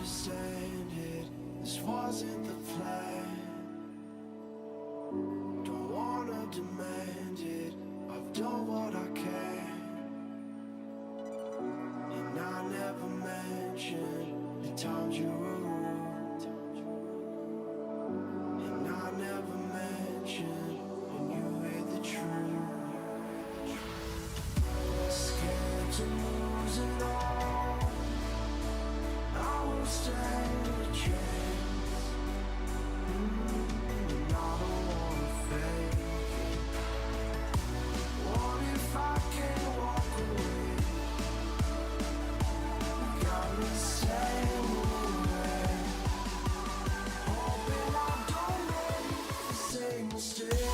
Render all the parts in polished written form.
understand it. This wasn't the plan. Don't wanna demand it. I've done what I can. And I never mentioned the times you were rude. And I never mentioned when you hear the truth. Scared to lose it all. I won't stand a chance. And I don't wanna fake it. What if I can't walk away? You got me saying away. Hoping I don't make the same mistake.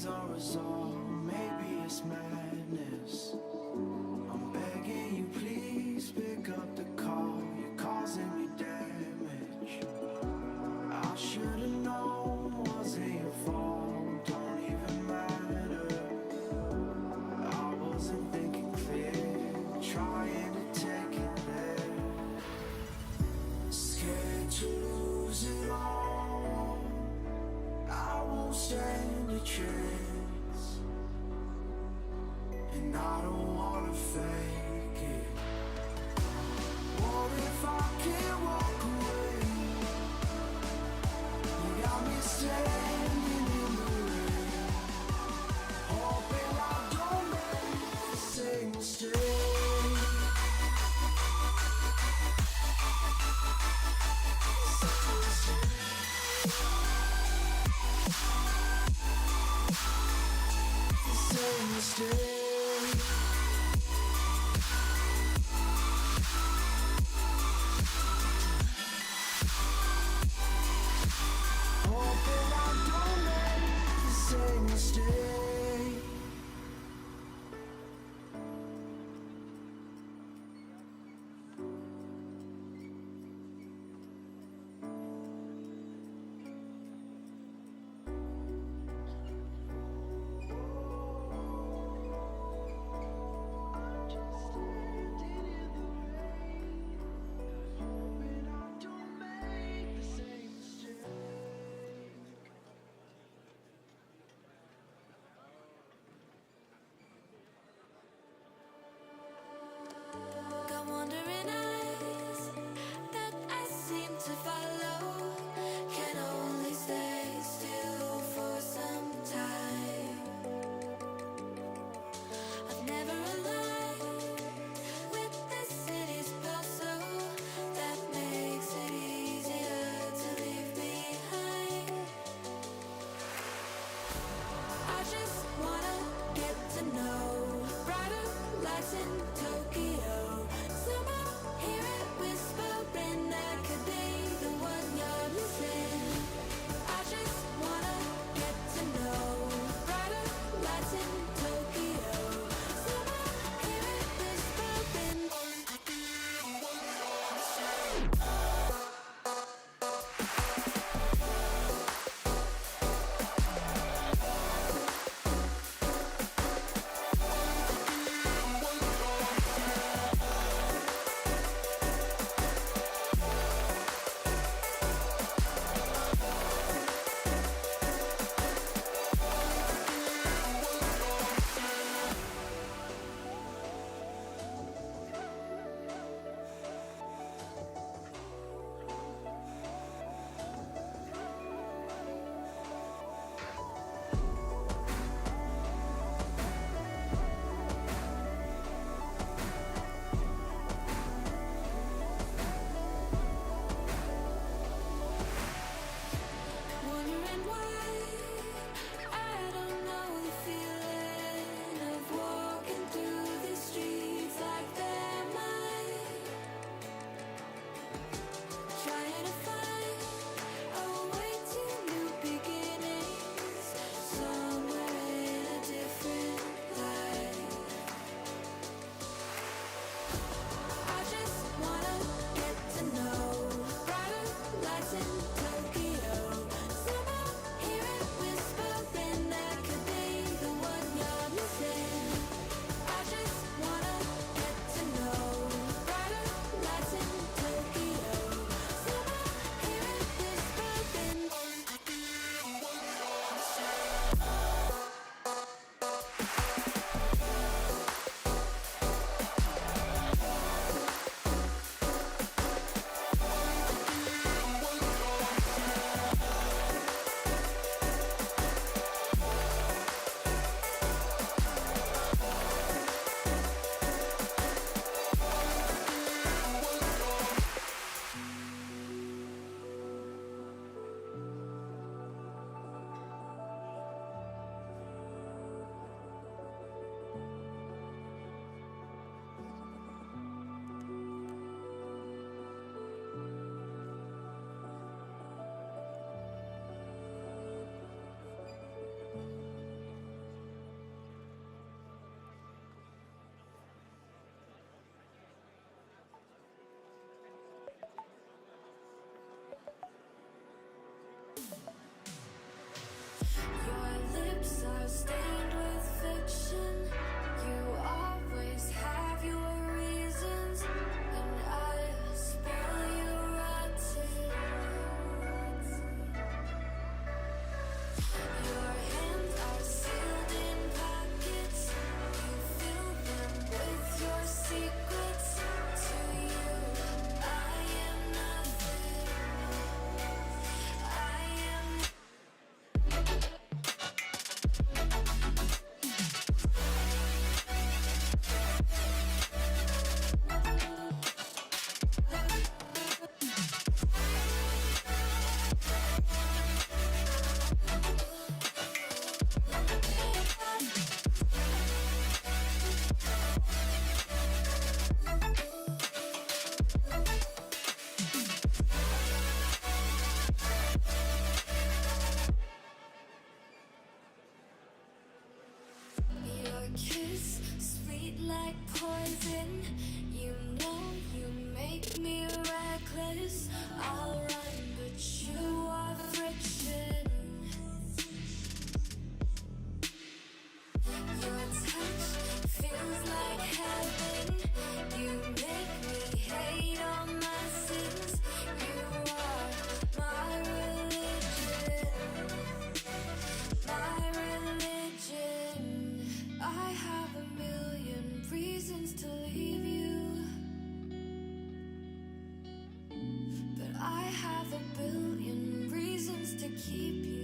Unresolved, maybe it's madness. I'm begging you, please pick up the call. You're causing me damage. I should've known, wasn't your fault. Don't even matter. I wasn't thinking clear, trying to take it there. Scared to lose it all. I won't stand a chance. And I don't wanna fake it. What if I can't walk away? You got me standing in the rain, hoping I don't make the same mistake. Same mistake. Hoping I don't make the same mistake. Know brighter lights in Tokyo. Somehow You know you make me reckless. I'll run, but you are friction. Your touch feels like heaven. You make me hate all my sins. You are my religion, my religion. I have a million reasons to leave you, but I have a billion reasons to keep you.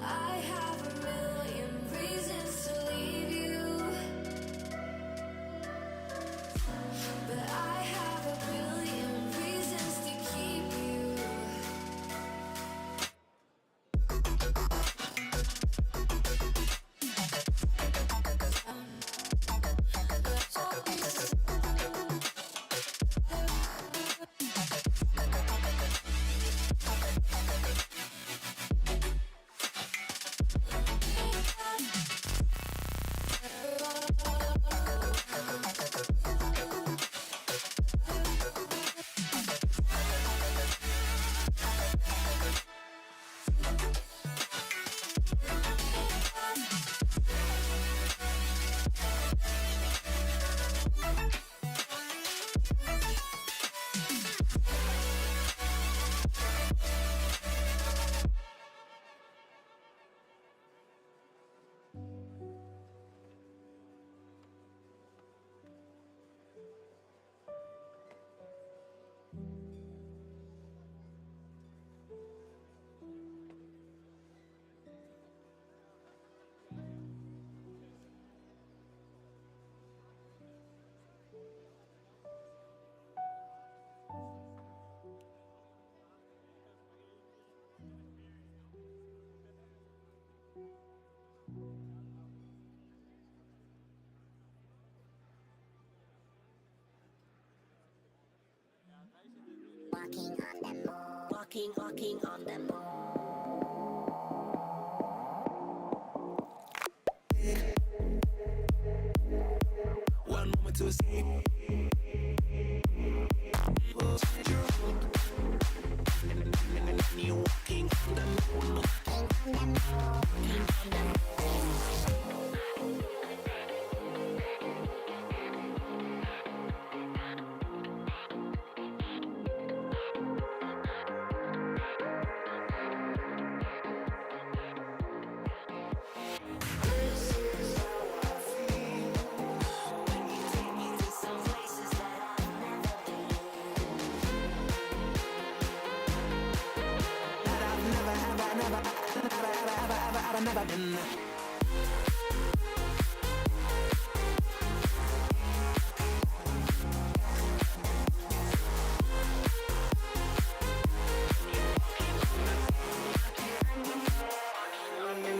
I have a million reasons to leave you, but I have a billion reasons to keep you. Walking on the moon. One moment to escape. And you're walking on the moon. I've never been.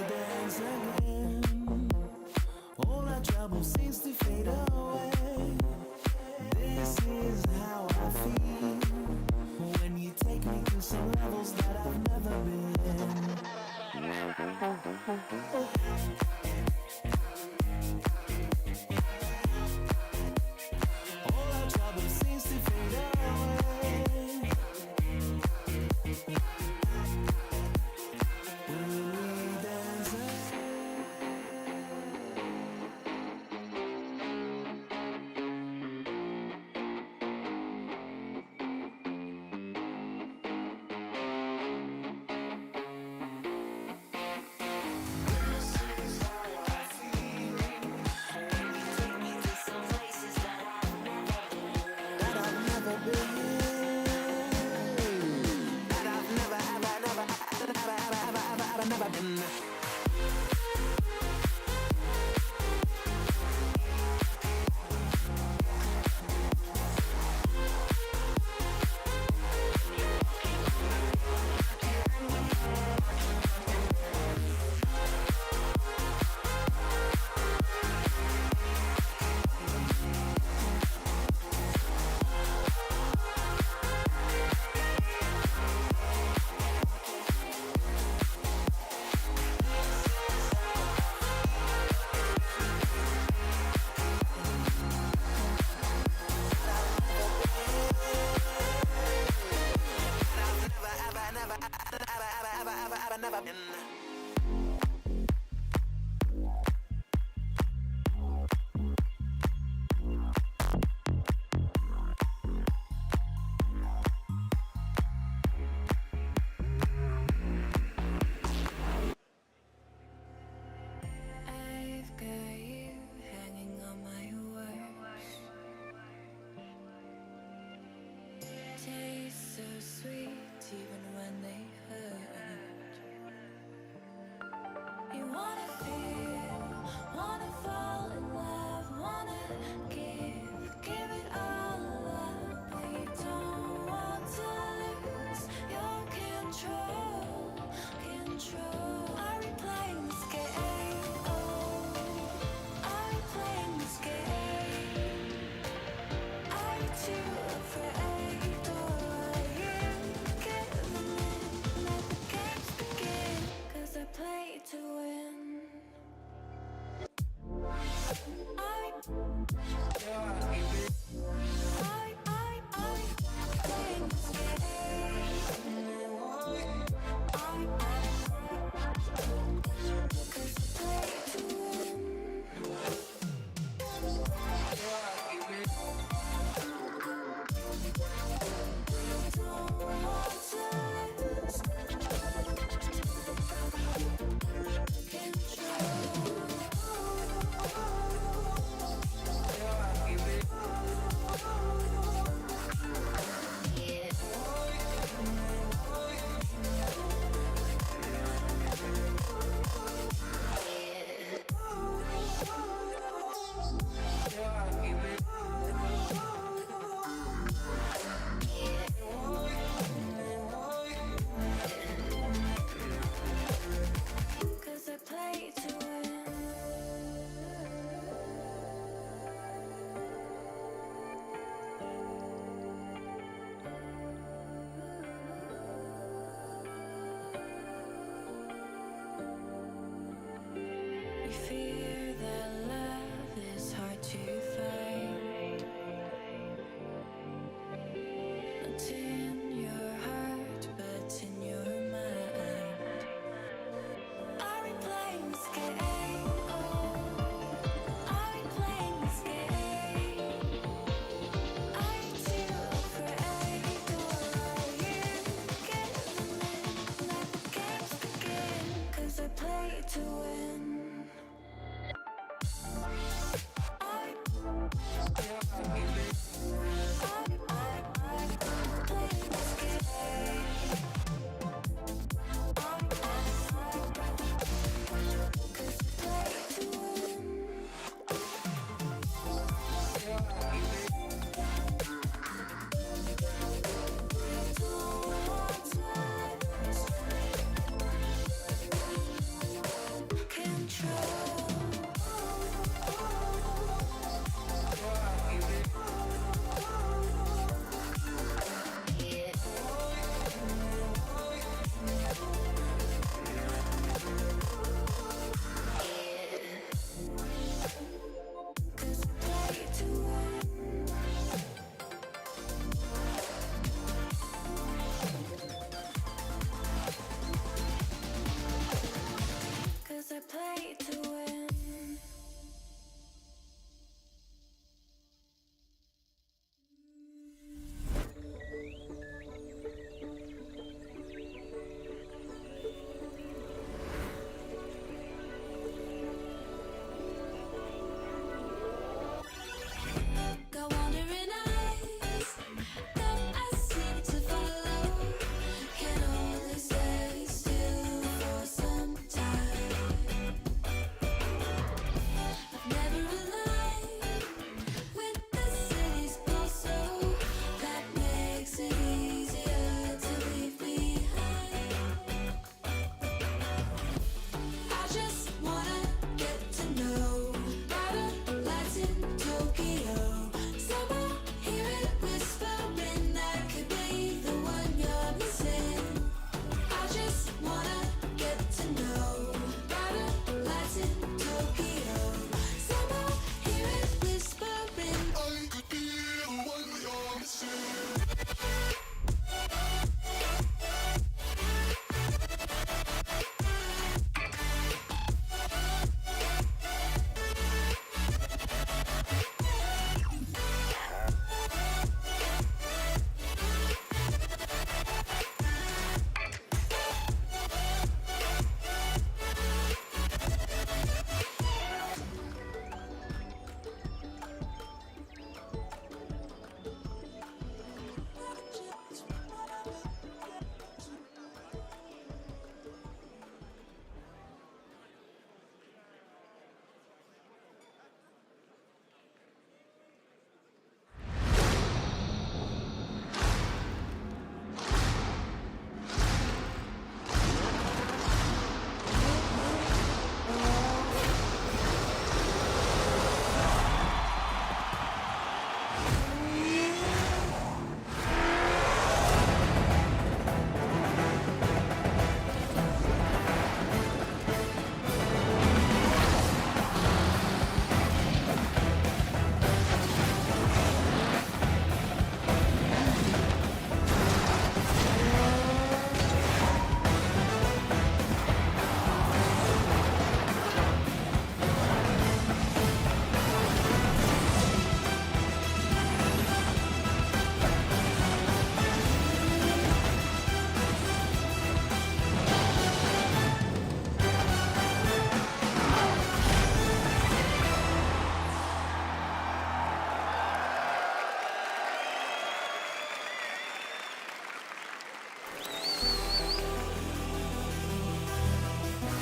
Dance again. All our trouble seems to fade away. This is how I feel when you take me to some levels that I've never been. All our trouble seems to fade away. When we dance again.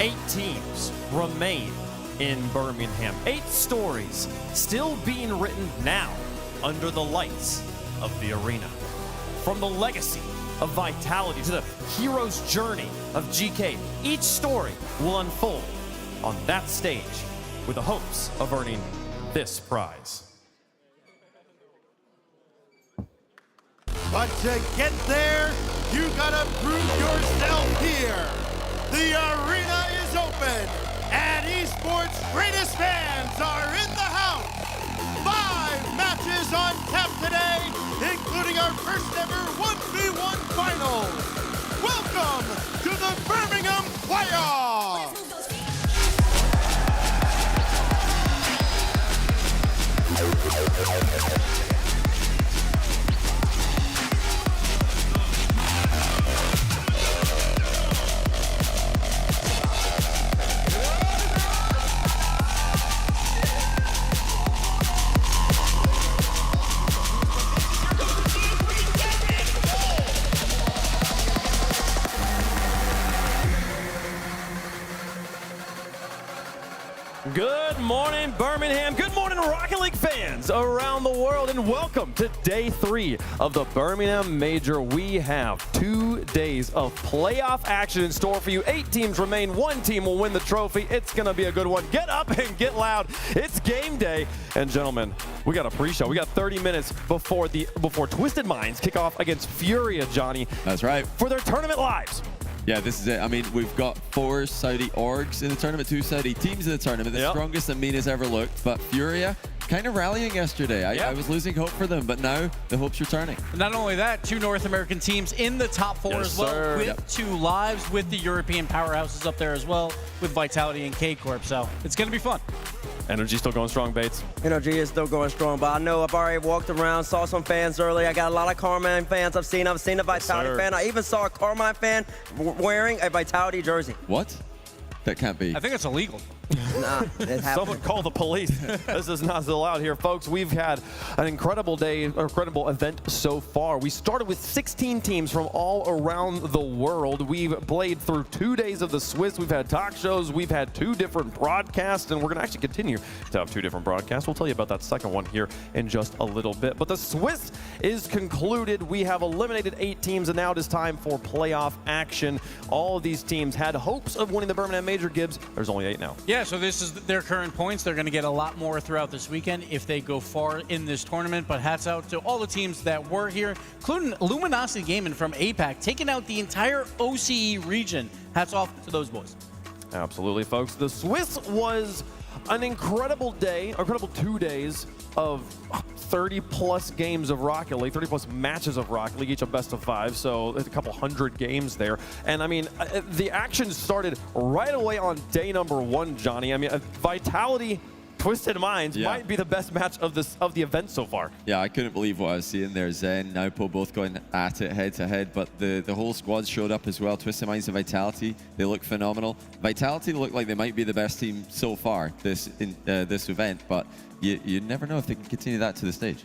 8 teams remain in Birmingham. 8 stories still being written now under the lights of the arena. From the legacy of Vitality to the hero's journey of GEEKAY, each story will unfold on that stage with the hopes of earning this prize. But to get there, you gotta prove yourself here. The arena is open, and esports' greatest fans are in the house. 5 matches on tap today, including our first ever 1v1 finals. Welcome to the Birmingham Playoffs. Good morning, Birmingham. Good morning, Rocket League fans around the world, and welcome to day 3 of the Birmingham Major. We have 2 days of playoff action in store for you. 8 teams remain. 1 team will win the trophy. It's going to be a good one. Get up and get loud. It's game day. And gentlemen, we got a pre-show. We got 30 minutes before Twisted Minds kick off against Furia, Johnny. That's right. For their tournament lives. Yeah, this is it. I mean, we've got 4 Saudi orgs in the tournament, 2 Saudi teams in the tournament. The strongest that Mina's ever looked. But Furia kind of rallying yesterday. I was losing hope for them, but now the hope's returning. Not only that, 2 North American teams in the top 4 as well, sir. with 2 lives, with the European powerhouses up there as well, with Vitality and K-Corp. So it's going to be fun. Energy still going strong, Bates. Energy is still going strong, but I know I've already walked around, saw some fans early. I got a lot of Carmine fans I've seen a Vitality fan. I even saw a Carmine fan wearing a Vitality jersey. What? That can't be. I think it's illegal. Nah, it happened. Someone call the police. This is not still out here, folks. We've had an incredible day, incredible event so far. We started with 16 teams from all around the world. We've played through 2 days of the Swiss. We've had talk shows. We've had 2 different broadcasts, and we're going to actually continue to have 2 different broadcasts. We'll tell you about that second one here in just a little bit. But the Swiss is concluded. We have eliminated 8 teams, and now it is time for playoff action. All of these teams had hopes of winning the Birmingham Major. Gibbs, there's only 8 now. Yeah, so this is their current points. They're going to get a lot more throughout this weekend if they go far in this tournament. But hats out to all the teams that were here, including Luminosity Gaming from APAC, taking out the entire OCE region. Hats off to those boys. Absolutely, folks. The Swiss was an incredible day, incredible 2 days of 30-plus games of Rocket League, 30-plus matches of Rocket League, each a best of 5, so a couple hundred games there. And, I mean, the action started right away on day number 1, Johnny. I mean, Vitality, Twisted Minds might be the best match of the event so far. Yeah, I couldn't believe what I was seeing there. Zen, Naupo both going at it head-to-head, but the whole squad showed up as well. Twisted Minds and Vitality, they look phenomenal. Vitality look like they might be the best team so far this event, but you never know if they can continue that to the stage.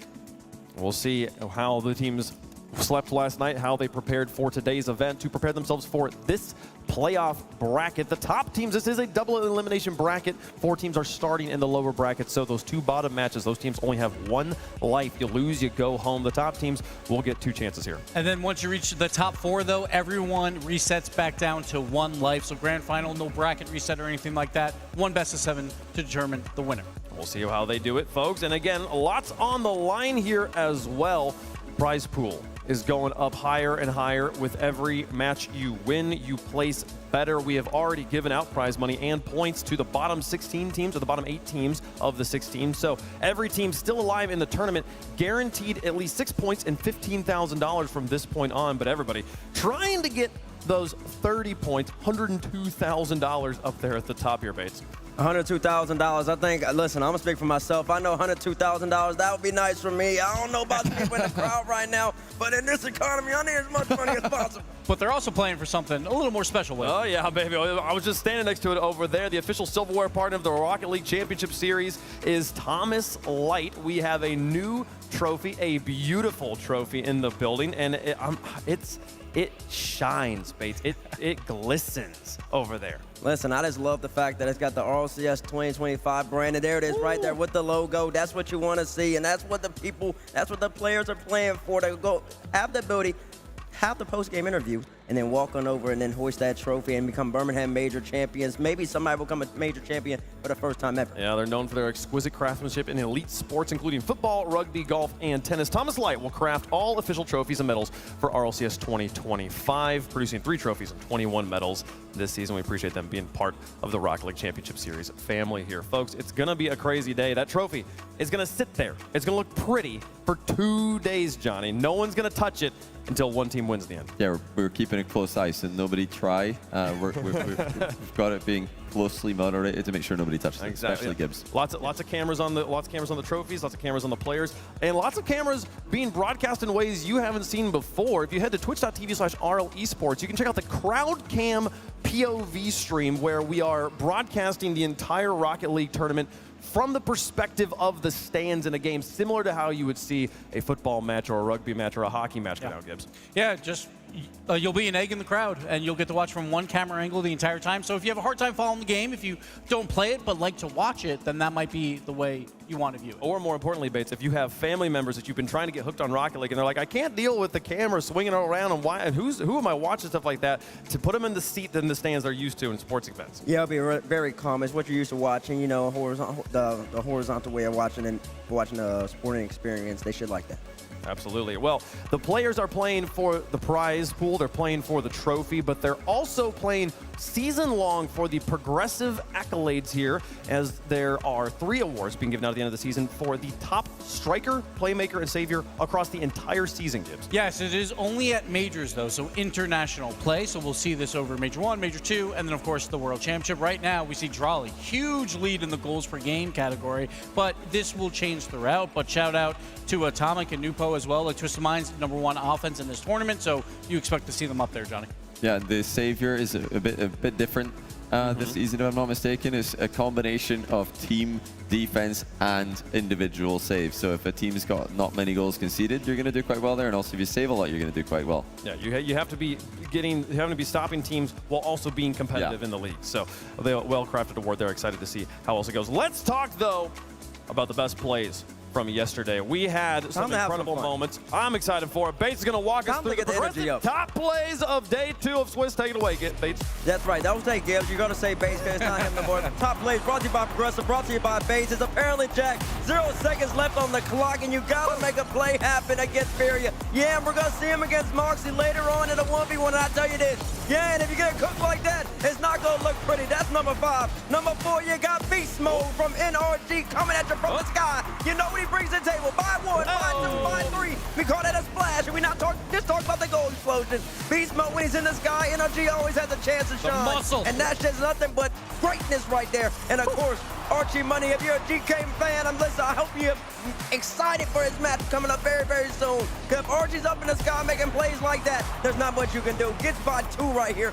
We'll see how the teams slept last night, how they prepared for today's event to prepare themselves for this playoff bracket. The top teams, this is a double elimination bracket. 4 teams are starting in the lower bracket, so those 2 bottom matches, those teams only have 1 life. You lose, you go home. The top teams will get 2 chances here. And then once you reach the top 4, though, everyone resets back down to 1 life. So grand final, no bracket reset or anything like that. 1 best of 7 to determine the winner. We'll see how they do it, folks. And again, lots on the line here as well. Prize pool is going up higher and higher with every match you win. You place better. We have already given out prize money and points to the bottom 16 teams or the bottom 8 teams of the 16. So every team still alive in the tournament, guaranteed at least 6 points and $15,000 from this point on. But everybody trying to get those 30 points, $102,000 up there at the top here, Bates. $102,000. I think, listen, I'm going to speak for myself. I know $102,000, that would be nice for me. I don't know about the people in the crowd right now, but in this economy, I need as much money as possible. But they're also playing for something a little more special with it. Oh, yeah, baby. I was just standing next to it over there. The official silverware partner of the Rocket League Championship Series is Thomas Light. We have a new trophy, a beautiful trophy in the building, and it's it shines, Bates. It glistens over there. Listen, I just love the fact that it's got the RLCS 2025 brand, and there it is right there with the logo. That's what you want to see, and that's what the players are playing for. To go have the ability, have the post-game interview, and then walk on over and then hoist that trophy and become Birmingham major champions. Maybe somebody will become a major champion for the first time ever. Yeah, they're known for their exquisite craftsmanship in elite sports, including football, rugby, golf, and tennis. Thomas Light will craft all official trophies and medals for RLCS 2025, producing 3 trophies and 21 medals this season. We appreciate them being part of the Rocket League Championship Series family here. Folks, it's going to be a crazy day. That trophy is going to sit there. It's going to look pretty for 2 days, Johnny. No one's going to touch it until one team wins the end. Yeah, we're keeping a close eye, so nobody try. We've got it being closely moderated to make sure nobody touches it, especially Gibbs. Lots of cameras on the trophies, lots of cameras on the players, and lots of cameras being broadcast in ways you haven't seen before. If you head to twitch.tv/RLEsports, you can check out the Crowd Cam POV stream where we are broadcasting the entire Rocket League tournament from the perspective of the stands in a game, similar to how you would see a football match or a rugby match or a hockey match go down, Gibbs. Yeah, just you'll be an egg in the crowd, and you'll get to watch from one camera angle the entire time. So if you have a hard time following the game, if you don't play it but like to watch it, then that might be the way you want to view it. Or more importantly, Bates, if you have family members that you've been trying to get hooked on Rocket League, and they're like, I can't deal with the camera swinging around, and who am I watching stuff like that, to put them in the seat in the stands they're used to in sports events. Yeah, it'll be very calm. It's what you're used to watching, you know, the horizontal way of watching a sporting experience. They should like that. Absolutely. Well, the players are playing for the prize pool. They're playing for the trophy, but they're also playing season-long for the progressive accolades here, as there are 3 awards being given out at the end of the season for the top striker, playmaker, and savior across the entire season, Gibbs. Yes, it is only at majors, though, so international play. So we'll see this over Major 1, Major 2, and then, of course, the World Championship. Right now, we see Drawley, huge lead in the goals per game category, but this will change throughout. But shout out to Atomic and Nupo as well, like Twisted Minds, #1 offense in this tournament, so you expect to see them up there, Johnny. Yeah, the savior is a bit different this season, if I'm not mistaken. It's a combination of team, defense, and individual saves. So if a team's got not many goals conceded, you're going to do quite well there, and also if you save a lot, you're going to do quite well. Yeah, you have to be having to be stopping teams while also being competitive in the league. So the well-crafted award there. Excited to see how else it goes. Let's talk though about the best plays from yesterday. We had some incredible moments. I'm excited for it. Bates is going to walk us through the progressive top plays of day 2 of Swiss. Take it away, Bates. That's right. That was take, Gibbs. You're going to say Bates because it's not him no more. Top plays brought to you by Progressive, brought to you by Bates. It's apparently Jack. 0 seconds left on the clock, and you got to make a play happen against Furia. Yeah, and we're going to see him against Moxie later on in a 1v1, and I tell you this. Yeah, and if you get a cook like that, it's not going to look pretty. That's number 5. Number 4, you got Beast Mode from NRG coming at you from the sky. You know what he brings to the table. By 1, by 2, by 3. We call that a splash, and we not just talk about the goal explosion. Beast Mode, when he's in the sky, NRG always has a chance to shine. Muscle. And that's just nothing but greatness right there. And of course, Archie Money, if you're a GEEKAY fan, I hope you're excited for his match coming up very, very soon. Because if Archie's up in the sky making plays like that, there's not much you can do. Gets by 2 right here.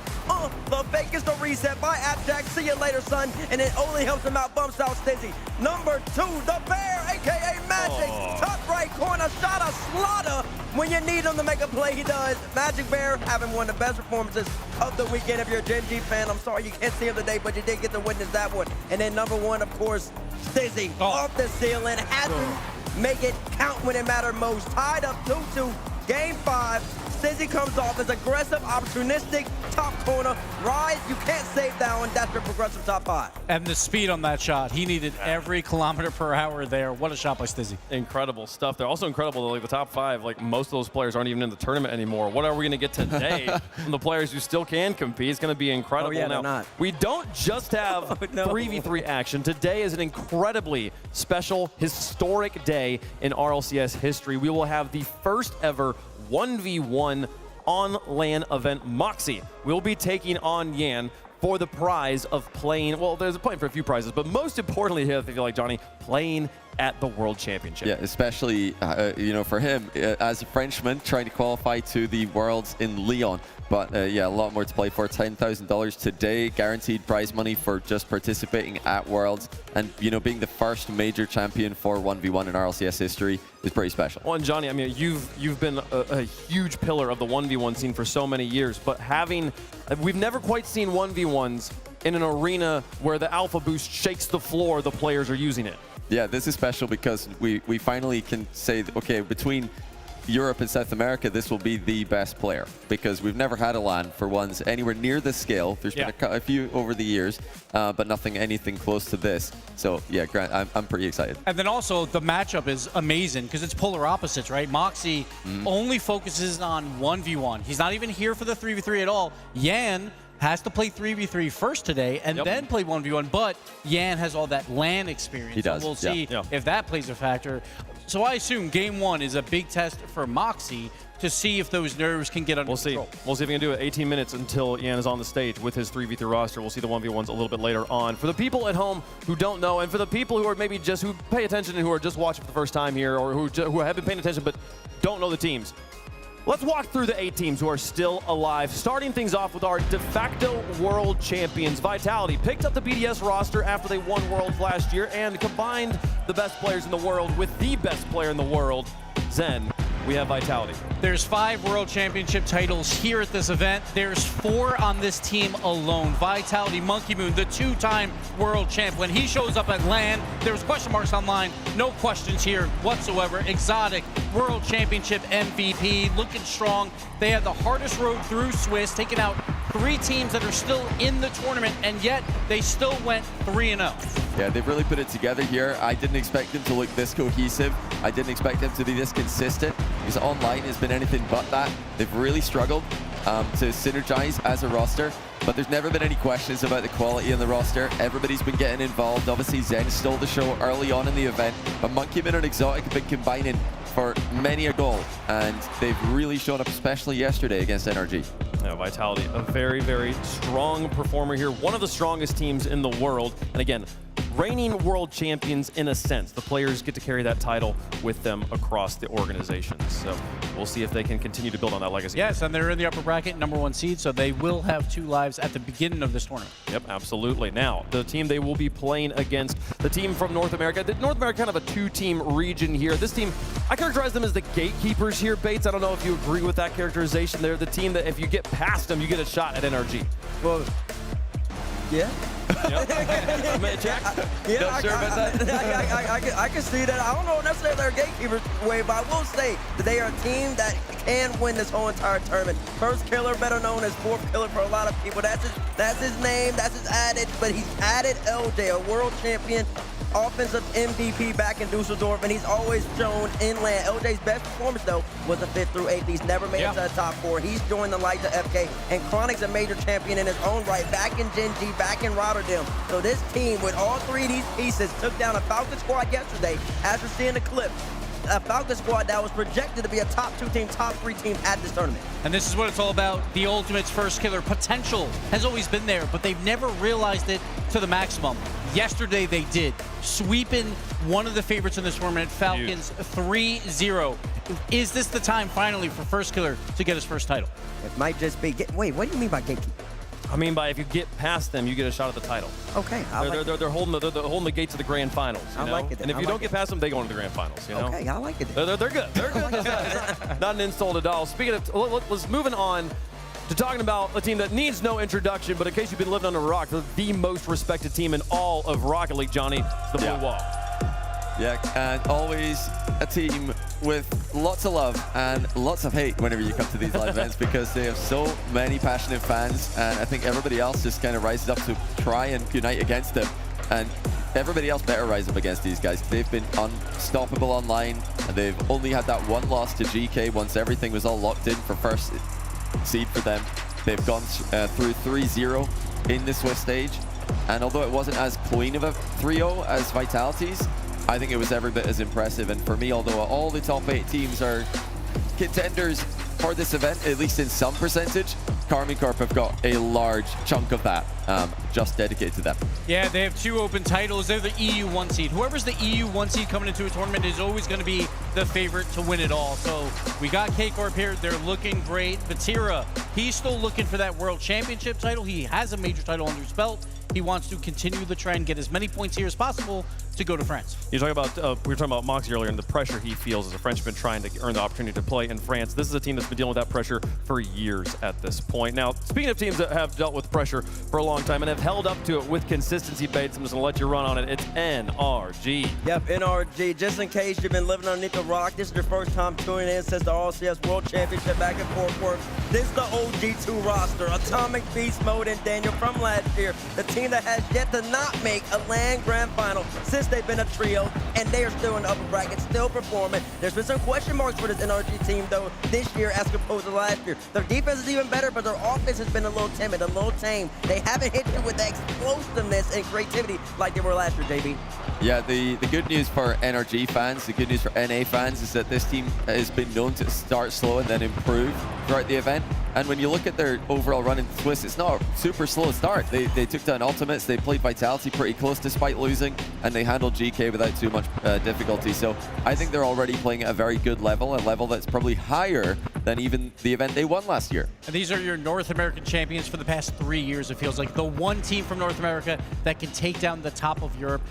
The fake is the reset by Abjack. See you later, son. And it only helps him out, bumps out Stizzy. Number 2, the Bear, a.k.a. Magic. Top right corner, shot a slaughter. When you need him to make a play, he does. Magic Bear having one of the best performances of the weekend. If you're a Gen G fan, I'm sorry you can't see him today, but you did get to witness that one. And then number 1, of course, Stizzy off the ceiling. Had to make it count when it mattered most. Tied up 2-2, game 5. Stizzy comes off as aggressive, opportunistic, top corner. Rise, you can't save that one. That's your progressive top 5. And the speed on that shot. He needed every kilometer per hour there. What a shot by Stizzy. Incredible stuff. They're also incredible, like the top 5, like most of those players aren't even in the tournament anymore. What are we going to get today from the players who still can compete? It's going to be incredible. Oh, yeah, now, not. we don't just have 3v3 action. Today is an incredibly special, historic day in RLCS history. We will have the first ever 1v1 on-LAN event. Moxie will be taking on Yan for the prize of playing, well, there's a playing for a few prizes, but most importantly, I feel like, Johnny, playing at the World Championship. Yeah, especially, you know, for him, as a Frenchman, trying to qualify to the Worlds in Lyon. But yeah, a lot more to play for. $10,000 today, guaranteed prize money for just participating at Worlds. And, you know, being the first major champion for 1v1 in RLCS history is pretty special. Well, and Johnny, I mean, you've been a huge pillar of the 1v1 scene for so many years, but we've never quite seen 1v1s in an arena where the Alpha Boost shakes the floor, the players are using it. Yeah, this is special because we finally can say, okay, between Europe and South America, this will be the best player, because we've never had a LAN for ones anywhere near this scale. There's been a few over the years, but anything close to this. So yeah, Grant, I'm pretty excited. And then also the matchup is amazing because it's polar opposites, right? Moxie only focuses on 1v1. He's not even here for the 3v3 at all. Yan has to play 3v3 first today and then play 1v1, but Yan has all that LAN experience. He does. So we'll see if that plays a factor. So I assume game one is a big test for Moxie to see if those nerves can get under control. We'll see if he can do it. 18 minutes until Yan is on the stage with his 3v3 roster. We'll see the 1v1s a little bit later on. For the people at home who don't know, and for the people who are maybe just who pay attention and who are just watching for the first time here, or who have been paying attention but don't know the teams, let's walk through the 8 teams who are still alive. Starting things off with our de facto world champions. Vitality picked up the BDS roster after they won Worlds last year and combined the best players in the world with the best player in the world, Zen. We have Vitality. There's 5 World Championship titles here at this event. There's 4 on this team alone. Vitality, Monkey Moon, the 2-time world champ. When he shows up at LAN, there's question marks online. No questions here whatsoever. Exotic, World Championship MVP, looking strong. They had the hardest road through Swiss, taking out 3 teams that are still in the tournament, and yet they still went 3-0. Yeah, they've really put it together here. I didn't expect them to look this cohesive. I didn't expect them to be this consistent, because online has been anything but that. They've really struggled to synergize as a roster, but there's never been any questions about the quality in the roster. Everybody's been getting involved. Obviously, Zen stole the show early on in the event, but Monkey Man and Exotic have been combining for many a goal, and they've really shown up, especially yesterday against NRG. Yeah, Vitality, a very, very strong performer here. One of the strongest teams in the world. And again, reigning world champions in a sense. The players get to carry that title with them across the organizations. So we'll see if they can continue to build on that legacy. Yes, and they're in the upper bracket, #1 seed, so they will have 2 lives at the beginning of this tournament. Yep, absolutely. Now, the team they will be playing against, the team from North America. North America, kind of a 2-team region here. This team, I characterize them as the gatekeepers here, Bates. I don't know if you agree with that characterization. They're the team that if you get past them, you get a shot at NRG. Well, yeah. I can see that. I don't know necessarily their gatekeepers way, but I will say that they are a team that can win this whole entire tournament. First killer, better known as 4th killer for a lot of people. That's his name, that's his added, but he's added LJ, a world champion, offensive MVP back in Dusseldorf, and he's always shown in LAN. LJ's best performance, though, was the 5th through 8th. He's never made it to the top 4. He's joined the likes of FK, and Chronic's a major champion in his own right, back in Gen G, back in Rotterdam. So this team, with all 3 of these pieces, took down a Falcon squad yesterday, as we're seeing the clip. A Falcon squad that was projected to be a top 2 team, top 3 team at this tournament. And this is what it's all about. The Ultimate's first killer potential has always been there, but they've never realized it to the maximum. Yesterday they did, sweeping one of the favorites in this tournament, Falcons 3-0. Is this the time finally for first killer to get his first title? It might just be, wait, what do you mean by gatekeeper? I mean by if you get past them, you get a shot at the title. Okay, They're holding the gates of the grand finals. You know? like it. And if you don't get past them, they go into the grand finals. You know? Okay, I like it. They're good. They're good. It's not an insult at all. Speaking of, let's moving on to talking about a team that needs no introduction, but in case you've been living under a rock, they're the most respected team in all of Rocket League, Johnny. It's the Blue Wall. Yeah, and always a team with lots of love and lots of hate whenever you come to these live events, because they have so many passionate fans, and I think everybody else just kind of rises up to try and unite against them. And everybody else better rise up against these guys. They've been unstoppable online, and they've only had that 1 loss to GEEKAY once everything was all locked in for first seed for them. They've gone through 3-0 in the Swiss stage, and although it wasn't as clean of a 3-0 as Vitality's, I think it was every bit as impressive. And for me, although all the top 8 teams are contenders for this event, at least in some percentage, Karmine Corp have got a large chunk of that just dedicated to them. Yeah, they have 2 open titles. They're the EU 1 seed. Whoever's the EU 1 seed coming into a tournament is always going to be the favorite to win it all. So we got K-Corp here. They're looking great. Vatira, he's still looking for that World Championship title. He has a major title under his belt. He wants to continue the trend, get as many points here as possible to go to France. You're talking about, we were talking about Moxie earlier and the pressure he feels as a Frenchman trying to earn the opportunity to play in France. This is a team that's been dealing with that pressure for years at this point. Now, speaking of teams that have dealt with pressure for a long time and have held up to it with consistency, Bates, I'm just going to let you run on it. It's NRG. Yep, NRG. Just in case you've been living underneath a rock, this is your first time tuning in since the RLCS World Championship back in Fort Worth. This is the OG2 roster. Atomic Beast Mode and Daniel from last year. The team that has yet to not make a LAN Grand Final since they've been a trio, and they are still in the upper bracket, still performing. There's been some question marks for this NRG team, though, this year as opposed to last year. Their defense is even better, but their offense has been a little timid, a little tame. They haven't hit you with the explosiveness and creativity like they were last year, JB. Yeah, the good news for NRG fans, the good news for NA fans is that this team has been known to start slow and then improve throughout the event. And when you look at their overall run in Swiss, it's not a super slow start. They took down Ultimates, they played Vitality pretty close despite losing, and they handled GEEKAY without too much difficulty. So I think they're already playing at a very good level, a level that's probably higher than even the event they won last year. And these are your North American champions for the past 3 years, it feels like. The one team from North America that can take down the top of Europe,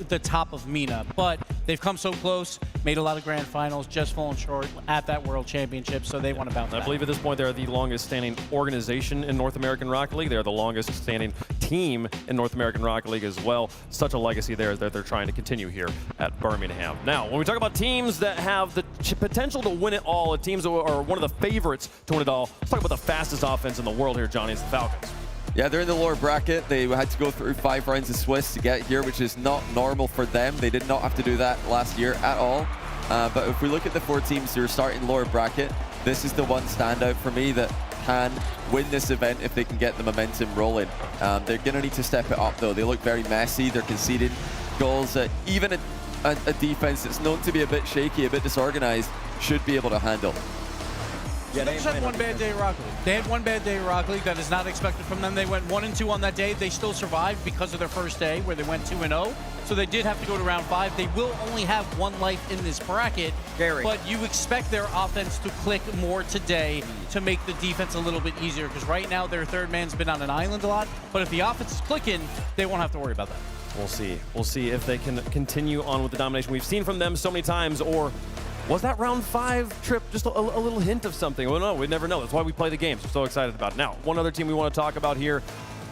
the top of MENA. But they've come so close, made a lot of grand finals, just fallen short at that World Championship, so they want to bounce back. I believe at this point they're the longest standing organization in North American Rocket League. They're the longest standing team in North American Rocket League as well. Such a legacy there that they're trying to continue here at Birmingham. Now, when we talk about teams that have the potential to win it all, teams that are one of the favorites to win it all, let's talk about the fastest offense in the world here, Johnny. It's the Falcons. Yeah, they're in the lower bracket. They had to go through 5 rounds of Swiss to get here, which is not normal for them. They did not have to do that last year at all. But if we look at the 4 teams who are starting lower bracket, this is the one standout for me that can win this event if they can get the momentum rolling. They're going to need to step it up, though. They look very messy. They're conceding goals that even a defense that's known to be a bit shaky, a bit disorganized, should be able to handle. Yeah, they just had one bad day at Rocket League. They had one bad day at Rocket League that is not expected from them. They went 1-2 on that day. They still survived because of their first day where they went 2-0. So they did have to go to round 5. They will only have 1 life in this bracket. But you expect their offense to click more today to make the defense a little bit easier, because right now their third man's been on an island a lot. But if the offense is clicking, they won't have to worry about that. We'll see. We'll see if they can continue on with the domination we've seen from them so many times, or was that round 5 trip just a little hint of something? Well, no, we never know. That's why we play the games. We're so excited about it. Now, one other team we want to talk about here,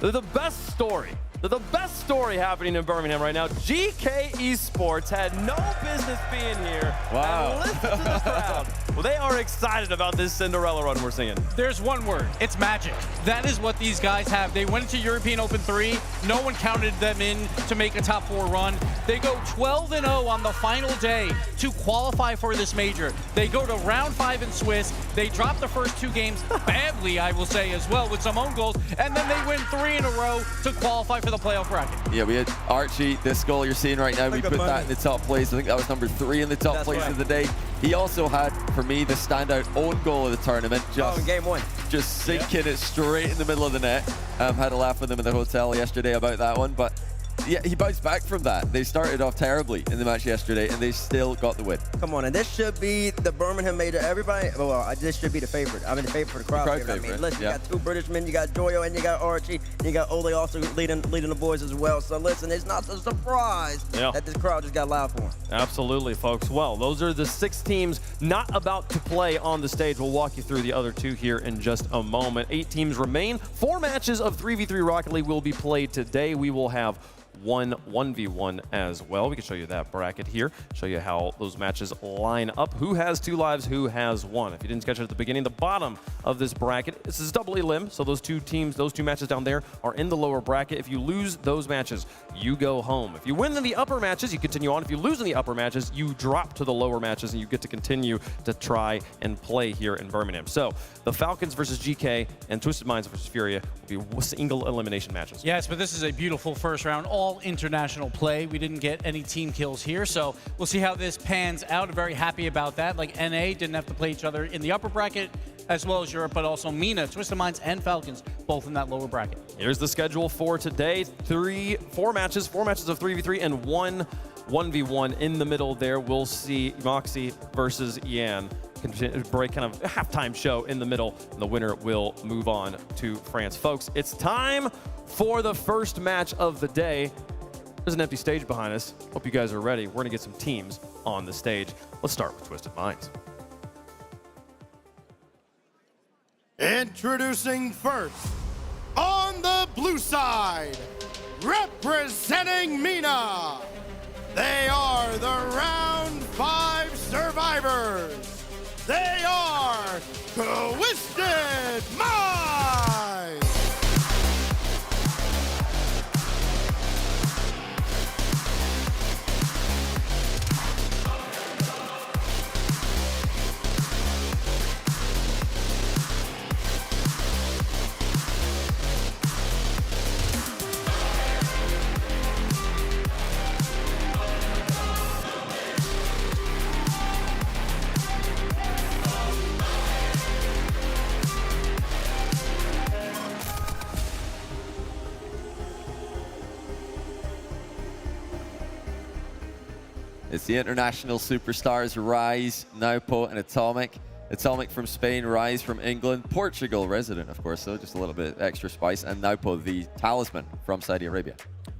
the best story happening in Birmingham right now. GEEKAY Esports had no business being here. Wow. And listen to the crowd. Well, they are excited about this Cinderella run we're seeing. There's one word. It's magic. That is what these guys have. They went into European Open 3. No one counted them in to make a top 4 run. They go 12-0 on the final day to qualify for this major. They go to round 5 in Swiss. They drop the first 2 games badly, I will say, as well, with some own goals. And then they win 3 in a row to qualify for the playoff bracket. Yeah, we had Archie, this goal you're seeing right now, we put that in the top place. I think that was number 3 in the top place of the day. He also had, for me, the standout own goal of the tournament. Just, in game 1. Just sinking it straight in the middle of the net. Had a laugh with him in the hotel yesterday about that one, but yeah, he bounced back from that. They started off terribly in the match yesterday, and they still got the win. Come on, and this should be the Birmingham major. Everybody, well, this should be the favorite. I mean, the favorite for the crowd. Favorite. I mean, listen, you got 2 British men, you got Joyo, and you got Archie, and you got Ole also leading the boys as well. So listen, it's not a surprise that this crowd just got loud for him. Absolutely, folks. Well, those are the 6 teams not about to play on the stage. We'll walk you through the other 2 here in just a moment. 8 teams remain. 4 matches of 3v3 Rocket League will be played today. We will have 1v1 as well. We can show you that bracket here, show you how those matches line up, who has 2 lives, who has 1. If you didn't catch it at the beginning, the bottom of this bracket, this is double elim, so those 2 teams, those 2 matches down there are in the lower bracket. If you lose those matches, you go home. If you win in the upper matches, you continue on. If you lose in the upper matches, you drop to the lower matches and you get to continue to try and play here in Birmingham. So the Falcons versus GEEKAY and Twisted Minds versus Furia will be single elimination matches. Yes, but this is a beautiful first round, all international play. We didn't get any team kills here, so we'll see how this pans out. I'm very happy about that. Like NA didn't have to play each other in the upper bracket. as well as Europe, but also Mina, Twisted Minds, and Falcons, both in that lower bracket. Here's the schedule for today. Four matches of 3v3 and 1v1 in the middle there. We'll see Moxie versus Yan. Break kind of a halftime show in the middle, and the winner will move on to France. Folks, it's time for the first match of the day. There's an empty stage behind us. Hope you guys are ready. We're gonna get some teams on the stage. Let's start with Twisted Minds. Introducing first, on the blue side, representing Mina, they are the round 5 survivors. They are Twisted Minds! It's the international superstars, Rise, Naupo, and Atomic. Atomic from Spain, Rise from England, Portugal resident, of course, so just a little bit extra spice, and Naupo, the talisman from Saudi Arabia.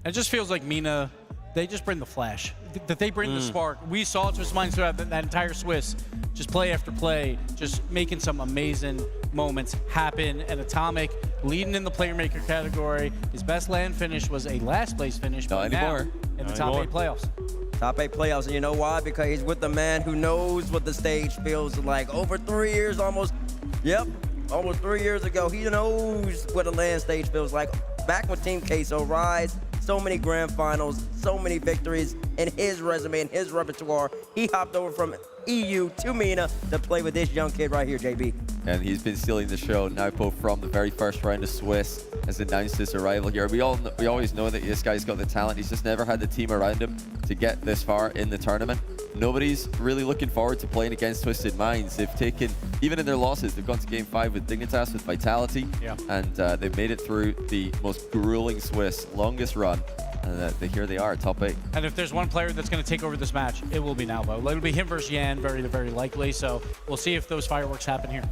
It just feels like Mina, they just bring the flash, that they bring the spark. We saw Twisted Minds throughout that entire Swiss, just play after play, just making some amazing moments happen. And Atomic leading in the player maker category. His best land finish was a last place finish, Not but anymore. now in the top 8 playoffs. Top 8 playoffs, and you know why? Because he's with the man who knows what the stage feels like. Over 3 years, almost 3 years ago, he knows what a land stage feels like. Back with Team Queso, Rise, so many grand finals, so many victories in his resume and his repertoire. He hopped over from EU to Mina to play with this young kid right here, JB. And he's been stealing the show. Naupo from the very first round of Swiss has announced his arrival here. We always know that this guy's got the talent. He's just never had the team around him to get this far in the tournament. Nobody's really looking forward to playing against Twisted Minds. They've taken, even in their losses, they've gone to Game 5 with Dignitas, with Vitality, and they've made it through the most grueling Swiss, longest run. And here they are, top 8. And if there's one player that's going to take over this match, it will be Naupo. It'll be him versus Yan, very, very likely. So we'll see if those fireworks happen here.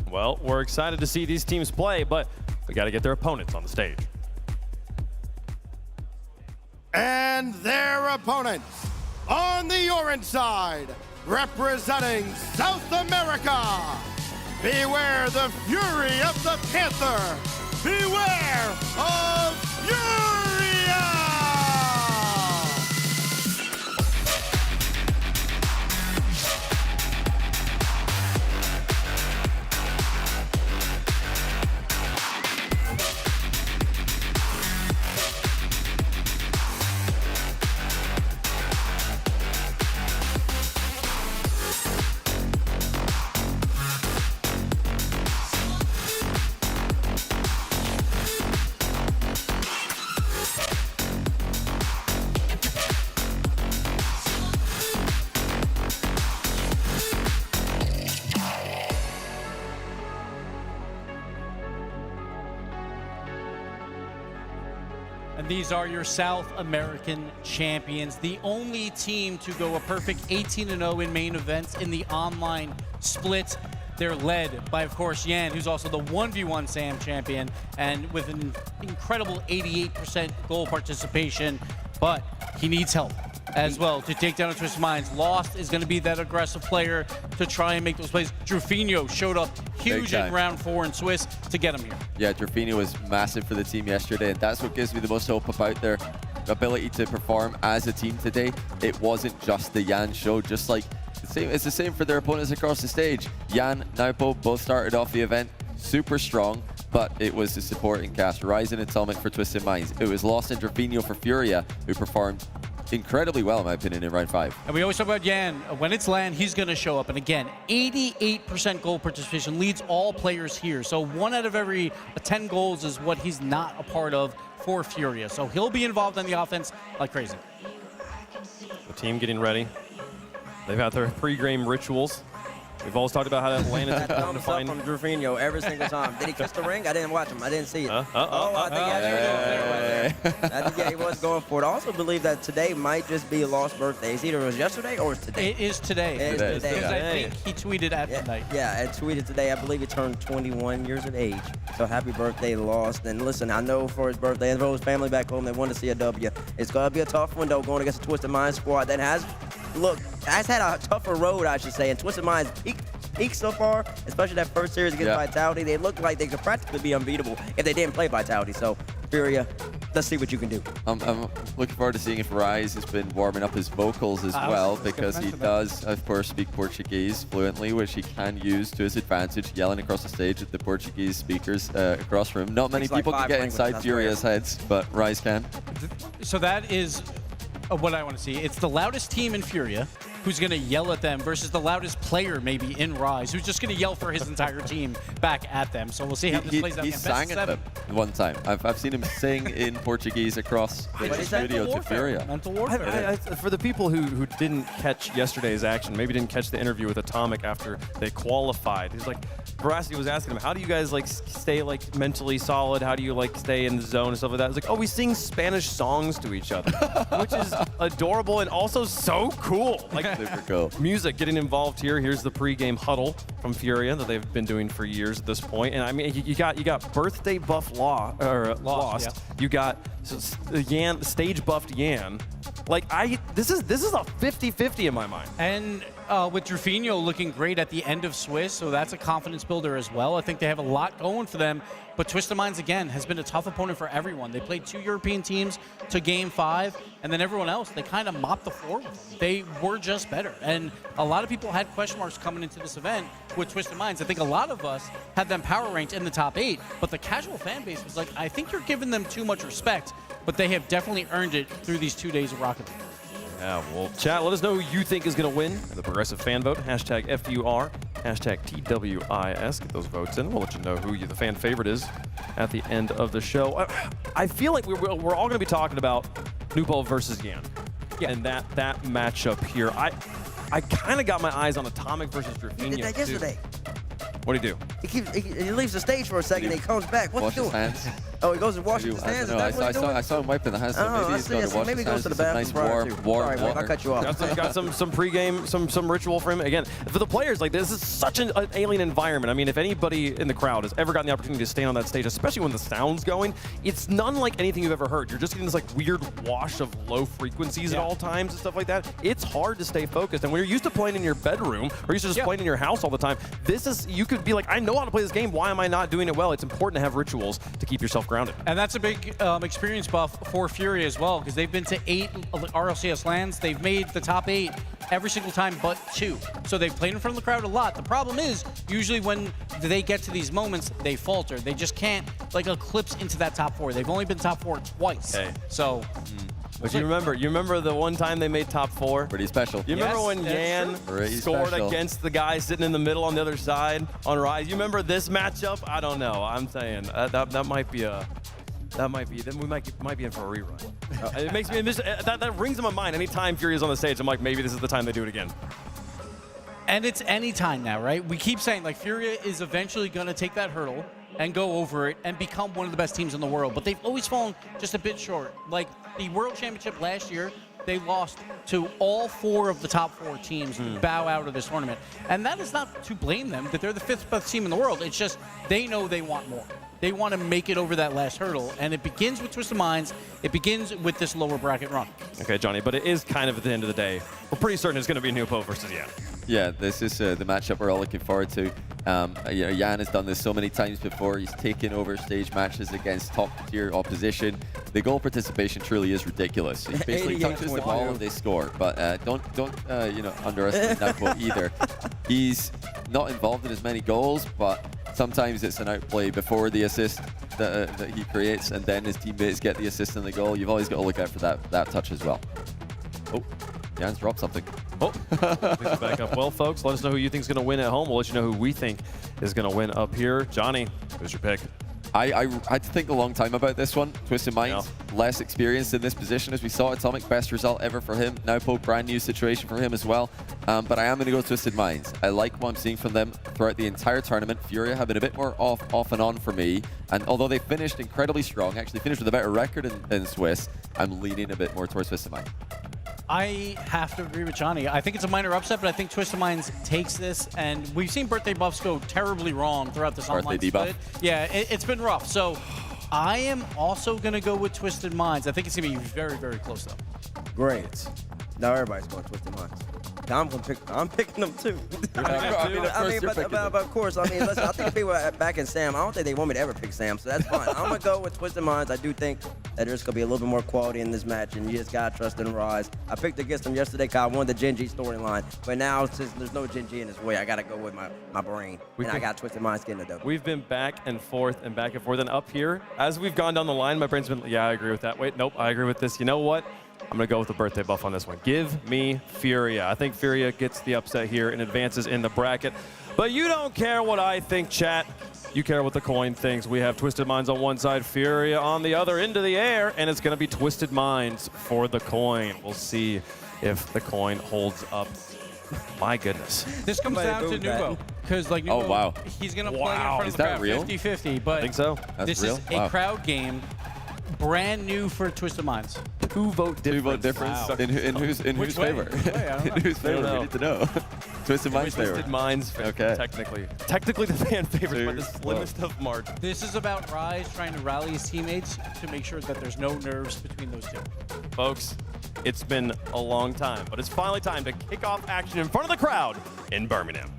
Well, we're excited to see these teams play, but we got to get their opponents on the stage. And their opponents, on the orange side, representing South America, beware the fury of the Panther, beware of Furia! And these are your South American champions, the only team to go a perfect 18-0 in main events in the online split. They're led by, of course, Yan, who's also the 1v1 SAM champion, and with an incredible 88% goal participation, but he needs help as well to take down a Twisted Minds. Lost is going to be that aggressive player to try and make those plays. Drufinho showed up huge in round 4 in Swiss to get him here. Yeah, Drufinho was massive for the team yesterday, and that's what gives me the most hope about their ability to perform as a team today. It wasn't just the Yan show, just like it's the same for their opponents across the stage. Yan, Naupo both started off the event super strong, but it was the supporting cast. Rise and Atomic for Twisted Minds. It was Lost and Drufinho for Furia, who performed incredibly well, in my opinion, in round 5. And we always talk about Yan. When it's land, he's going to show up. And again, 88% goal participation leads all players here. So 1 out of every 10 goals is what he's not a part of for Furia. So he'll be involved in the offense like crazy. The team getting ready. They've had their pre-game rituals. We've always talked about how Atlanta That took time to thumbs up find. from Jorginho every single time. Did he kiss the ring? I didn't watch him. I didn't see it. I think he was going for it. I also believe that today might just be a lost birthday. It's either it was yesterday or it's today. It is today. It is today. Because I think he tweeted at midnight. Yeah, I tweeted today. I believe he turned 21 years of age. So happy birthday, Lost. And listen, I know for his birthday, and for his family back home, they want to see a W. It's going to be a tough one, though, going against the Twisted Mind squad that has had a tougher road, I should say. And Twisted Mind's peaked so far, especially that first series against Vitality. They looked like they could practically be unbeatable if they didn't play Vitality. So, Furia, let's see what you can do. I'm looking forward to seeing if Rise has been warming up his vocals as well, because he does, of course, speak Portuguese fluently, which he can use to his advantage, yelling across the stage at the Portuguese speakers across from him. Not many people can get inside Furia's heads, but Rise can. So that is what I want to see. It's the loudest team in Furia who's going to yell at them versus the loudest player maybe in Rise who's just going to yell for his entire team back at them. So we'll see how this plays out. He sang at them one time. I've seen him sing in Portuguese across the studio to Furia. Mental warfare. For the people who didn't catch yesterday's action, maybe didn't catch the interview with Atomic after they qualified, he's like, Veracity was asking him, how do you guys like stay like mentally solid? How do you like stay in the zone and stuff like that? It's like, oh, we sing Spanish songs to each other, which is adorable and also so cool. Like, super cool. Music getting involved here. Here's the pregame huddle from Furia that they've been doing for years at this point. And I mean, you got birthday buff Lost. Yeah. You got Yan, stage buffed Yan. Like this is a 50-50 in my mind. And with Jorginho looking great at the end of Swiss, so that's a confidence builder as well. I think they have a lot going for them. But Twisted Minds, again, has been a tough opponent for everyone. They played 2 European teams to Game 5, and then everyone else, they kind of mopped the floor with them. They were just better. And a lot of people had question marks coming into this event with Twisted Minds. I think a lot of us had them power ranked in the top 8, but the casual fan base was like, I think you're giving them too much respect, but they have definitely earned it through these 2 days of Rocket League. Yeah, well, chat, let us know who you think is going to win the Progressive Fan Vote. Hashtag FUR, hashtag TWIS. Get those votes in. We'll let you know who the fan favorite is at the end of the show. I feel like we're all going to be talking about Nupo versus Yan. Yeah. And that matchup here. I kind of got my eyes on Atomic versus Jorginho. He did that yesterday. What do you do? He leaves the stage for a second, and he comes back. What's he doing? Wash his hands. Oh, he goes and washes his hands. I saw him wiping the hands, so maybe he's going to wash maybe his he goes hands to the with some nice bathroom warm Sorry, water. I'll cut you off. Got some pregame, some ritual for him. Again, for the players, like this is such an alien environment. I mean, if anybody in the crowd has ever gotten the opportunity to stand on that stage, especially when the sound's going, it's none like anything you've ever heard. You're just getting this like weird wash of low frequencies at all times and stuff like that. It's hard to stay focused. And when you're used to playing in your bedroom or used to just playing in your house all the time, you could be like, I know how to play this game. Why am I not doing it well? It's important to have rituals to keep yourself grounded. And that's a big experience buff for Furia as well, because they've been to 8 RLCS lands. They've made the top 8 every single time but 2. So they've played in front of the crowd a lot. The problem is, usually when they get to these moments, they falter. They just can't like eclipse into that top 4. They've only been top 4 twice. Hey. So... But you remember the one time they made top 4? Pretty special. You remember when Yan scored against the guy sitting in the middle on the other side on Rise? You remember this matchup? I don't know. I'm saying that might be then we might be in for a rerun. It makes me that rings in my mind anytime Furia's on the stage. I'm like, maybe this is the time they do it again. And it's any time now, right? We keep saying like Furia is eventually going to take that hurdle and go over it and become one of the best teams in the world. But they've always fallen just a bit short. Like the World Championship last year, they lost to all 4 of the top 4 teams to bow out of this tournament. And that is not to blame them that they're the 5th best team in the world. It's just they know they want more. They want to make it over that last hurdle. And it begins with Twisted Minds. It begins with this lower bracket run. Okay, Johnny, but it is kind of at the end of the day, we're pretty certain it's going to be Nupo versus Yan. Yeah, this is the matchup we're all looking forward to. Yan has done this so many times before. He's taken over stage matches against top-tier opposition. The goal participation truly is ridiculous. He basically touches the ball and they score. But don't underestimate Nupo either. He's not involved in as many goals, but sometimes it's an outplay before the assist that he creates, and then his teammates get the assist and the goal. You've always got to look out for that touch as well. Oh, Jan's dropped something. Oh, picks it back up. Well, folks, let us know who you think is going to win at home. We'll let you know who we think is going to win up here. Johnny, who's your pick? I had to think a long time about this one. Twisted Minds, less experienced in this position as we saw. Atomic, best result ever for him. Now Pope, brand new situation for him as well. But I am going to go Twisted Minds. I like what I'm seeing from them throughout the entire tournament. Furia have been a bit more off and on for me. And although they finished incredibly strong, actually finished with a better record than Swiss, I'm leaning a bit more towards Twisted Minds. I have to agree with Johnny. I think it's a minor upset, but I think Twisted Minds takes this, and we've seen birthday buffs go terribly wrong throughout this online split. Yeah, it's been rough. So I am also going to go with Twisted Minds. I think it's going to be very, very close, though. Great. Now everybody's going Twisted Minds. I'm picking them too. But of course, listen, I think people back in Sam, I don't think they want me to ever pick Sam, so that's fine. I'm going to go with Twisted Minds. I do think that there's going to be a little bit more quality in this match, and you just got to trust in Rise. I picked against them yesterday because I wanted the Gen G storyline, but now since there's no Gen G in his way, I got to go with my brain, and I got Twisted Minds getting the double. We've been back and forth, and up here. As we've gone down the line, my brain's been, yeah, I agree with that. Wait, nope, I agree with this. You know what? I'm going to go with the birthday buff on this one. Give me Furia. I think Furia gets the upset here and advances in the bracket. But you don't care what I think, chat. You care what the coin thinks. We have Twisted Minds on one side, Furia on the other, into the air, and it's going to be Twisted Minds for the coin. We'll see if the coin holds up. My goodness. This comes down to Nuvo. Because, like, Nuvo, he's going to play in front of the crowd 50-50. But I think so. This is a crowd game. Brand new for Twisted Minds. Two-vote difference. Wow. In whose favor? In whose favor? We need to know. Twisted Minds favor. Twisted Minds favor. Okay. Technically the fan favorite by the slimmest of margins. This is about Rise trying to rally his teammates to make sure that there's no nerves between those two. Folks, it's been a long time, but it's finally time to kick off action in front of the crowd in Birmingham.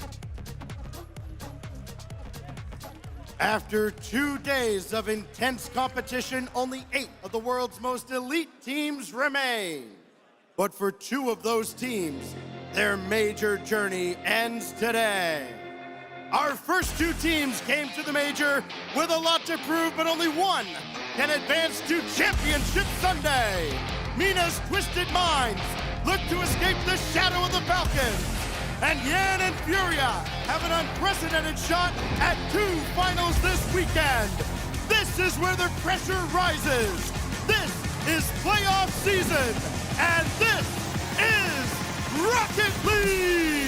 After 2 days of intense competition, only 8 of the world's most elite teams remain. But for 2 of those teams, their major journey ends today. Our first 2 teams came to the major with a lot to prove, but only one can advance to Championship Sunday. Mina's Twisted Minds look to escape the shadow of the Falcons. And Yan and Furia have an unprecedented shot at 2 finals this weekend. This is where the pressure rises. This is playoff season, and this is Rocket League!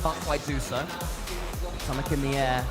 Can't quite do so. Stomach in the air.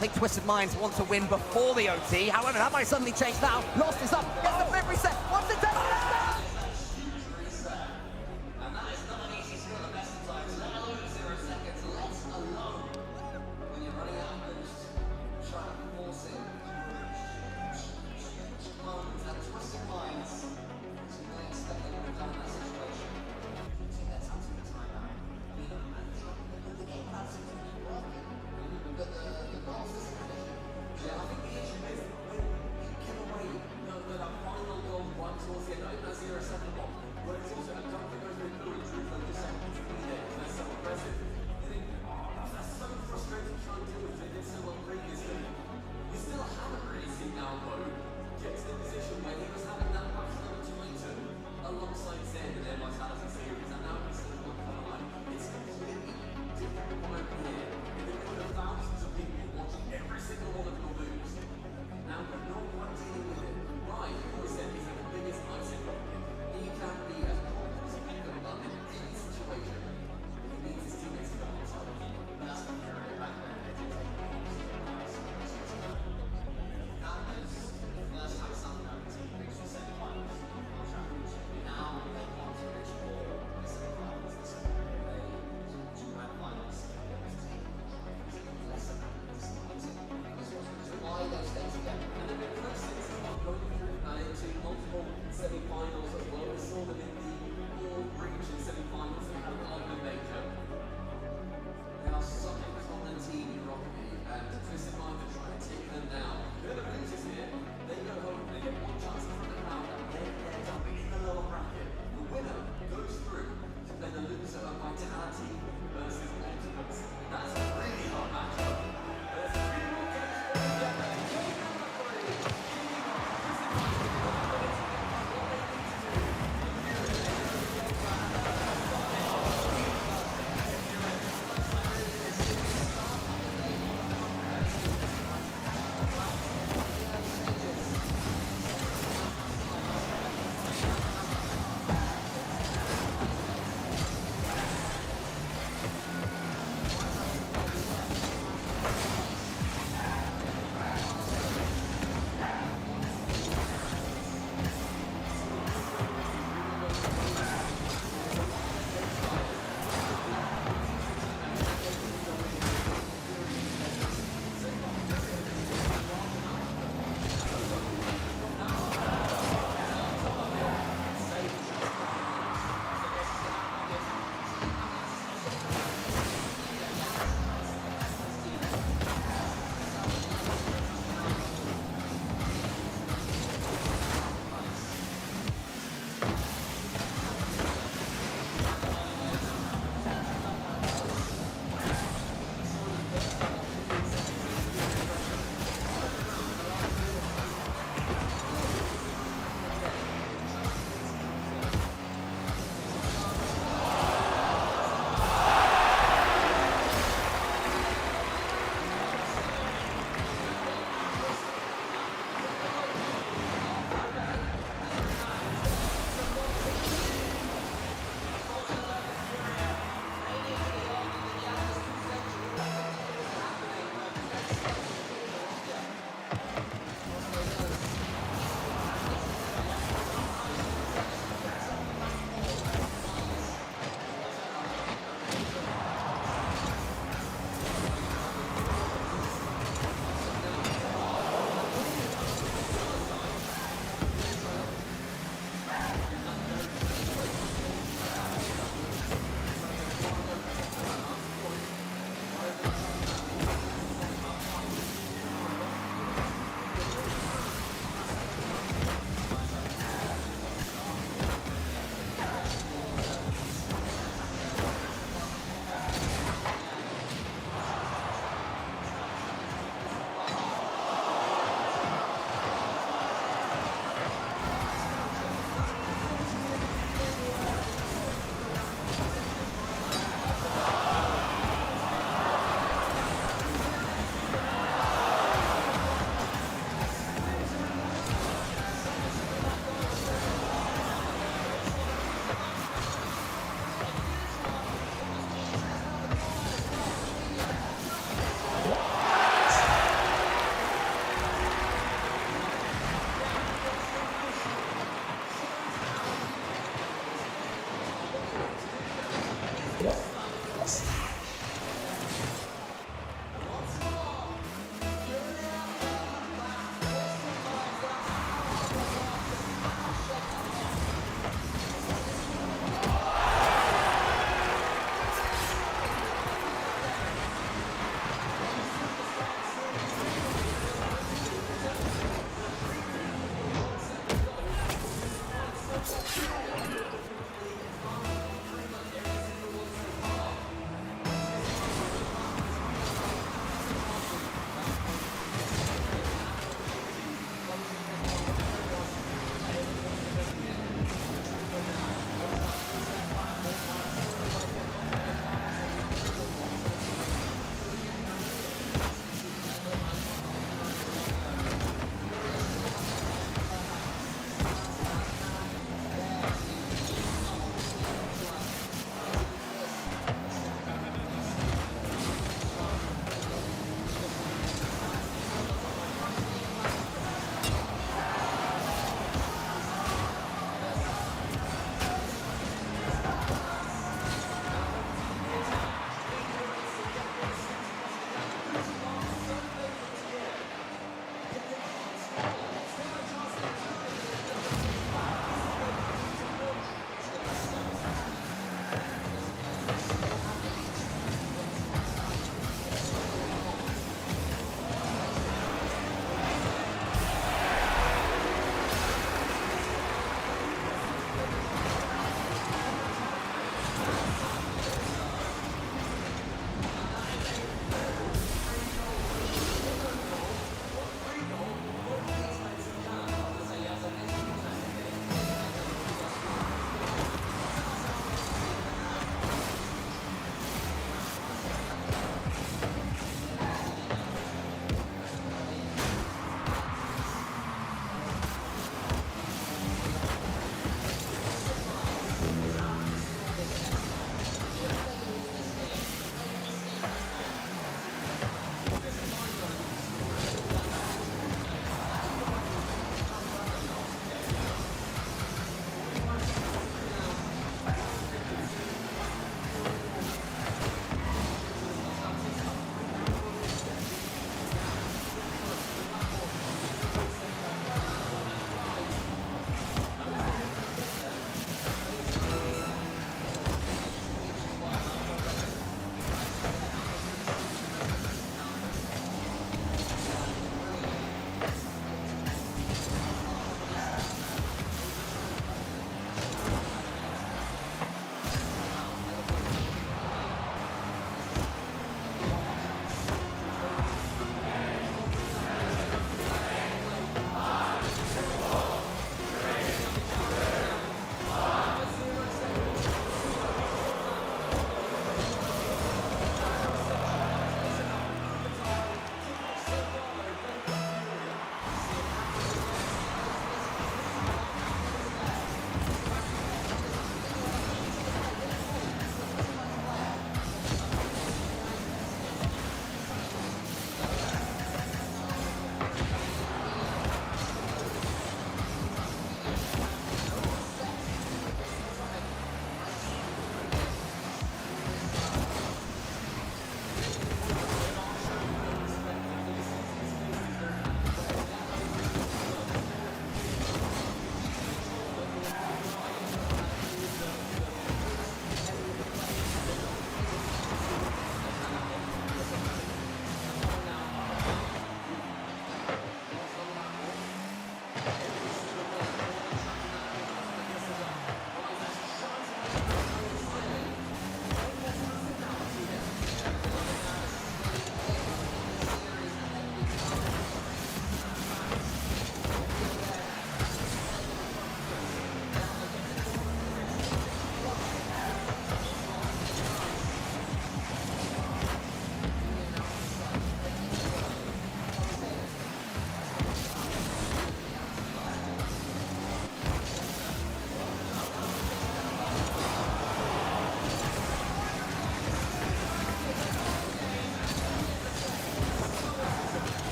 I think Twisted Minds want to win before the OT. However, that might suddenly change now. Lost is up, gets the flip reset. What's it down?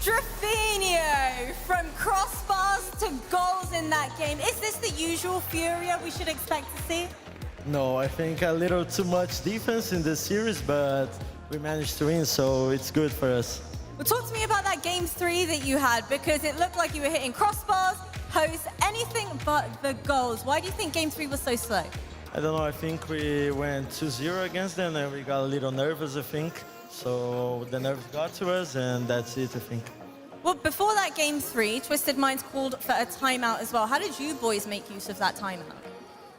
Drafinio from crossbars to goals in that game. Is this the usual Furia we should expect to see? No, I think a little too much defense in this series, but we managed to win, so it's good for us. Well, talk to me about that game 3 that you had, because it looked like you were hitting crossbars, posts, anything but the goals. Why do you think game 3 was so slow? I don't know, I think we went 2-0 against them and we got a little nervous, I think. So the nerves got to us and that's it, I think. Well, before that game 3, Twisted Minds called for a timeout as well. How did you boys make use of that timeout?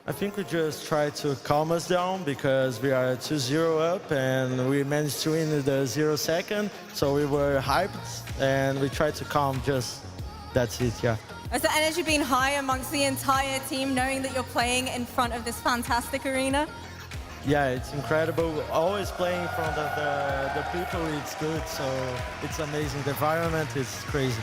I think we just tried to calm us down because we are 2-0 up and we managed to win the 0 second. So we were hyped and we tried to calm, just that's it, yeah. Has the energy been high amongst the entire team, knowing that you're playing in front of this fantastic arena? Yeah, it's incredible. Always playing in front of the people, it's good. So it's amazing. The environment is crazy.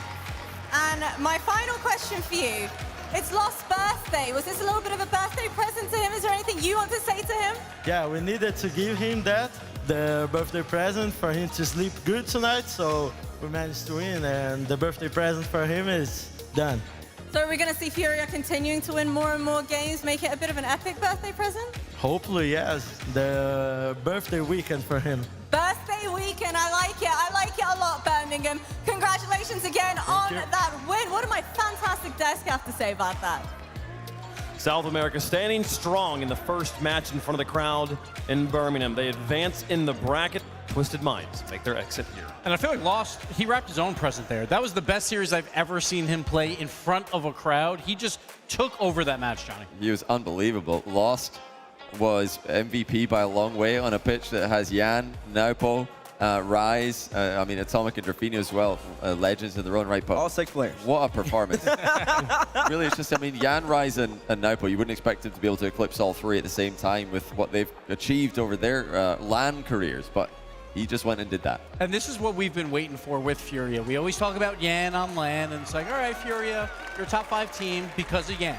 And my final question for you. It's Lost's birthday. Was this a little bit of a birthday present to him? Is there anything you want to say to him? Yeah, we needed to give him that, the birthday present, for him to sleep good tonight. So we managed to win, and the birthday present for him is done. So are we going to see Furia continuing to win more and more games, make it a bit of an epic birthday present? Hopefully, yes. The birthday weekend for him. Birthday weekend, I like it. I like it a lot, Birmingham. Congratulations again on that win. What did my fantastic desk have to say about that? South America standing strong in the first match in front of the crowd in Birmingham. They advance in the bracket. Twisted Minds make their exit here. And I feel like Lost, he wrapped his own present there. That was the best series I've ever seen him play in front of a crowd. He just took over that match, Johnny. He was unbelievable. Lost was MVP by a long way on a pitch that has Yan, Naupo, Rise, I mean Atomic and Drafinio as well, legends in their own right. But All 6 players. what a performance. Really, it's just, I mean, Yan, Rise, and Naupo, you wouldn't expect them to be able to eclipse all 3 at the same time with what they've achieved over their LAN careers, but he just went and did that. And this is what we've been waiting for with Furia. We always talk about Yan on LAN, and it's like, all right, Furia, you're a top 5 team because of Yan.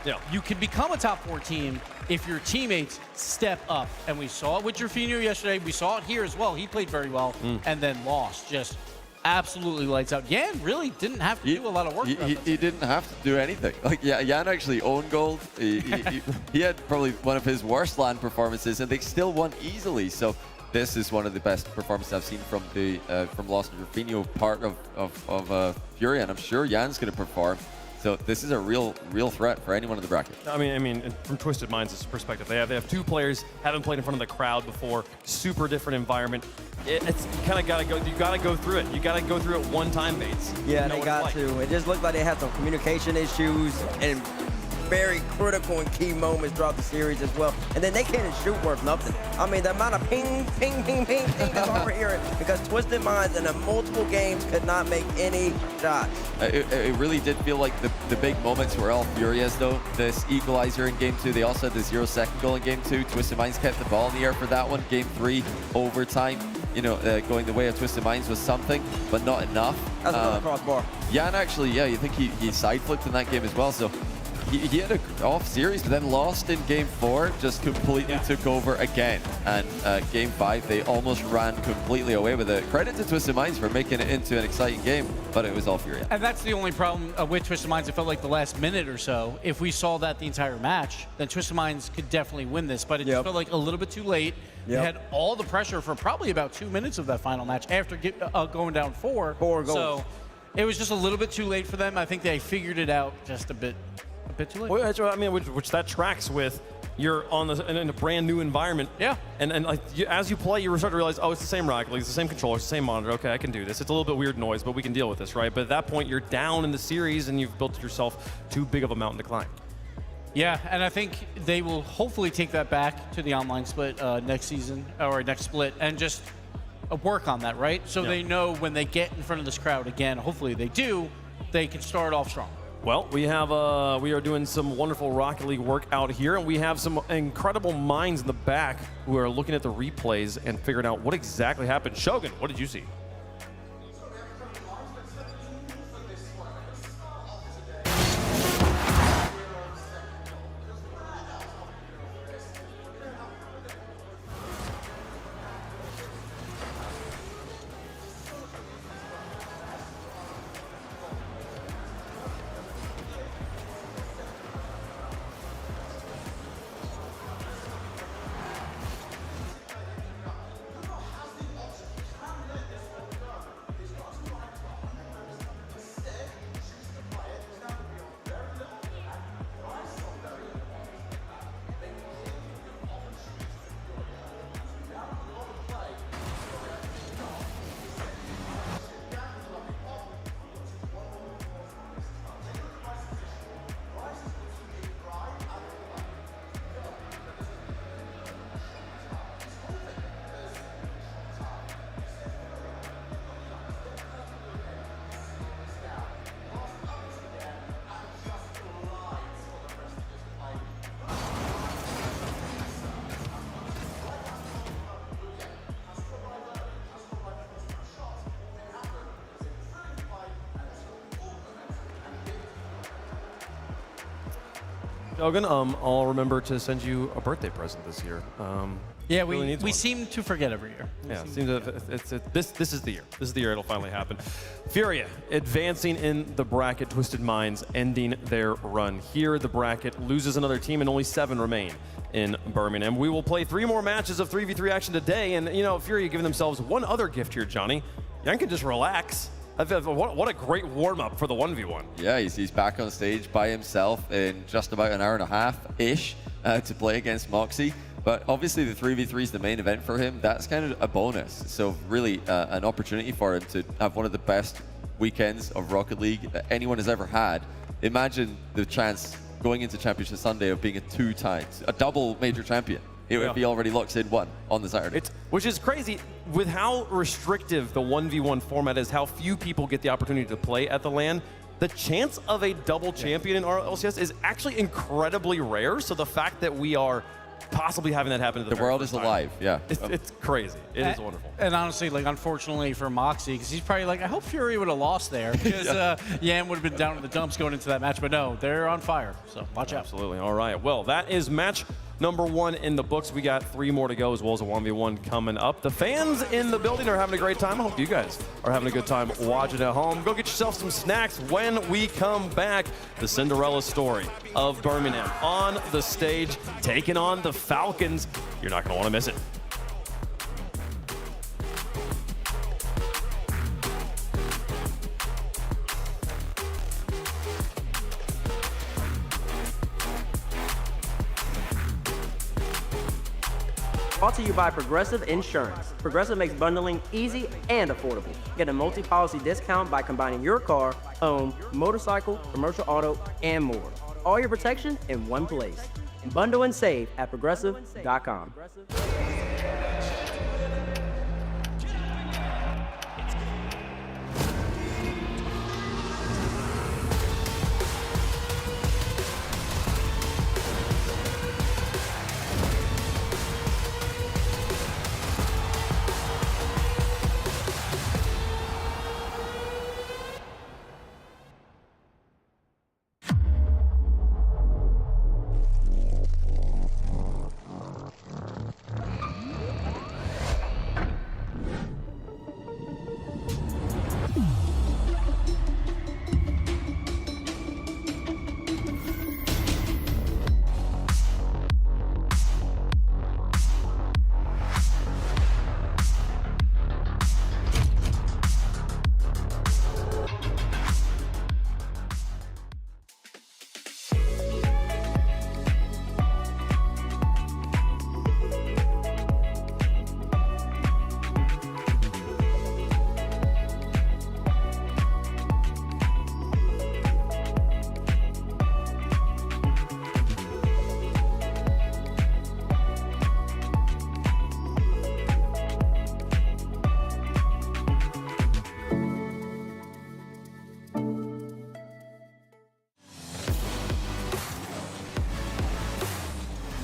Yeah. You can become a top 4 team if your teammates step up. And we saw it with Drafinio yesterday. We saw it here as well. He played very well and then lost. Just absolutely lights out. Yan really didn't have to do a lot of work. He didn't have to do anything. Like, yeah, Yan actually owned gold. He had probably one of his worst LAN performances, and they still won easily. So this is one of the best performances I've seen from the from Lost and Drafinio part of Furia, and I'm sure Yan's going to perform. So this is a real threat for anyone in the bracket. I mean, from Twisted Minds' perspective, they have 2 players, haven't played in front of the crowd before, super different environment. It's kind of got to go. You got to go through it. You got to go through it one time, Bates. Yeah, they got to. It just looked like they had some communication issues and very critical and key moments throughout the series as well. And then they can't shoot worth nothing. I mean, the amount of ping, ping, ping, ping, ping that's all we're hearing because Twisted Minds in multiple games could not make any shots. It really did feel like the big moments were all Furia's, though. This equalizer in Game 2, they also had the 0 second goal in Game 2. Twisted Minds kept the ball in the air for that one. Game 3, overtime. You know, going the way of Twisted Minds was something, but not enough. That's another crossbar. Yan actually, yeah, you think he side flipped in that game as well. So he had an off series, but then lost in Game 4, just completely took over again. And Game 5, they almost ran completely away with it. Credit to Twisted Minds for making it into an exciting game, but it was all Furia. And that's the only problem with Twisted Minds. It felt like the last minute or so, if we saw that the entire match, then Twisted Minds could definitely win this. But it just felt like a little bit too late. They had all the pressure for probably about 2 minutes of that final match after going down 4 goals. So it was just a little bit too late for them. I think they figured it out just a bit too late. Well, that's what I mean, which that tracks with you're in a brand new environment. Yeah. And like as you play, you start to realize, oh, it's the same Rocket League, it's the same controller, it's the same monitor. Okay, I can do this. It's a little bit weird noise, but we can deal with this, right? But at that point, you're down in the series, and you've built yourself too big of a mountain to climb. Yeah, and I think they will hopefully take that back to the online split next season or next split and just work on that, right? So they know when they get in front of this crowd again, hopefully they do, they can start off strong. Well, we are doing some wonderful Rocket League work out here, and we have some incredible minds in the back who are looking at the replays and figuring out what exactly happened. Shogun, what did you see? Shogun, I'll remember to send you a birthday present this year. Yeah, really we seem to forget every year. Yeah, it seems this is the year. This is the year it'll finally happen. Furia advancing in the bracket. Twisted Minds ending their run here. The bracket loses another team, and only 7 remain in Birmingham. We will play 3 more matches of 3v3 action today, and you know, Furia giving themselves one other gift here, Johnny. Young can just relax. What a great warm-up for the 1v1. Yeah, he's back on stage by himself in just about an hour and a half-ish to play against Moxie. But obviously the 3v3 is the main event for him. That's kind of a bonus. So really an opportunity for him to have one of the best weekends of Rocket League that anyone has ever had. Imagine the chance going into Championship Sunday of being a double major champion. It would be already locked in 1 on the Saturday. Which is crazy with how restrictive the 1v1 format is, how few people get the opportunity to play at the LAN. The chance of a double champion in RLCS is actually incredibly rare. So the fact that we are possibly having that happen at the world is alive. Yeah, it's crazy. It is wonderful. And honestly, like, unfortunately for Moxie, because he's probably like, I hope Fury would have lost there, because Yan would have been down in the dumps going into that match. But no, they're on fire. So watch out. Absolutely. All right. Well, that is match number 1 in the books. We got 3 more to go, as well as a 1v1 coming up. The fans in the building are having a great time. I hope you guys are having a good time watching at home. Go get yourself some snacks when we come back. The Cinderella story of Birmingham on the stage, taking on the Falcons. You're not going to want to miss it. Brought to you by Progressive Insurance. Progressive makes bundling easy and affordable. Get a multi-policy discount by combining your car, home, motorcycle, commercial auto, and more. All your protection in one place. Bundle and save at progressive.com.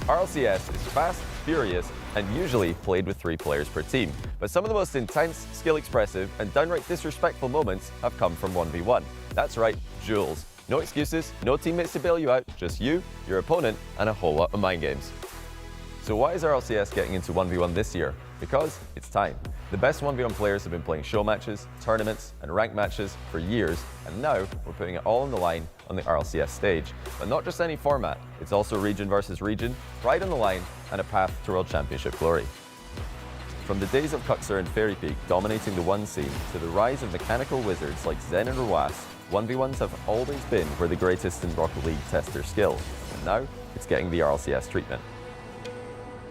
RLCS is fast, furious, and usually played with 3 players per team. But some of the most intense, skill-expressive, and downright disrespectful moments have come from 1v1. That's right, duels. No excuses, no teammates to bail you out, just you, your opponent, and a whole lot of mind games. So why is RLCS getting into 1v1 this year? Because it's time. The best 1v1 players have been playing show matches, tournaments, and ranked matches for years, and now we're putting it all on the line on the RLCS stage. But not just any format, it's also region versus region, pride on the line, and a path to World Championship glory. From the days of Kuxer and Fairy Peak dominating the 1 scene, to the rise of mechanical wizards like Zen and Ruas, 1v1s have always been where the greatest in Rocket League test their skill, and now it's getting the RLCS treatment.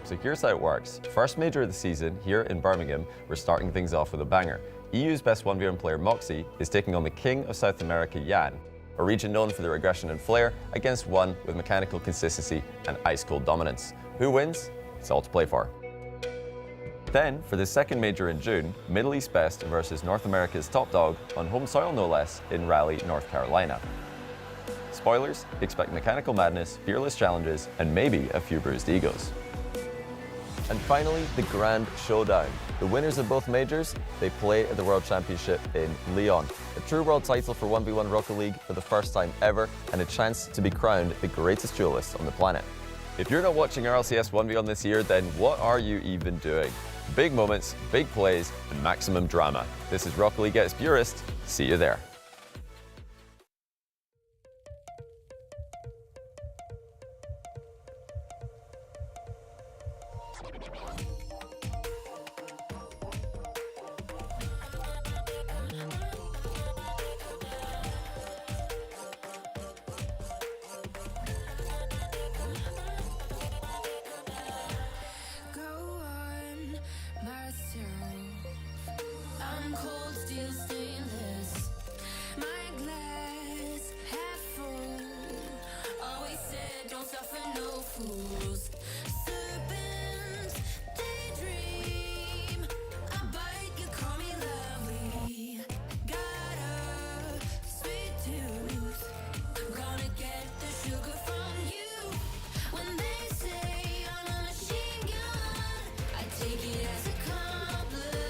So here's how it works. First major of the season, here in Birmingham, we're starting things off with a banger. EU's best 1v1 player Moxie is taking on the king of South America, Yan, a region known for their aggression and flair, against one with mechanical consistency and ice-cold dominance. Who wins? It's all to play for. Then, for the second major in June, Middle East Best versus North America's top dog, on home soil no less, in Raleigh, North Carolina. Spoilers, expect mechanical madness, fearless challenges, and maybe a few bruised egos. And finally, the Grand Showdown. The winners of both majors, they play at the World Championship in Lyon. A true world title for 1v1 Rocket League for the first time ever, and a chance to be crowned the greatest duelist on the planet. If you're not watching RLCS 1v1 this year, then what are you even doing? Big moments, big plays, and maximum drama. This is Rocket League at its purest. See you there. I'm cold steel stainless. My glass half full. Always said don't suffer no fools. Serpents daydream. I bite, you call me lovely. Got a sweet tooth. Gonna get the sugar from you. When they say I'm a machine gun, I take it as a compliment.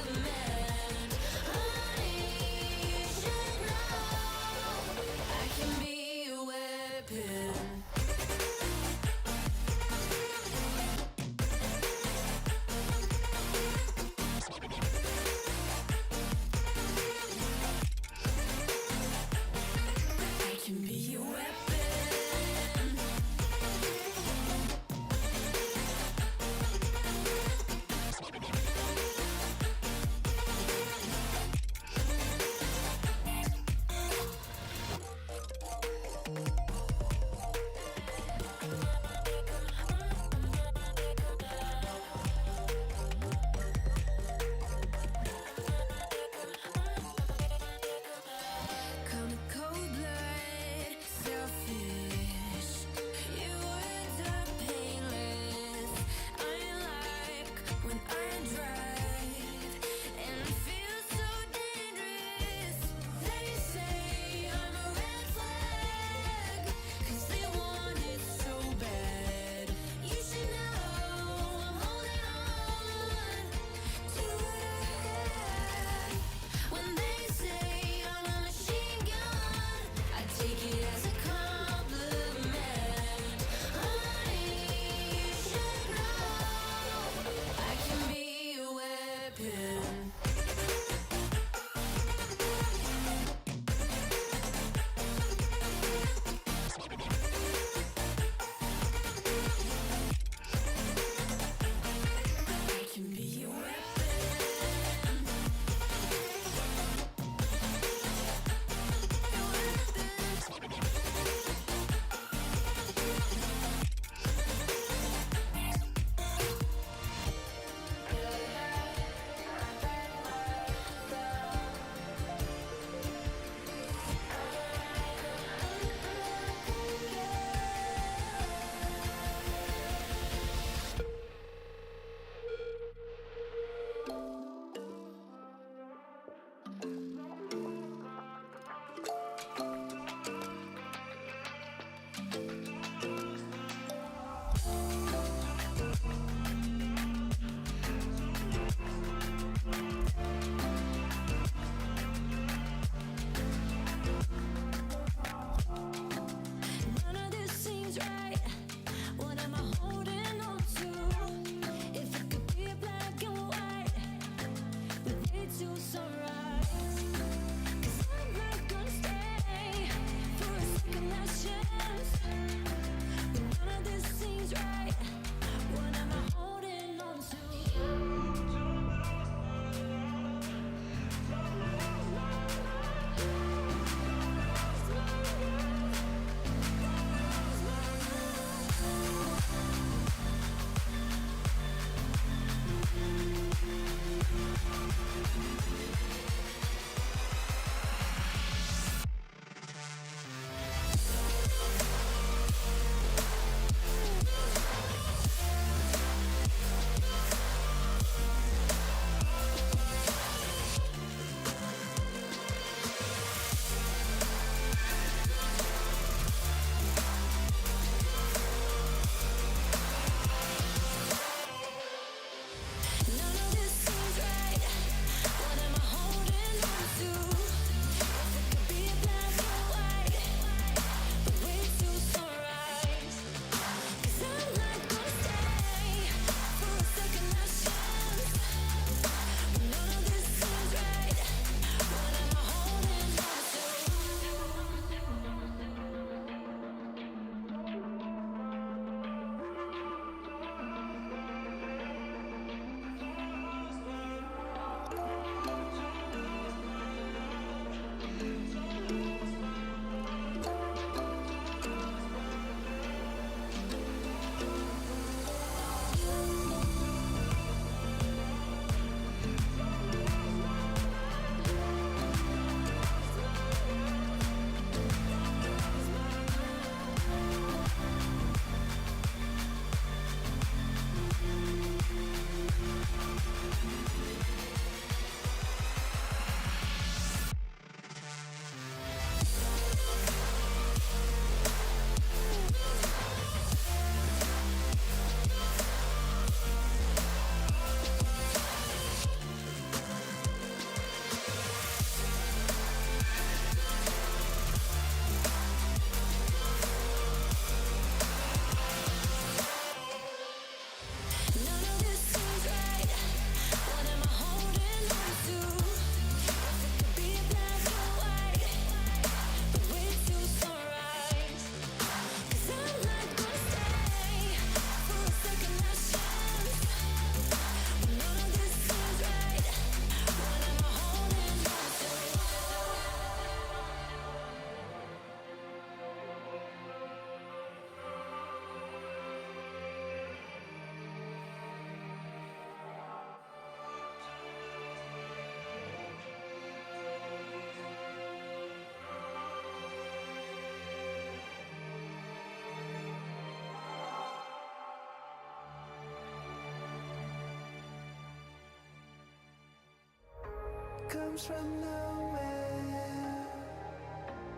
comes from nowhere,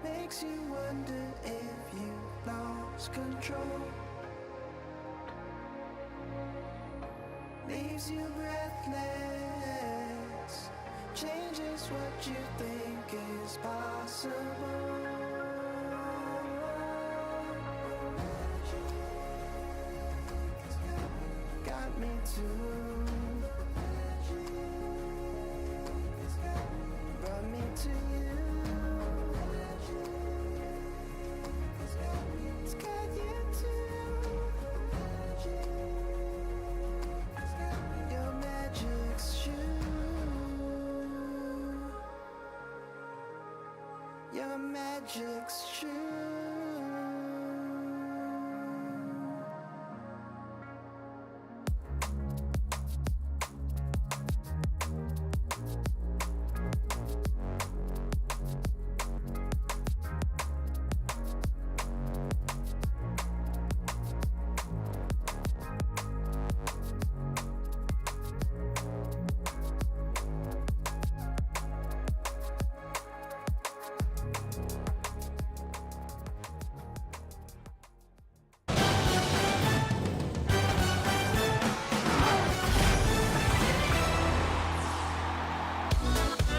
makes you wonder if you lost control, leaves you breathless, changes what you think is possible. Got me too. Brought me to you. It's got you too. Your magic's true. Your magic's true.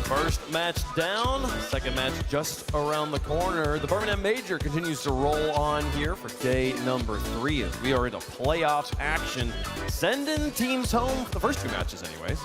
First match down, second match just around the corner. The Birmingham Major continues to roll on here for day number 3 as we are into playoff action. Sending teams home for the first 2 matches anyways.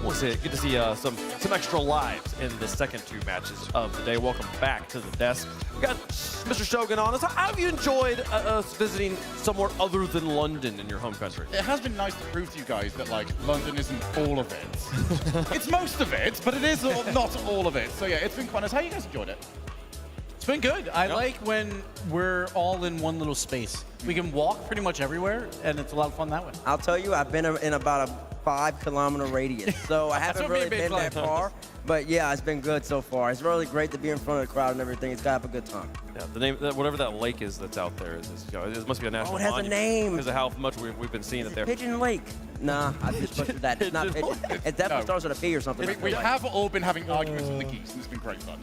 We'll see, good to see some extra lives in the second 2 matches of the day. Welcome back to the desk. We got Mr. Shogun on us. How have you enjoyed us visiting somewhere other than London in your home country? It has been nice to prove to you guys that, like, London isn't all of it. It's most of it, but it is not all of it. So yeah, it's been quite nice. How you guys enjoyed it? It's been good. I like when we're all in one little space. We can walk pretty much everywhere, and it's a lot of fun that way. I'll tell you, I've been in about a 5-kilometer radius, so I haven't really been that far. But yeah, it's been good so far. It's really great to be in front of the crowd and everything. It's got to have a good time. Yeah, the name, whatever that lake is that's out there, it must be a national monument. Oh, it has a name. Because of how much we've been seeing it there. Pigeon Lake. Nah, I just butchered that. It's not Pigeon. It definitely starts with a P or something. We have all been having arguments with the geese, and it's been great fun.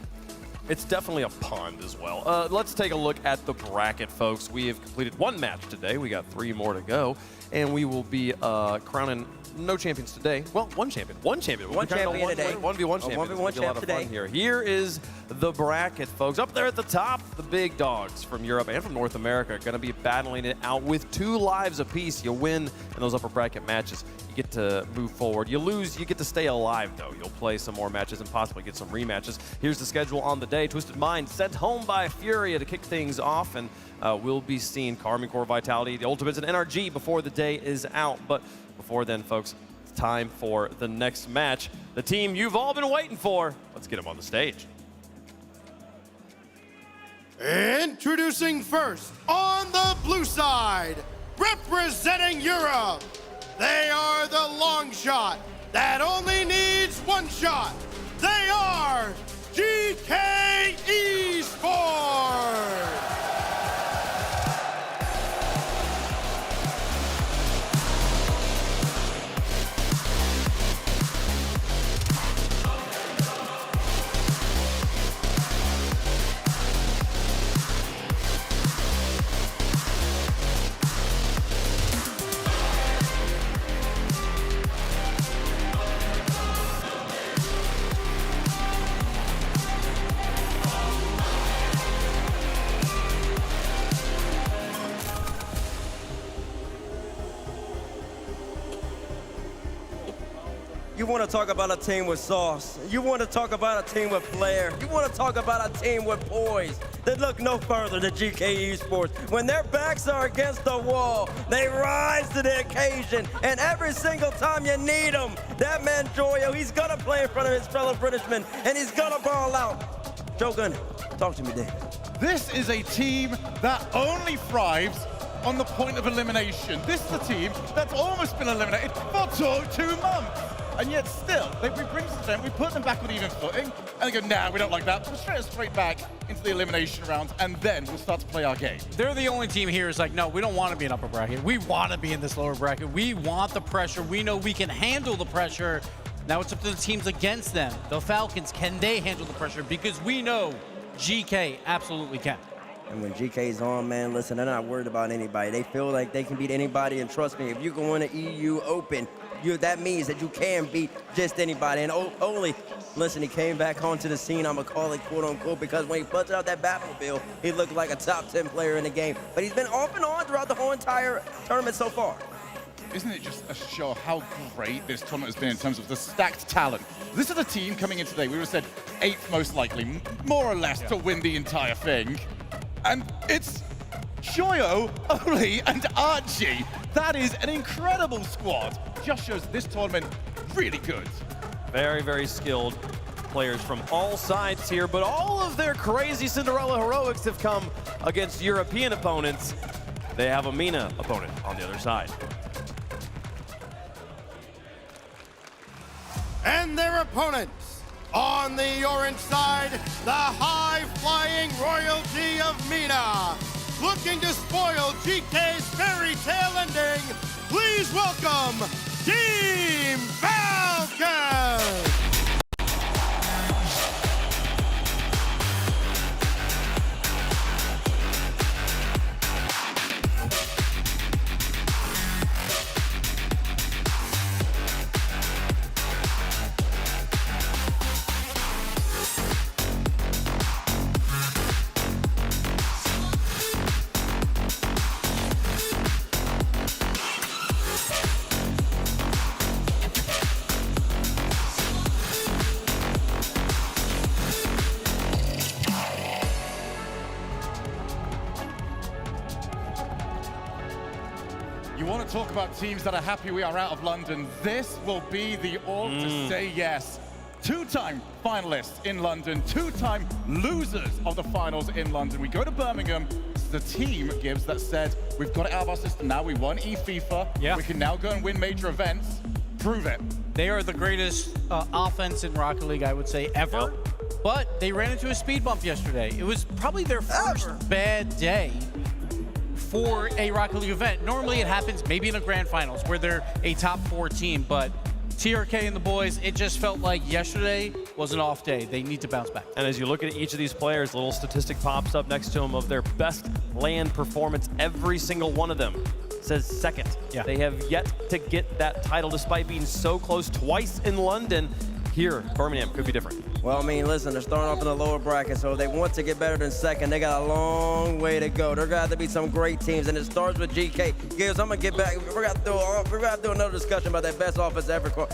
It's definitely a pond as well. Let's take a look at the bracket, folks. We have completed 1 match today. We got 3 more to go, and we will be crowning no champions today. Well, one champion. One champion. One champion today. 1v1 champion. 1v1 champ today. Here is the bracket, folks. Up there at the top, the big dogs from Europe and from North America are going to be battling it out with 2 lives apiece. You win in those upper bracket matches, you get to move forward. You lose, you get to stay alive, though. You'll play some more matches and possibly get some rematches. Here's the schedule on the day. Twisted Mind sent home by Furia to kick things off, and we'll be seeing Karmine Corps Vitality, the Ultimates, and NRG before the day is out. But before then, folks, it's time for the next match. The team you've all been waiting for. Let's get them on the stage. Introducing first, on the blue side, representing Europe, they are the long shot that only needs 1 shot. They are GEEKAY Esports. You want to talk about a team with sauce. You want to talk about a team with flair. You want to talk about a team with poise. They look no further than GEEKAY Esports. When their backs are against the wall, they rise to the occasion. And every single time you need them, that man Joyo, he's going to play in front of his fellow Britishmen, and he's going to ball out. Shogun, talk to me, Dave. This is a team that only thrives on the point of elimination. This is a team that's almost been eliminated for 2 months. And yet still, we bring them, we put them back on even footing, and they go, nah, we don't like that. We'll straight back into the elimination rounds, and then we'll start to play our game. They're the only team here who's like, no, we don't want to be in upper bracket. We want to be in this lower bracket. We want the pressure. We know we can handle the pressure. Now it's up to the teams against them. The Falcons, can they handle the pressure? Because we know GK absolutely can. And when GK's on, man, listen, they're not worried about anybody. They feel like they can beat anybody, and trust me, if you can win an EU Open, that means that you can beat just anybody. And only, listen, he came back onto the scene, I'm going to call it quote-unquote, because when he punched out that Batmobile, he looked like a top 10 player in the game. But he's been off and on throughout the whole entire tournament so far. Isn't it just a show how great this tournament has been in terms of the stacked talent? This is a team coming in today, we would have said 8th most likely, more or less, to win the entire thing. And it's Joyo, Oli, and Archie. That is an incredible squad. Just shows this tournament really good. Very, very skilled players from all sides here, but all of their crazy Cinderella heroics have come against European opponents. They have a MENA opponent on the other side. And their opponents on the orange side, the high-flying royalty of MENA. Looking to spoil GK's fairy tale ending, please welcome Team Falcons! You want to talk about teams that are happy we are out of London? This will be the all to say yes. Two-time finalists in London, two-time losers of the finals in London. We go to Birmingham. The team, Gibbs, that said, we've got it out of our system now. We won eFIFA. Yeah. We can now go and win major events. Prove it. They are the greatest offense in Rocket League, I would say, ever. But they ran into a speed bump yesterday. It was probably their first bad day for a Rocket League event. Normally it happens maybe in a grand finals where they're a top 4 team, but TRK and the boys, it just felt like yesterday was an off day. They need to bounce back. And as you look at each of these players, a little statistic pops up next to them of their best land performance. Every single one of them says second. Yeah. They have yet to get that title despite being so close twice in London. Here, Birmingham could be different. Well, I mean, listen, they're starting off in the lower bracket, so if they want to get better than second, they got a long way to go. There got to be some great teams, and it starts with GK. Gibbs, I'm gonna get back. We're gonna do another discussion about that best offense ever come.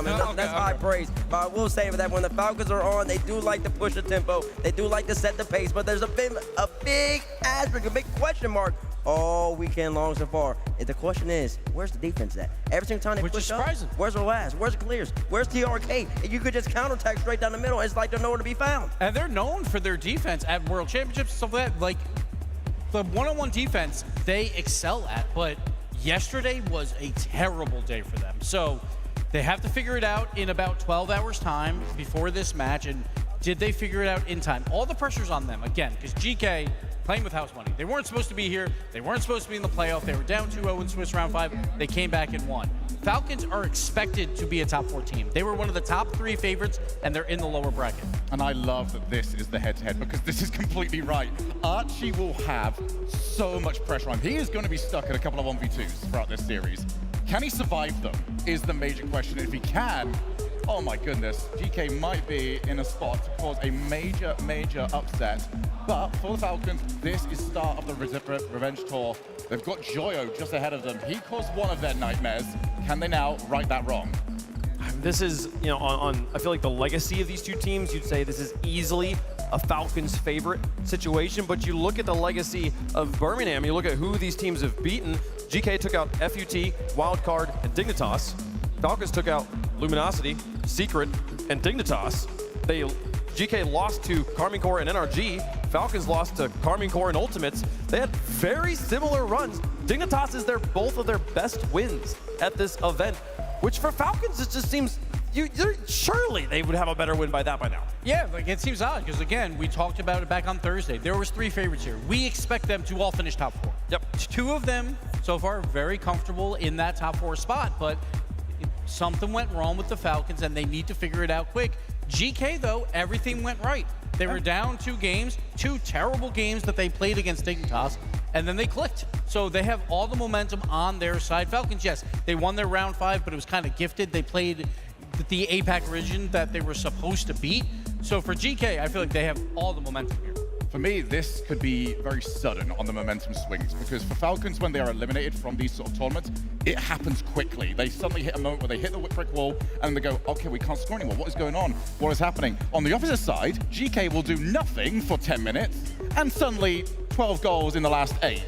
That's high praise. But I will say that when the Falcons are on, they do like to push the tempo. They do like to set the pace, but there's a big asterisk, a big question mark all weekend long so far. And the question is, where's the defense at? Every single time they push up, where's the last? Where's the clears? Where's TRK? And you could just counterattack straight down the middle. It's like they're nowhere to be found. And they're known for their defense at World Championships and stuff like that. Like, the one-on-one defense, they excel at. But yesterday was a terrible day for them. So they have to figure it out in about 12 hours time before this match. And did they figure it out in time? All the pressure's on them, again, because GK playing with house money. They weren't supposed to be here. They weren't supposed to be in the playoff. They were down 2-0 in Swiss round 5. They came back and won. Falcons are expected to be a top 4 team. They were one of the top 3 favorites, and they're in the lower bracket. And I love that this is the head-to-head because this is completely right. Archie will have so much pressure on him. He is going to be stuck at a couple of 1v2s throughout this series. Can he survive them is the major question. And if he can, oh my goodness, GK might be in a spot to cause a major, major upset. But for the Falcons, this is start of the revenge tour. They've got Joyo just ahead of them. He caused one of their nightmares. Can they now right that wrong? This is, you know, I feel like the legacy of these two teams, you'd say this is easily a Falcons favorite situation, but you look at the legacy of Birmingham, you look at who these teams have beaten. GK took out FUT, Wildcard, and Dignitas. Falcons took out Luminosity, Secret, and Dignitas. GK lost to Karmine Corps and NRG. Falcons lost to Karmine Corps and Ultimates. They had very similar runs. Dignitas is both of their best wins at this event, which for Falcons, it just seems, surely they would have a better win by now. Yeah, like it seems odd, because again, we talked about it back on Thursday. There was 3 favorites here. We expect them to all finish top 4. Yep. 2 of them so far very comfortable in that top 4 spot, but something went wrong with the Falcons, and they need to figure it out quick. GK, though, everything went right. They were down 2 games, 2 terrible games that they played against Dignitas, and then they clicked. So they have all the momentum on their side. Falcons, yes, they won their round 5, but it was kind of gifted. They played the APAC region that they were supposed to beat. So for GK, I feel like they have all the momentum here. For me, this could be very sudden on the momentum swings, because for Falcons, when they are eliminated from these sort of tournaments, it happens quickly. They suddenly hit a moment where they hit the brick wall and they go, okay, we can't score anymore. What is going on? What is happening? On the opposite side, GK will do nothing for 10 minutes and suddenly 12 goals in the last 8.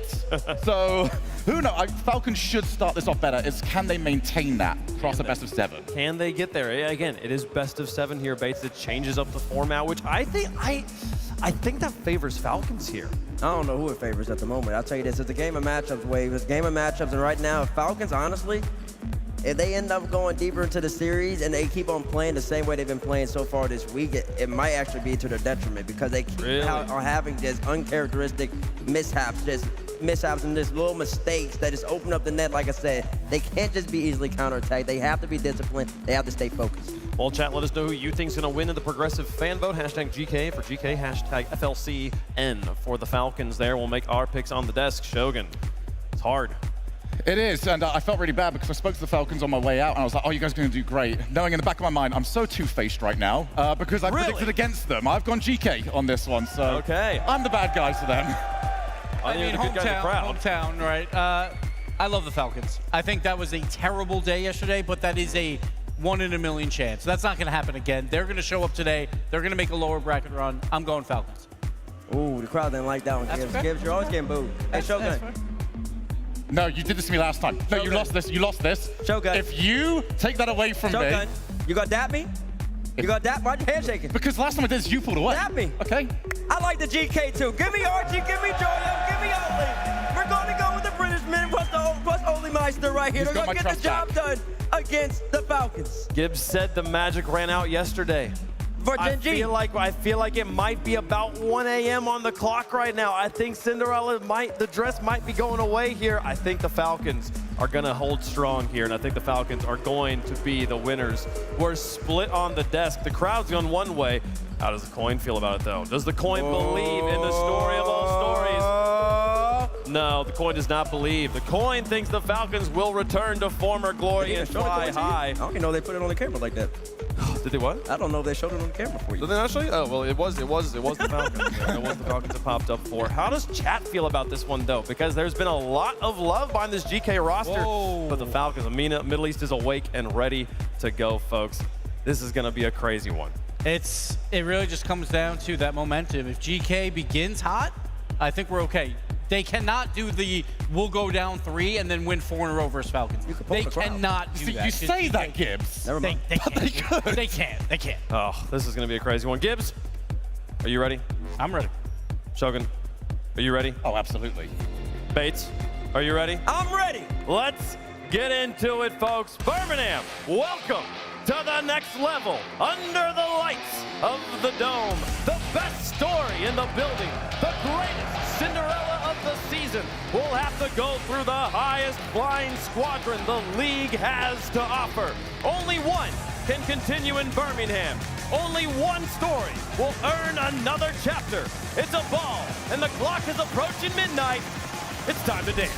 So who knows? Falcons should start this off better. It's can they maintain that across the best of 7? Can they get there? Again, it is best of 7 here, Bates. It changes up the format, which I think that favors Falcons here. I don't know who it favors at the moment. I'll tell you this, it's a game of matchups, Wave. It's a game of matchups, and right now, Falcons, honestly, if they end up going deeper into the series and they keep on playing the same way they've been playing so far this week, it might actually be to their detriment, because they keep on having just uncharacteristic mishaps and just little mistakes that just open up the net. Like I said, they can't just be easily counterattacked. They have to be disciplined. They have to stay focused. Well, chat, let us know who you think is going to win in the progressive fan vote. Hashtag GK for GK, hashtag FLCN for the Falcons there. We'll make our picks on the desk. Shogun, it's hard. It is, and I felt really bad because I spoke to the Falcons on my way out, and I was like, oh, you guys are going to do great. Knowing in the back of my mind, I'm so two-faced right now because I predicted against them. I've gone GK on this one, so okay. I'm the bad guy to them. I mean, hometown, right? I love the Falcons. I think that was a terrible day yesterday, but that is a 1 in a million chance. That's not going to happen again. They're going to show up today. They're going to make a lower bracket run. I'm going Falcons. Ooh, the crowd didn't like that one, Gibbs. Gibbs, you're always getting booed. Hey, Shogun. No, you did this to me last time. No, you lost this. You lost this. Shogun. If you take that away from me... You got dap me? You got dap? Why'd your hand shaking? Because last time I did this, you pulled away. Dap me. Okay. I like the GK too. Give me Archie, give me Joyo, give me Oli. We're going to go with the British men plus Oli Meister right here. They're going to get the job done against the Falcons. Gibbs said the magic ran out yesterday. I feel like it might be about 1 a.m. on the clock right now. I think Cinderella the dress might be going away here. I think the Falcons are going to hold strong here, and I think the Falcons are going to be the winners. We're split on the desk. The crowd's gone one way. How does the coin feel about it, though? Does the coin believe in the story of all stories? No, the coin does not believe. The coin thinks the Falcons will return to former glory and fly high. I don't even know they put it on the camera like that. Did they what? I don't know if they showed it on the camera for you. Did they not show you? Oh, well, it was the Falcons. It was the Falcons that popped up for. How does chat feel about this one, though? Because there's been a lot of love behind this GK roster. Whoa. But the Falcons, Middle East is awake and ready to go, folks. This is going to be a crazy one. It really just comes down to that momentum. If GK begins hot, I think we're okay. They cannot do the we'll go down 3 and then win 4 in a row versus Falcons. They cannot do that. You say that, Gibbs. Never mind. They can't. They can't. Oh, this is going to be a crazy one. Gibbs, are you ready? I'm ready. Shogun, are you ready? Oh, absolutely. Bates, are you ready? I'm ready. Let's get into it, folks. Birmingham, welcome to the next level, under the lights of the dome. The best story in the building, the greatest Cinderella of the season will have to go through the highest flying squadron the league has to offer. Only one can continue in Birmingham. Only one story will earn another chapter. It's a ball, and the clock is approaching midnight. It's time to dance.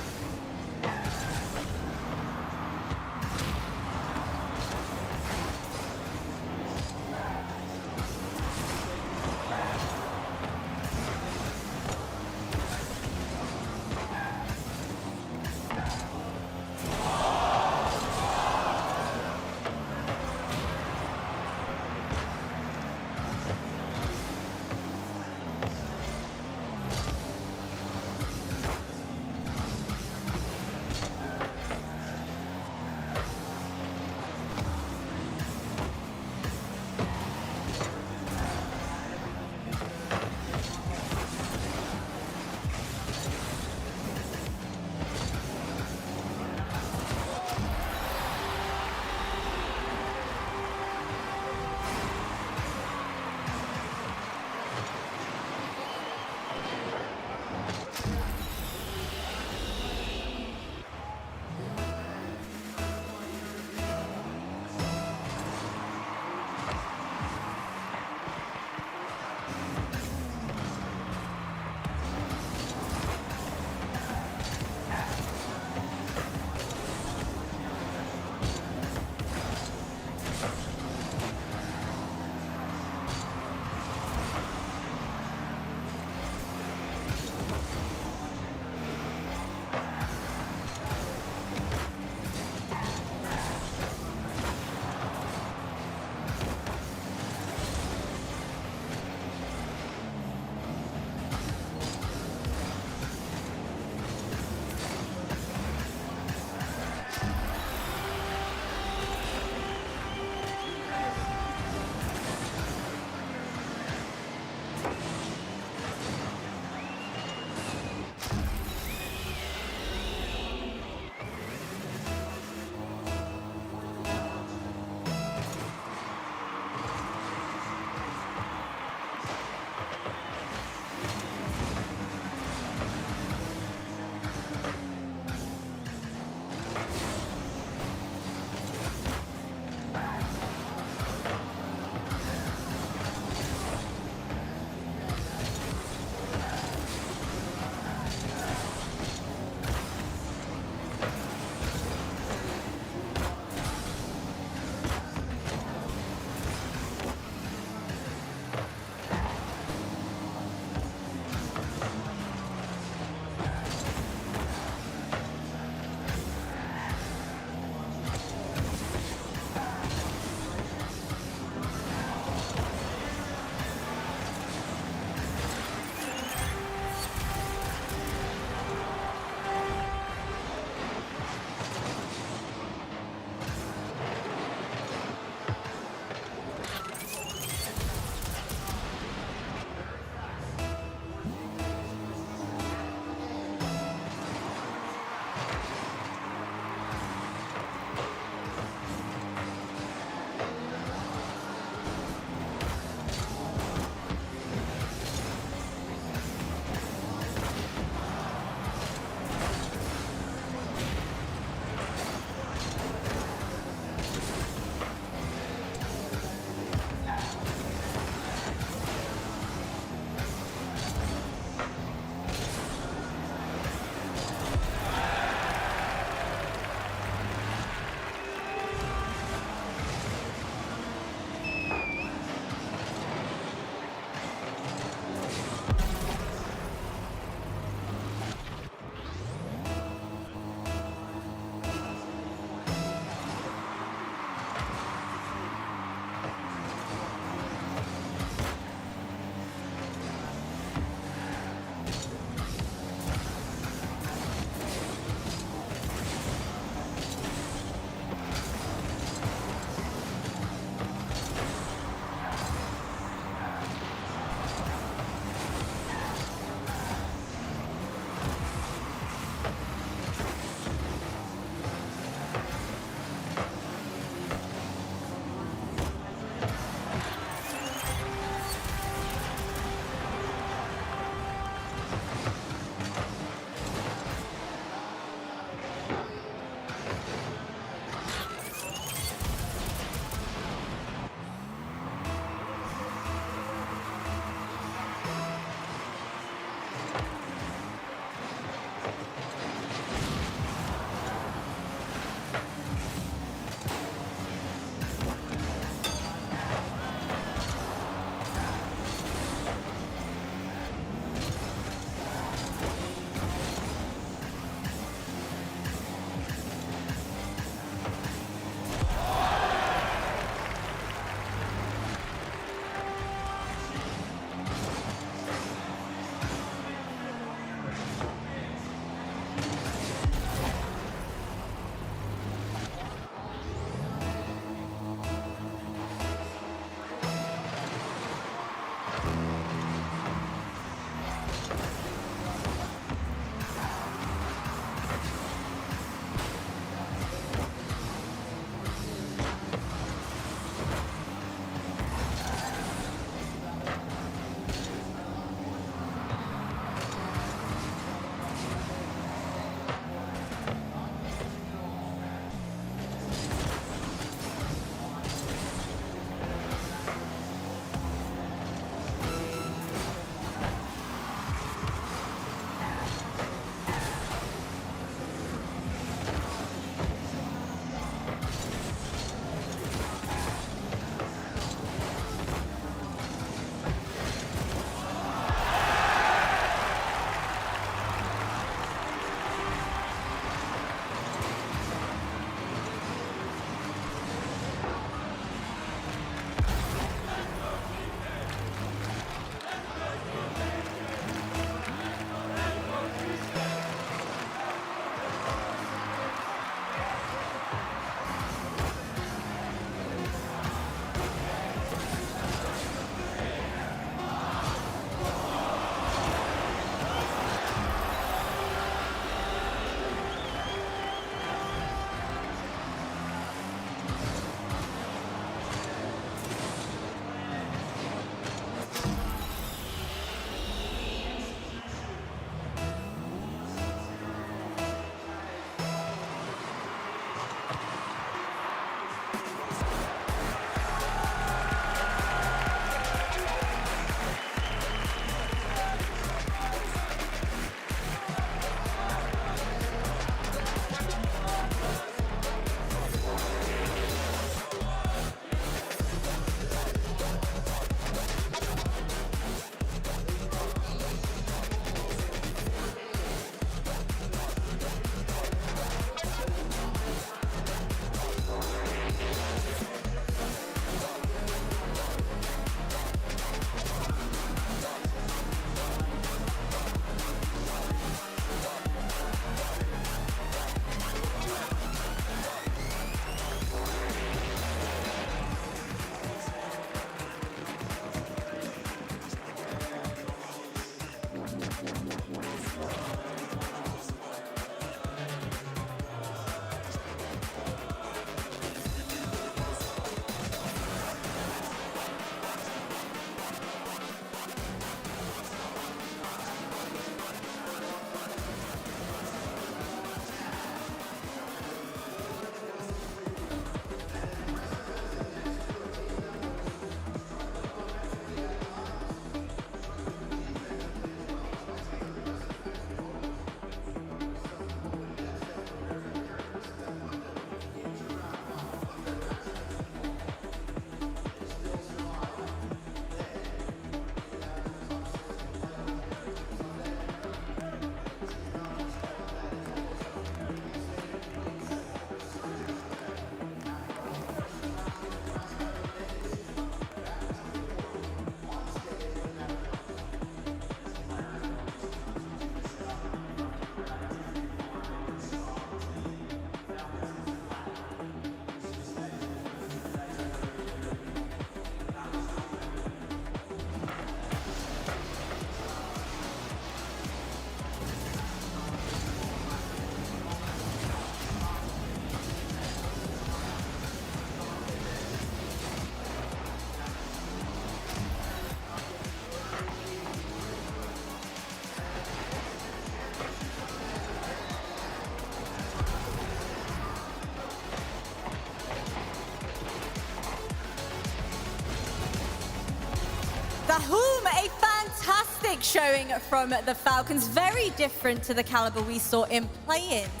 Rahum, a fantastic showing from the Falcons. Very different to the caliber we saw in play-ins.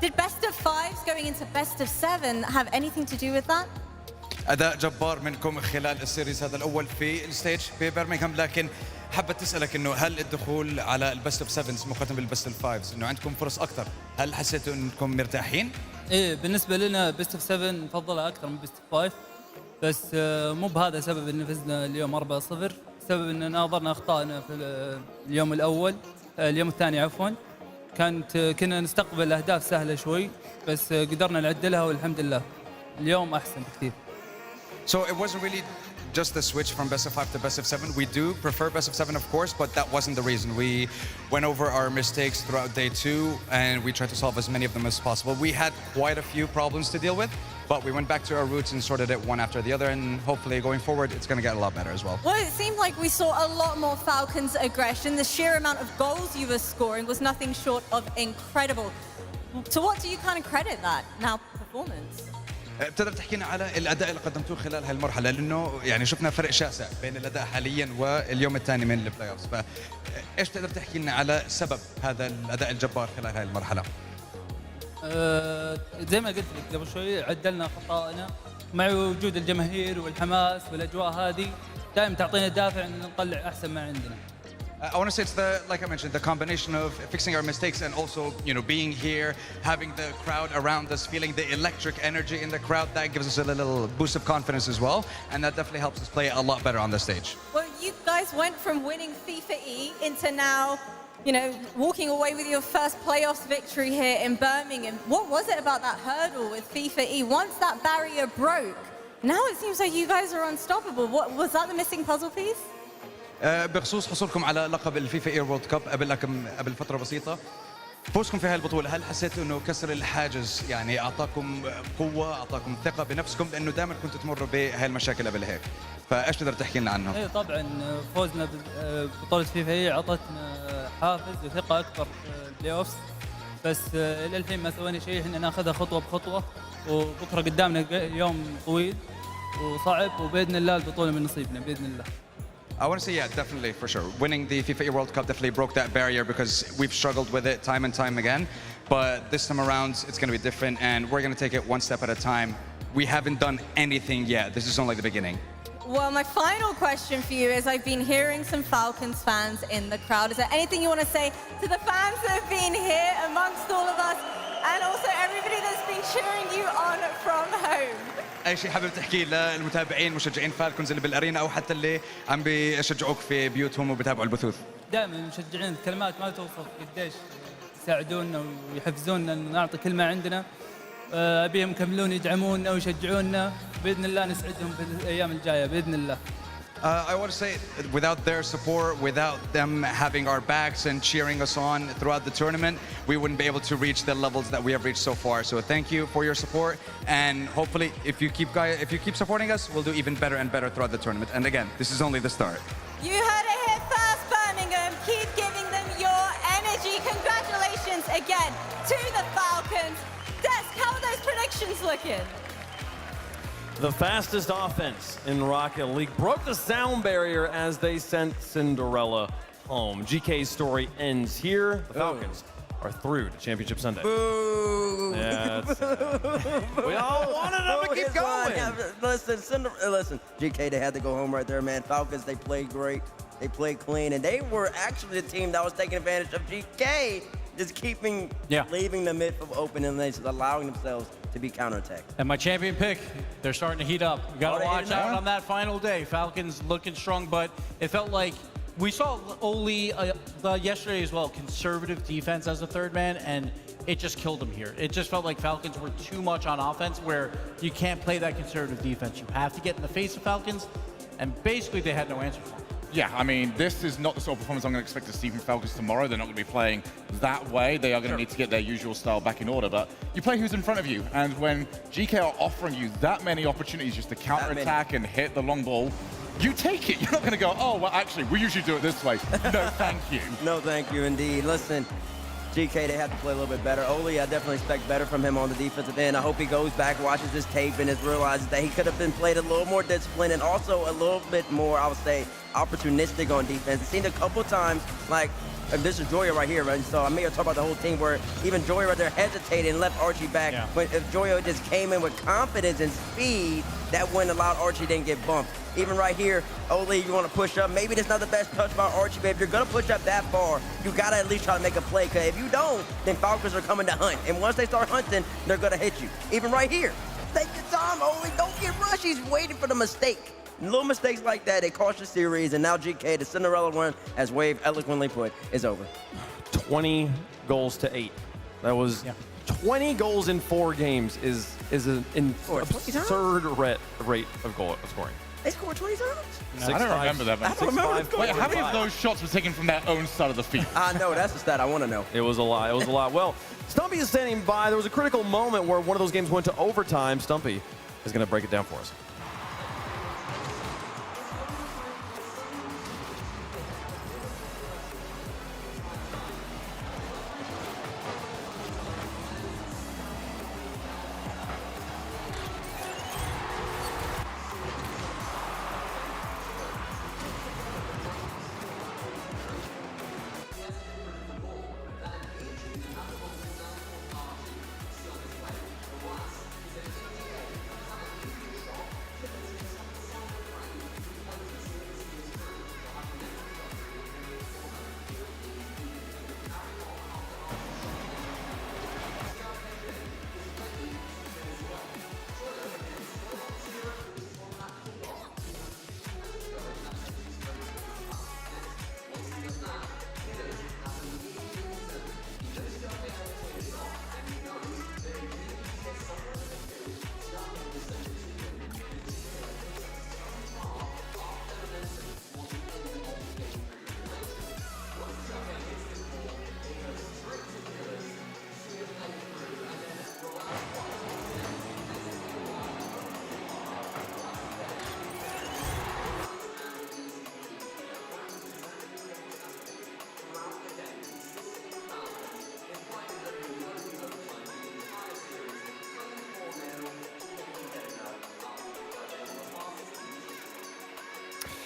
Did best of fives going into best of seven have anything to do with that? أداء جبار منكم خلال السيريز هذا الأول في الستيج ببرمنغهام، لكن حبت تسألك إنه هل الدخول على البست اوف سفنز مقارنة بالبست اوف فايفز إنه عندكم فرص أكثر، هل حسيتوا إنكم مرتاحين؟ إيه بالنسبة لنا بست اوف 7 نفضلها أكثر من بست اوف 5، بس مو بهذا سبب إن فزنا اليوم 4-0، سبب إن ناظرنا أخطائنا في اليوم الأول، اليوم الثاني عفواً، كنا نستقبل أهداف سهلة شوي بس قدرنا نعدلها والحمد لله اليوم أحسن بكثير. So it wasn't really just the switch from best of 5 to best of 7. We do prefer best of 7, of course, but that wasn't the reason. We went over our mistakes throughout day 2 and we tried to solve as many of them as possible. We had quite a few problems to deal with, but we went back to our roots and sorted it one after the other, and hopefully going forward it's going to get a lot better as well. Well, it seemed like we saw a lot more Falcons aggression. The sheer amount of goals you were scoring was nothing short of incredible. To what do you kind of credit that now performance? بتقدر تحكينا على الاداء اللي قدمتوه خلال هالمرحله، لانه يعني شفنا فرق شاسع بين الاداء حاليا واليوم الثاني من البلاي اوفز، فايش تقدر تحكي لنا على سبب هذا الاداء الجبار خلال هاي المرحله؟ زي ما قلت لك قبل شوي عدلنا خطأنا مع وجود الجماهير والحماس والاجواء هذه دائما تعطينا دافع ان نطلع احسن ما عندنا. I want to say it's like I mentioned, the combination of fixing our mistakes and also, being here, having the crowd around us, feeling the electric energy in the crowd, that gives us a little boost of confidence as well, and that definitely helps us play a lot better on the stage. Well, you guys went from winning FIFA E into now, walking away with your first playoffs victory here in Birmingham. What was it about that hurdle with FIFA E? Once that barrier broke, now it seems like you guys are unstoppable. What was that the missing puzzle piece? بخصوص حصولكم على لقب الفيفا اير وورلد كاب قبل فتره بسيطه، فوزكم في هاي البطوله، هل حسيتوا انه كسر الحاجز يعني اعطاكم قوه، اعطاكم ثقه بنفسكم، لانه دائما كنتوا تمروا بهاي المشاكل قبل هيك، فايش تقدر تحكي لنا عنه؟ ايه طبعا فوزنا ببطوله فيفا هي اعطتنا حافز وثقه اكبر في البلاي اوفز، بس الى الحين ما سوينا شيء، احنا ناخذها خطوه بخطوه، وبكره قدامنا يوم طويل وصعب، وباذن الله البطوله من نصيبنا باذن الله. I want to say, yeah, definitely, for sure. Winning the FIFA World Cup definitely broke that barrier because we've struggled with it time and time again. But this time around, it's going to be different, and we're going to take it one step at a time. We haven't done anything yet. This is only the beginning. Well, my final question for you is, I've been hearing some Falcons fans in the crowd. Is there anything you want to say to the fans that have been here amongst all of us, and also everybody that's been cheering you on from home? اي شيء حابب تحكيه للمتابعين مشجعين فالكونز اللي بالارينا او حتى اللي عم بيشجعوك في بيوتهم وبيتابعوا البثوث؟ دائما المشجعين الكلمات ما توصف قديش يساعدونا ويحفزونا ان نعطي كل ما عندنا، ابيهم يكملون يدعمونا ويشجعونا، باذن الله نسعدهم في الايام الجايه باذن الله. I want to say, without their support, without them having our backs and cheering us on throughout the tournament, we wouldn't be able to reach the levels that we have reached so far. So thank you for your support, and hopefully, if you keep supporting us, we'll do even better and better throughout the tournament. And again, this is only the start. You heard it here first, Birmingham. Keep giving them your energy. Congratulations again to the Falcons. Desk, how are those predictions looking? The fastest offense in Rocket League broke the sound barrier as they sent Cinderella home. GK's story ends here. The Falcons are through to Championship Sunday. Boo! Yeah, we all wanted them to keep going. Listen, GK, they had to go home right there, man. Falcons, they played great. They played clean, and they were actually the team that was taking advantage of GK, just leaving the mid open and just allowing themselves to be counterattacked. And my champion pick, they're starting to heat up. We got to watch out on that final day. Falcons looking strong, but it felt like we saw only yesterday as well, conservative defense as a third man, and it just killed them here. It just felt like Falcons were too much on offense, where you can't play that conservative defense. You have to get in the face of Falcons, and basically they had no answer for it. Yeah, I mean, this is not the sort of performance I'm going to expect to see from Falcons tomorrow. They're not going to be playing that way. They are going to need to get their usual style back in order. But you play who's in front of you. And when GK are offering you that many opportunities just to counterattack and hit the long ball, you take it. You're not going to go, oh, well, actually, we usually do it this way. No, thank you. No, thank you, indeed. Listen, GK, they have to play a little bit better. Oli, I definitely expect better from him on the defensive end. I hope he goes back, watches his tape, and realizes that he could have been played a little more disciplined and also a little bit more, I would say, opportunistic on defense. I've seen it a couple times, like, this is Joya right here, right? So I may have talked about the whole team where even Joya right there hesitated and left Archie back. Yeah. But if Joya just came in with confidence and speed, that wouldn't allow Archie didn't get bumped. Even right here, Oli, you want to push up. Maybe that's not the best touch by Archie, but if you're going to push up that far, you got to at least try to make a play. Because if you don't, then Falcons are coming to hunt. And once they start hunting, they're going to hit you. Even right here. Take your time, Oli. Don't get rushed. He's waiting for the mistake. Little mistakes like that, they cost the series, and now GK, the Cinderella run, as Wave eloquently put, is over. 20 goals to 8. That was 20 goals in 4 games is an absurd rate of goal scoring. They scored 20 times? No, I don't remember that, man. I don't remember. Wait, how many of those shots were taken from their own side of the field? I know, that's the stat I want to know. It was a lot. It was a lot. Well, Stumpy is standing by. There was a critical moment where one of those games went to overtime. Stumpy is going to break it down for us.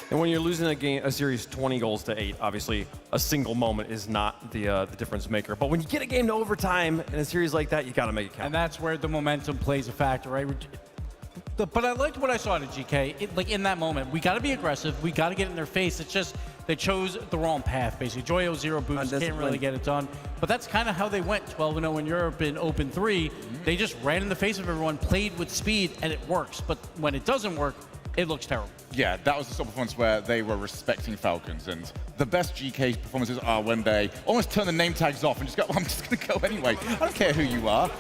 And when you're losing a series 20 goals to 8, obviously a single moment is not the difference maker. But when you get a game to overtime in a series like that, you got to make it count. And that's where the momentum plays a factor, right? But I liked what I saw to GK. Like in that moment, we got to be aggressive. We got to get in their face. It's just they chose the wrong path, basically. Joyo 0 boost, can't really get it done. But that's kind of how they went 12-0 in Europe in Open 3. They just ran in the face of everyone, played with speed, and it works. But when it doesn't work, it looks terrible. Yeah, that was the sort of performance where they were respecting Falcons, and the best GK performances are when they almost turn the name tags off and just go, well, I'm just going to go anyway. I don't care who you are.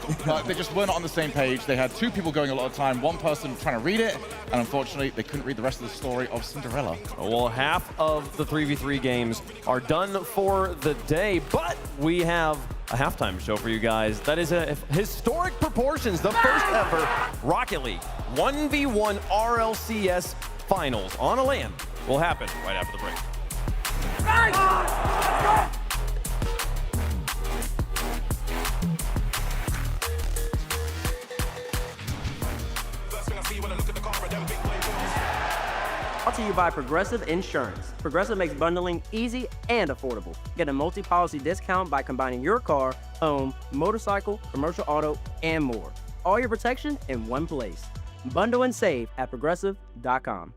They just weren't on the same page. They had 2 people going a lot of time, 1 person trying to read it, and unfortunately, they couldn't read the rest of the story of Cinderella. Well, half of the 3v3 games are done for the day, but we have a halftime show for you guys. That is a historic proportions, the first ever Rocket League 1v1 RLCS Finals on a LAN will happen right after the break. Brought to you by Progressive Insurance. Progressive makes bundling easy and affordable. Get a multi-policy discount by combining your car, home, motorcycle, commercial auto, and more. All your protection in one place. Bundle and save at progressive.com.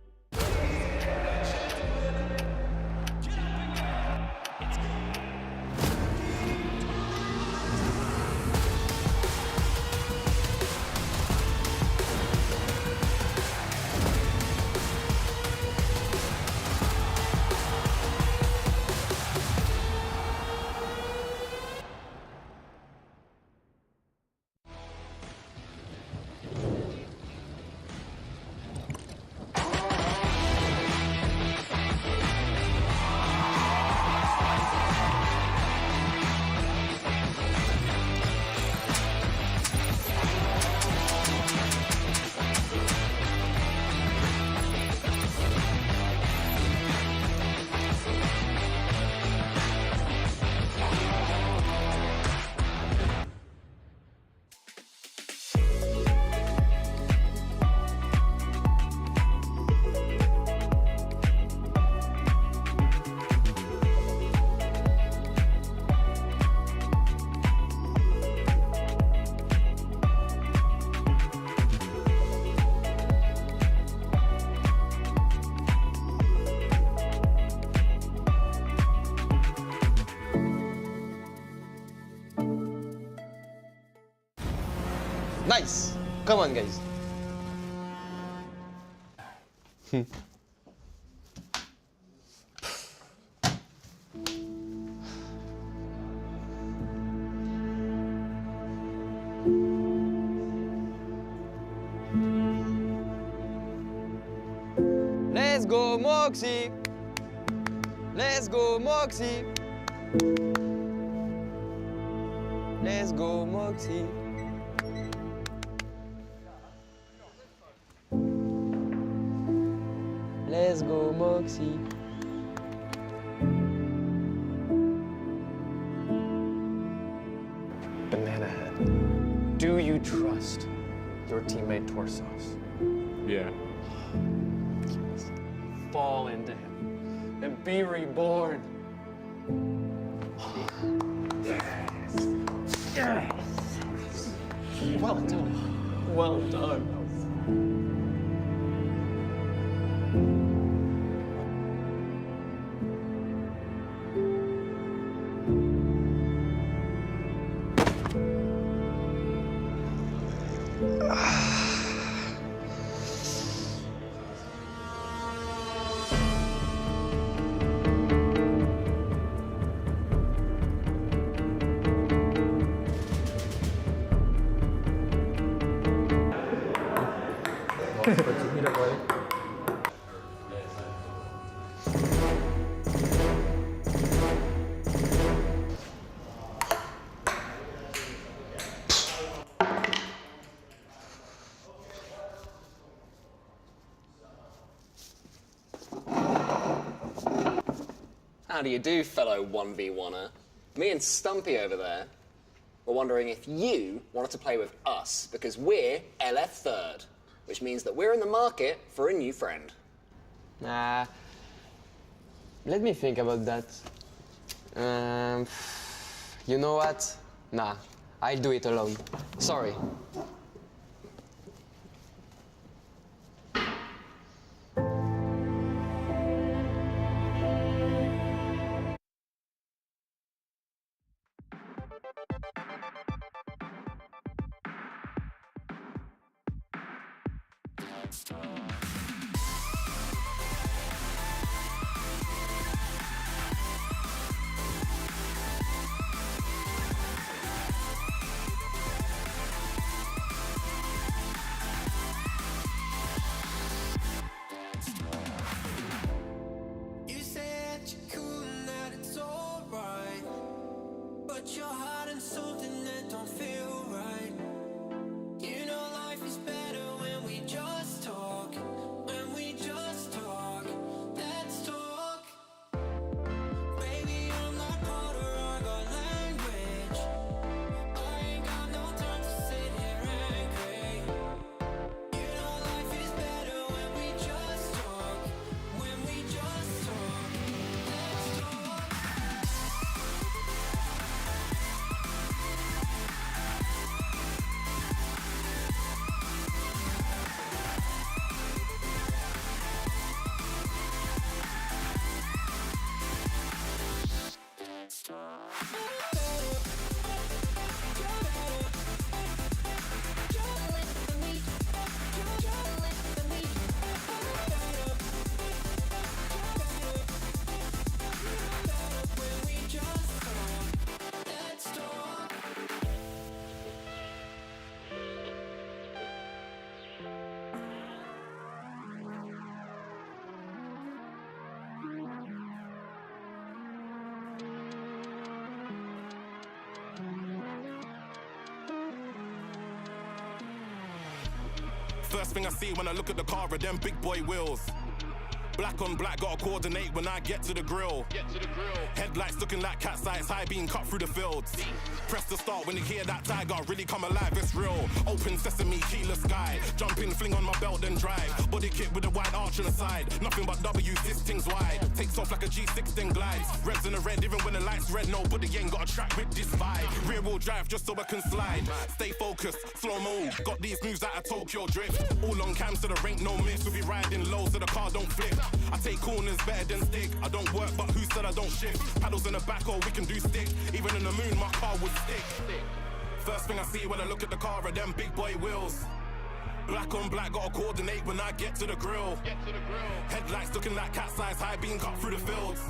Nice. Come on, guys. Let's go, Moxie! Let's go, Moxie! Let's go, Moxie! Let's go, Moxie! Banana Head, do you trust your teammate Torsos? Yeah. Fall into him and be reborn. Yes. Yes. Well done. Well done. How do you do, fellow 1v1er? Me and Stumpy over there were wondering if you wanted to play with us, because we're LF Third, which means that we're in the market for a new friend. Nah, let me think about that. You know what? Nah, I'll do it alone. Sorry. You said you're cool and that it's alright, but you're hiding something that don't feel right. You know life is better when we just talk, when we just talk. Let's talk. Baby, I'm not Potter, I got language. I ain't got no time to sit here angry. You know life is better when we just talk, when we just talk. Let's talk. First thing I see when I look at the car are them big boy wheels. Black on black, gotta coordinate when I get to the grill. Headlights looking like cat's eyes, high beam cut through the fields. Press the start when you hear that tiger really come alive, it's real. Open sesame, keyless sky. Jump in, fling on my belt, then drive. Body kit with a wide arch on the side. Nothing but W's, this thing's wide. Takes off like a G6, then glides. Reds in the red, even when the light's red. Nobody ain't got a track with this vibe. Rear wheel drive just so I can slide. Stay focused, slow mo. Got these moves out of Tokyo drift. All on cam so there ain't no miss. We'll be riding low so the car don't flip. I take corners better than stick. I don't work, but who said I don't shift? Paddles in the back, or we can do stick. Even in the moon, my car would stick. First thing I see when I look at the car are them big boy wheels. Black on black, gotta coordinate when I get to the grill. Headlights looking like cat's eyes, high being cut through the fields.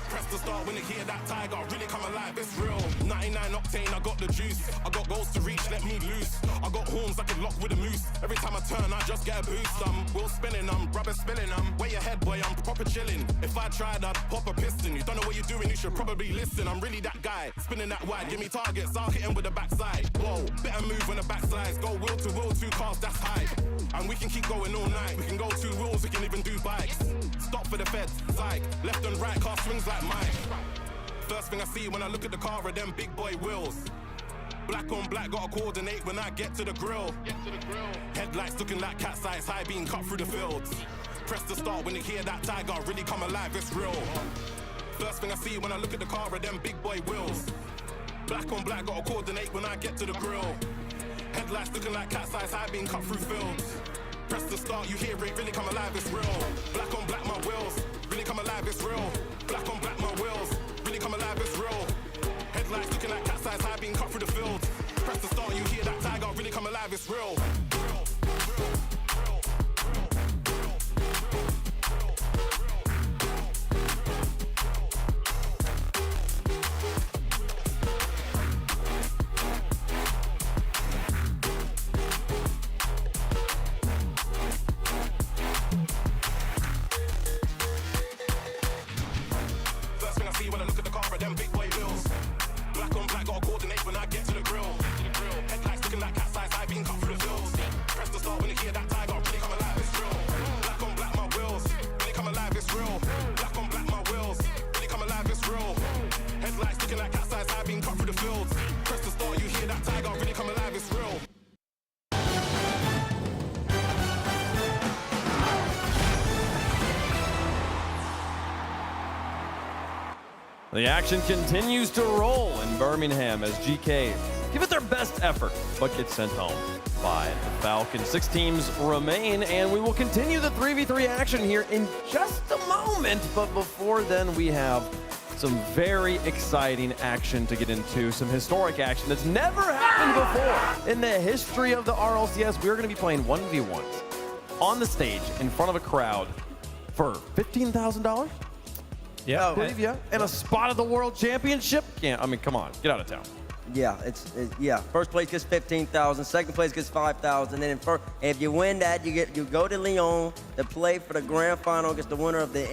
Press the start when you hear that tiger really come alive, it's real. 99 octane, I got the juice. I got goals to reach, let me loose. I got horns I can lock with a moose. Every time I turn, I just get a boost. Wheel spinning, rubber spilling, way ahead, boy, I'm proper chilling. If I tried, I'd pop a piston. You don't know what you're doing, you should probably listen. I'm really that guy, spinning that wide, give me targets, I'll hit him with the backside. Whoa, better move when the backslides. Go wheel to wheel, 2 cars, that's high. And we can keep going all night. We can go 2 wheels, we can even do bikes. Stop for the feds, psych. Left and right, car swings like mine. First thing I see when I look at the car are them big boy wheels. Black on black, gotta coordinate when I get to the grill. Headlights looking like cat's eyes, high being cut through the fields. Press the start when you hear that tiger really come alive, it's real. First thing I see when I look at the car are them big boy wheels. Black on black, gotta coordinate when I get to the grill. Headlights looking like cat's eyes, high being cut through fields. Press the start, you hear it really come alive, it's real. Black on black, my wheels really come alive, it's real. Black on black, my wheels really come alive, it's real. Headlights looking like cat's eyes, high being cut through the fields. Press the start, you hear that tiger really come alive, it's real. The action continues to roll in Birmingham as GEEKAY give it their best effort, but get sent home by the Falcons. 6 teams remain, and we will continue the 3v3 action here in just a moment. But before then, we have some very exciting action to get into, some historic action that's never happened before in the history of the RLCS. We're going to be playing 1v1s on the stage in front of a crowd for $15,000. Yeah, I believe, yeah. And a spot at the World Championship? Yeah, I mean, come on, get out of town. Yeah, yeah. First place gets 15,000. Second place gets 5,000. And if you win that, you go to Lyon to play for the grand final against the winner of the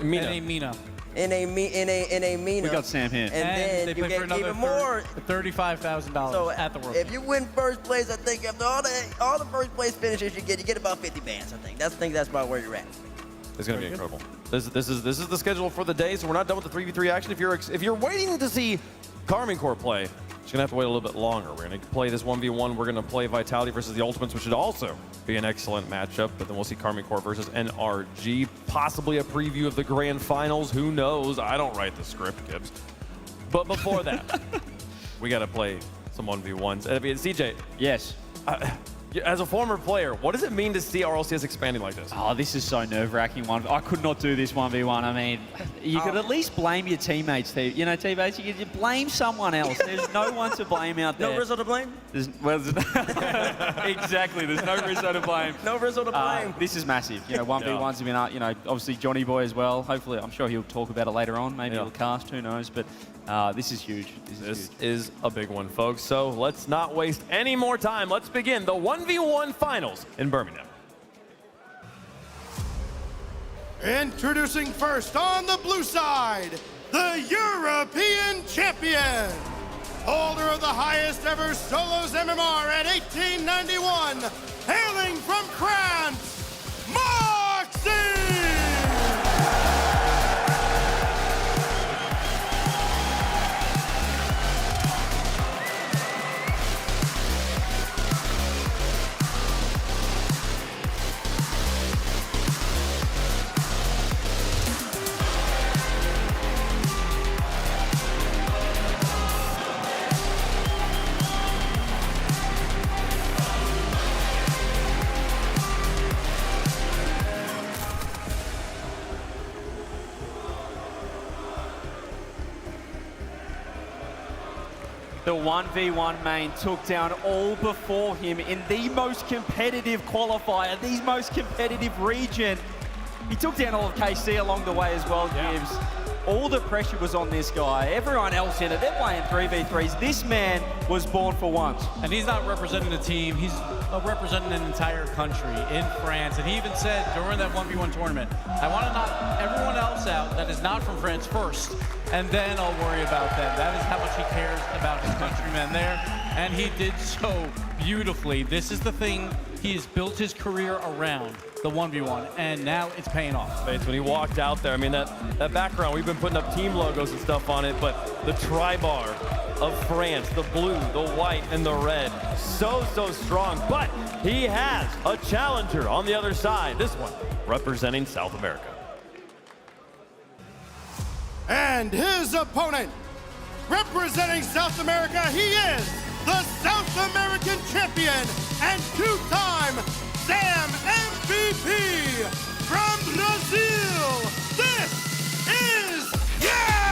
Mina. We got Sam here. And then you get even more. $35,000 at the World. If you win first place, I think after all the first place finishes you get about 50 bands. I think that's about where you're at. It's going to be incredible. This is the schedule for the day, so we're not done with the 3v3 action. If you're waiting to see Karmine Corp play, you're going to have to wait a little bit longer. We're going to play this 1v1. We're going to play Vitality versus the Ultimates, which should also be an excellent matchup. But then we'll see Karmine Corp versus NRG, possibly a preview of the grand finals. Who knows? I don't write the script, Gibbs. But before that, we got to play some 1v1s. CJ. Yes. As a former player, what does it mean to see RLCS expanding like this? Oh, this is so nerve-wracking. I could not do this 1v1. I mean, you could at least blame your teammates. You know, teammates, you could blame someone else. There's no one to blame out there. No Rizzo to blame? Exactly. There's no Rizzo to blame. No Rizzo to blame. This is massive. You know, 1v1s have been, you know, obviously Johnny Boy as well. Hopefully, I'm sure he'll talk about it later on. Maybe he'll cast, who knows. But this is huge. This is a big one, folks. So let's not waste any more time. Let's begin the 1v1 finals in Birmingham. Introducing first on the blue side, the European champion, holder of the highest ever solos MMR at 1891, hailing from France, Moxie! The 1v1 main took down all before him in the most competitive qualifier, the most competitive region. He took down all of KC along the way as well, Gibbs. All the pressure was on this guy. Everyone else in it, they're playing 3v3s. This man was born for once. And he's not representing a team, he's representing an entire country in France. And he even said during that 1v1 tournament, I want to knock everyone else out that is not from France first, and then I'll worry about them. That is how much he cares about his countrymen there. And he did so beautifully. This is the thing he has built his career around, the 1v1, and now it's paying off. When he walked out there, I mean, that background, we've been putting up team logos and stuff on it, but the tri-bar of France, the blue, the white, and the red, so strong. But he has a challenger on the other side, this one representing South America. And his opponent, representing South America, he is the South American champion and two-time Sam MVP from Brazil. This is Yan!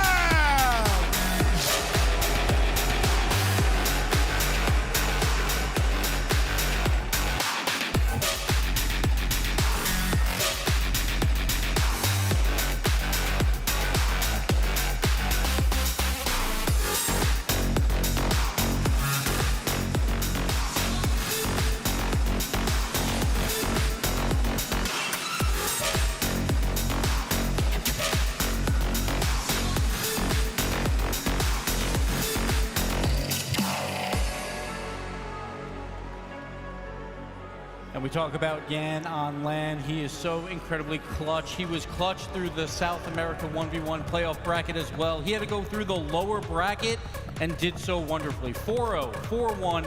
And we talk about Yan on land. He is so incredibly clutch. He was clutch through the South America 1v1 playoff bracket as well. He had to go through the lower bracket and did so wonderfully. 4-0, 4-1,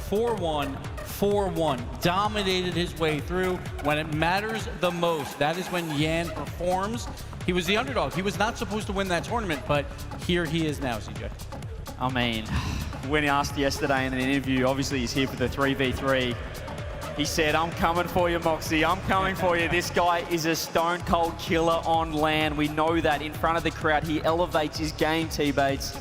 4-1, 4-1. Dominated his way through. When it matters the most, that is when Yan performs. He was the underdog. He was not supposed to win that tournament, but here he is now, CJ. I mean, when he asked yesterday in an interview, obviously he's here for the 3v3. He said, I'm coming for you, Moxie. I'm coming for you. This guy is a stone-cold killer on land. We know that in front of the crowd. He elevates his game, T-Bates.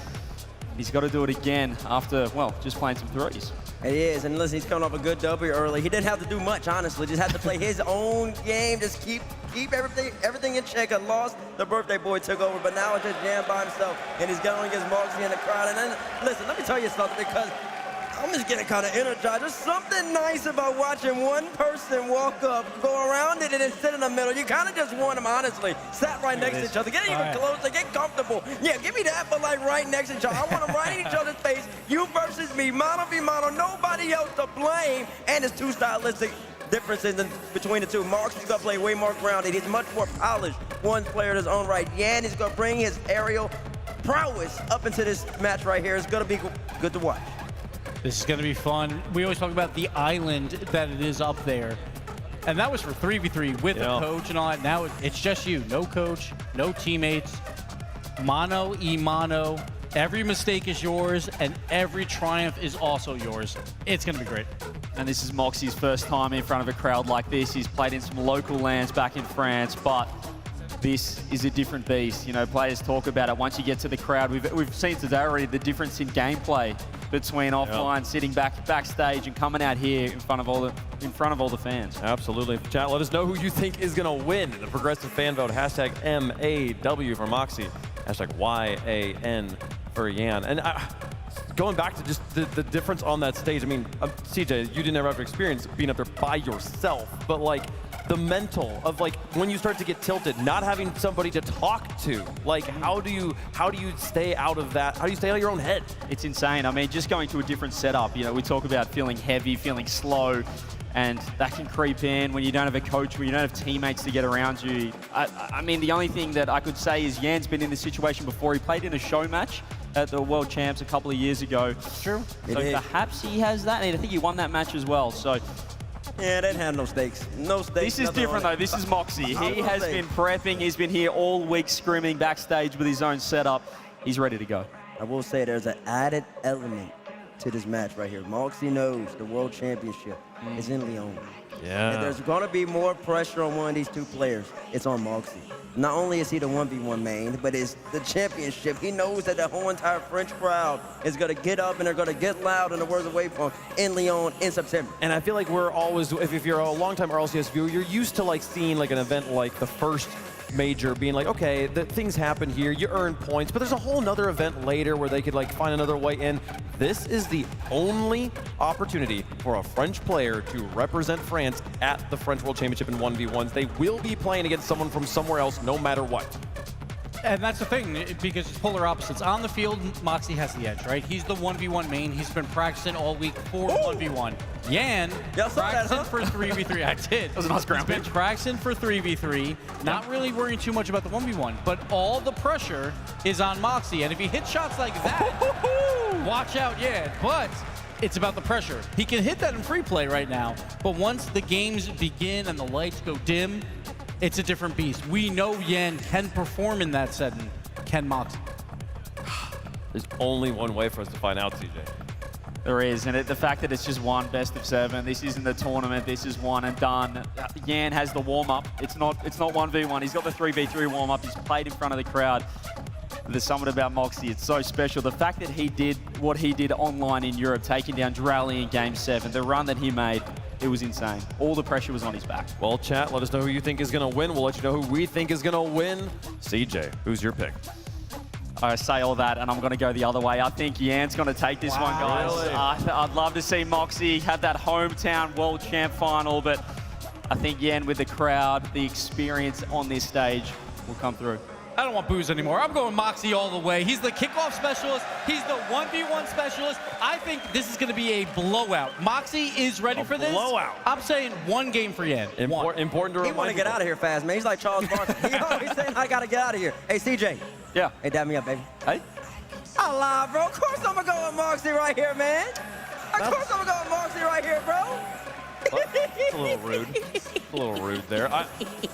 He's got to do it again after, well, just playing some threes. It is, and listen, he's coming off a good W early. He didn't have to do much, honestly. Just had to play his own game, just keep everything in check. A loss, the birthday boy took over, but now it's just Yan by himself, and he's going against Moxie in the crowd. And then, listen, let me tell you something, because I'm just getting kind of energized. There's something nice about watching one person walk up, go around it, and then sit in the middle. You kind of just want them, honestly. Sat right next to each other. Get even closer, get comfortable. Yeah, give me that, but like right next to each other. I want them right in each other's face. You versus me, mano v mano, nobody else to blame. And there's two stylistic differences between the two. Moxie's going to play way more grounded. He's much more polished. One player in his own right. Yan is going to bring his aerial prowess up into this match right here. It's going to be good to watch. This is going to be fun. We always talk about the island that it is up there. And that was for 3v3 with a coach and all that. Now it's just you. No coach, no teammates. Mano y mano. Every mistake is yours, and every triumph is also yours. It's going to be great. And this is Moxie's first time in front of a crowd like this. He's played in some local lands back in France, but this is a different beast. You know, players talk about it. Once you get to the crowd, we've seen today already the difference in gameplay between offline, sitting backstage, and coming out here in front of all the fans. Absolutely. Chat, let us know who you think is going to win the progressive fan vote. Hashtag MAW for Moxie. Hashtag YAN for Yan. And going back to just the difference on that stage, I mean, CJ, you didn't ever have experience being up there by yourself, but like, the mental of like when you start to get tilted, not having somebody to talk to, like how do you stay out of that? How do you stay out of your own head? It's insane. I mean, just going to a different setup. You know, we talk about feeling heavy, feeling slow, and that can creep in when you don't have a coach, when you don't have teammates to get around you. I mean, the only thing that I could say is Yan's been in this situation before. He played in a show match at the World Champs a couple of years ago. That's true. So perhaps he has that, and I think he won that match as well. So. Yeah, they didn't have no stakes. No stakes. This is different, though. This is Moxie. He has been prepping. He's been here all week scrimming backstage with his own setup. He's ready to go. I will say there's an added element to this match right here. Moxie knows the World Championship is in Lyon. Yeah. And there's going to be more pressure on one of these two players. It's on Moxie. not only is he the 1v1 main, but it's the championship. He knows that the whole entire French crowd is going to get up and they're going to get loud in the words of Waypoint in Lyon in September. And I feel like we're always, if you're a longtime RLCS viewer, you're used to like seeing like an event like the first major being like, okay, things happen here, you earn points, but there's a whole nother event later where they could like find another way in. This is the only opportunity for a French player to represent France at the French World Championship in 1v1s. They will be playing against someone from somewhere else no matter what. And that's the thing, because it's polar opposites. On the field, Moxie has the edge, right? He's the 1v1 main. He's been practicing all week for 1v1. Yan, practicing for 3v3. I did. That was a nice ground. He's been practicing for 3v3, not really worrying too much about the 1v1, but all the pressure is on Moxie. And if he hits shots like that, watch out, yeah. But it's about the pressure. He can hit that in free play right now, but once the games begin and the lights go dim, it's a different beast. We know Yan can perform in that setting. Can Moxie? There's only one way for us to find out, CJ. There is, and the fact that it's just one best of 7, this isn't the tournament, this is one and done. Yan has the warm-up. It's not 1v1. He's got the 3v3 warm-up. He's played in front of the crowd. There's something about Moxie. It's so special. The fact that he did what he did online in Europe, taking down Drally in Game 7, the run that he made, it was insane. All the pressure was on his back. Well, chat, let us know who you think is going to win. We'll let you know who we think is going to win. CJ, who's your pick? I say all that, and I'm going to go the other way. I think Yan's going to take this one, guys. Really? I'd love to see Moxie have that hometown world champ final, but I think Yan, with the crowd, the experience on this stage, will come through. I don't want booze anymore. I'm going Moxie all the way. He's the kickoff specialist. He's the 1v1 specialist. I think this is going to be a blowout. Moxie is ready for this. Blowout. I'm saying one game for Yan. Important to remind He want to get out of here fast, man. He's like Charles Barkley. He always saying, I got to get out of here. Hey, CJ. Yeah. Hey, dab me up, baby. Hey. I lie, bro. Of course I'm going to go with Moxie right here, man. Of course I'm going to go with Moxie right here, bro. It's a little rude. It's a little rude there.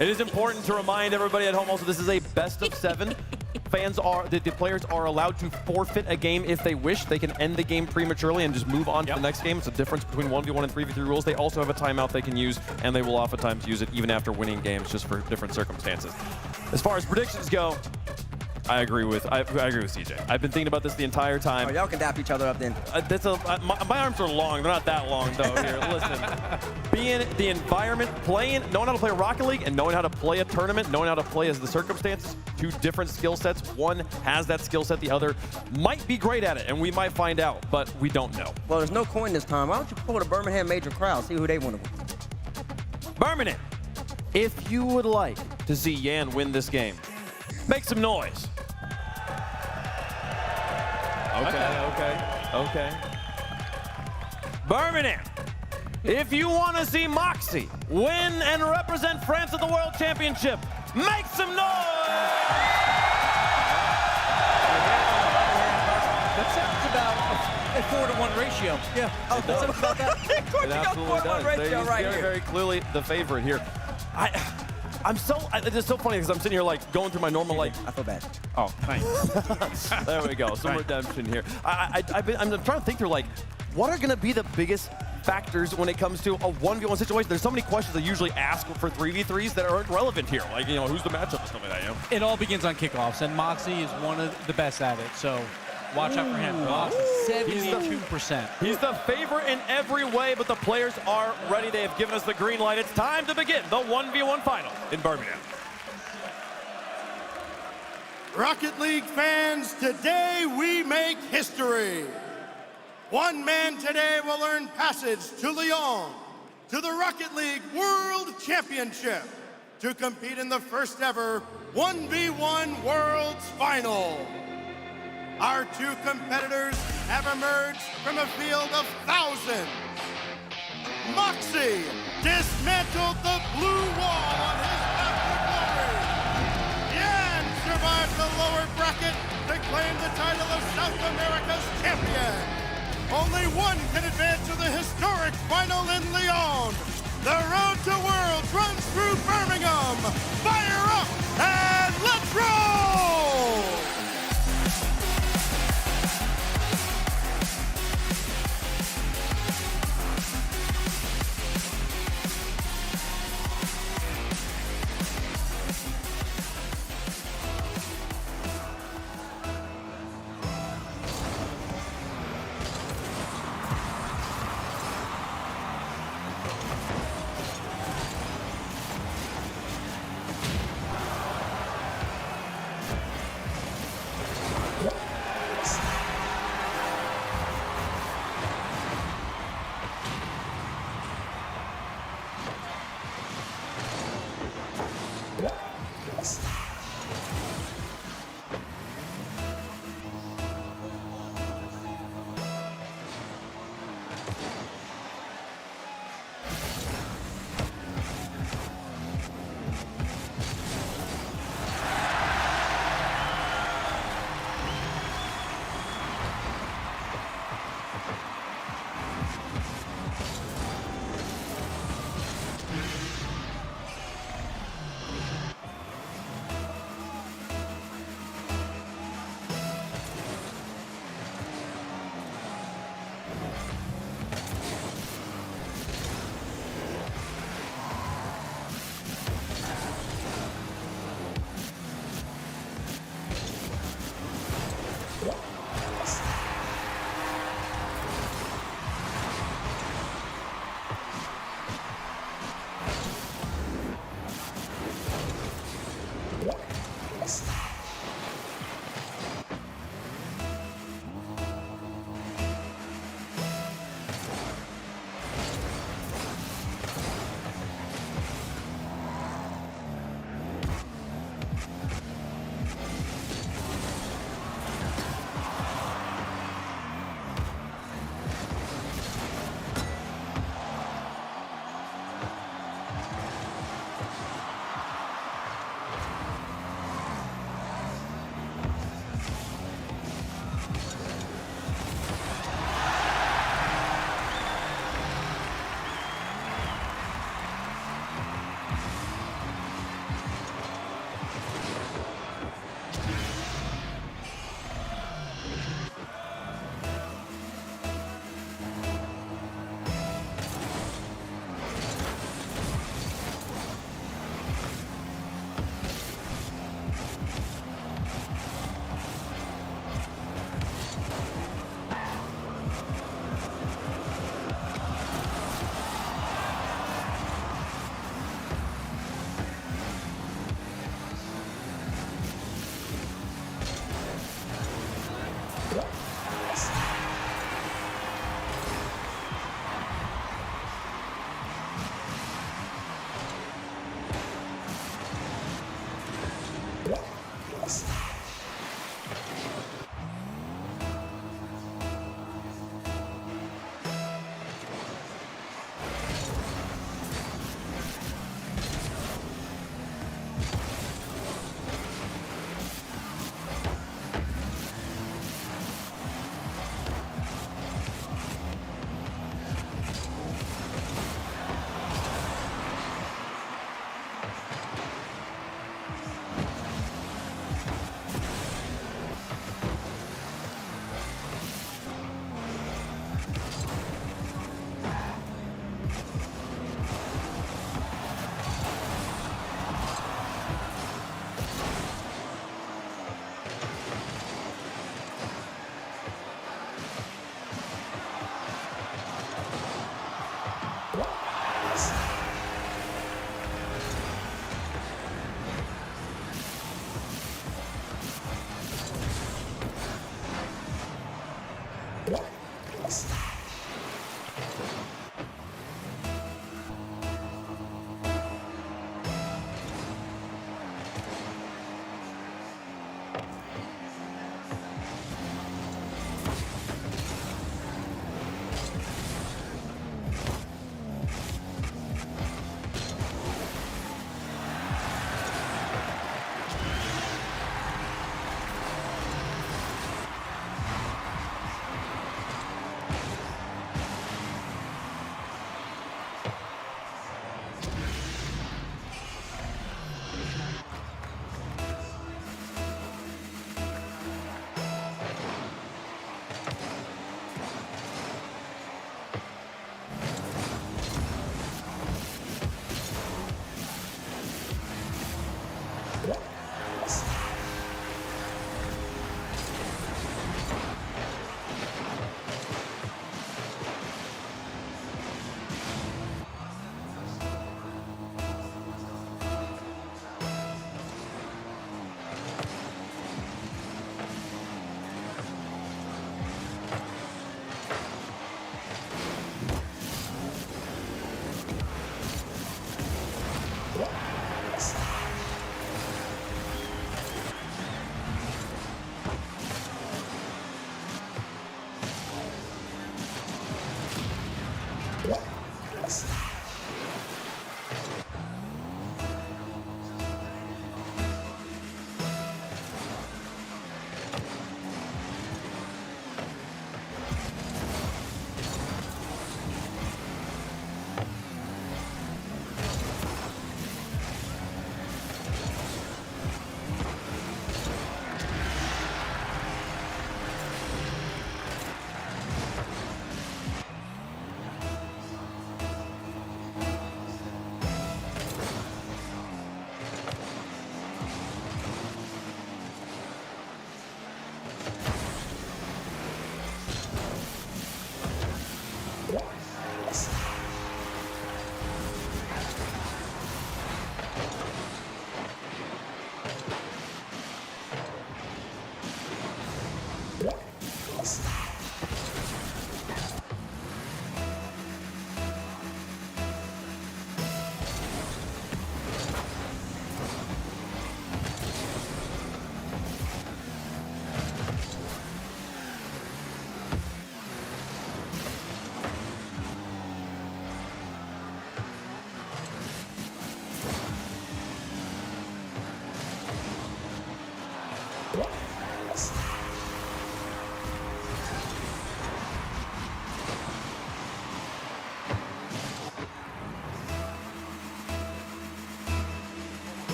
It is important to remind everybody at home also this is a best of 7. The players are allowed to forfeit a game if they wish. They can end the game prematurely and just move on to the next game. It's a difference between 1v1 and 3v3 rules. They also have a timeout they can use, and they will oftentimes use it even after winning games just for different circumstances. As far as predictions go, I agree with CJ. I've been thinking about this the entire time. Oh, y'all can dap each other up then. My arms are long. They're not that long, though, here. Listen, being the environment, knowing how to play Rocket League and knowing how to play a tournament, knowing how to play as the circumstances, 2 different skill sets. One has that skill set. The other might be great at it, and we might find out, but we don't know. Well, there's no coin this time. Why don't you pull the Birmingham major crowd, see who they want to win? Birmingham, if you would like to see Yan win this game, make some noise. Okay. Birmingham, if you want to see Moxie win and represent France at the World Championship, make some noise! That sounds about a 4-to-1 ratio. Yeah. Oh, that's about that. Of course, It you got absolutely 4-1 does. ratio right Very, here. very clearly the favorite here. It's just so funny because I'm sitting here like going through my normal like. I feel bad. Oh, thanks. There we go. Some redemption here. I'm trying to think through like what are going to be the biggest factors when it comes to a 1v1 situation. There's so many questions I usually ask for 3v3s that aren't relevant here. Like, who's the matchup and stuff like that, It all begins on kickoffs, and Moxie is one of the best at it. So watch out for him. Moxie, 72%. He's the favorite in every way, but the players are ready. They have given us the green light. It's time to begin the 1v1 final in Birmingham. Rocket League fans, today we make history. One man today will earn passage to Lyon, to the Rocket League World Championship, to compete in the first ever 1v1 Worlds Final. Our 2 competitors have emerged from a field of thousands. Moxie dismantled the blue wall on his path to glory. Yan survived the lower bracket to claim the title of South America's champion. Only one can advance to the historic final in Lyon. The road to Worlds runs through Birmingham. Fire up and let's roll!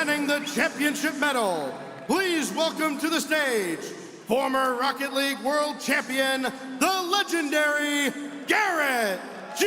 Presenting the championship medal, please welcome to the stage former Rocket League World Champion, the legendary Garrett G.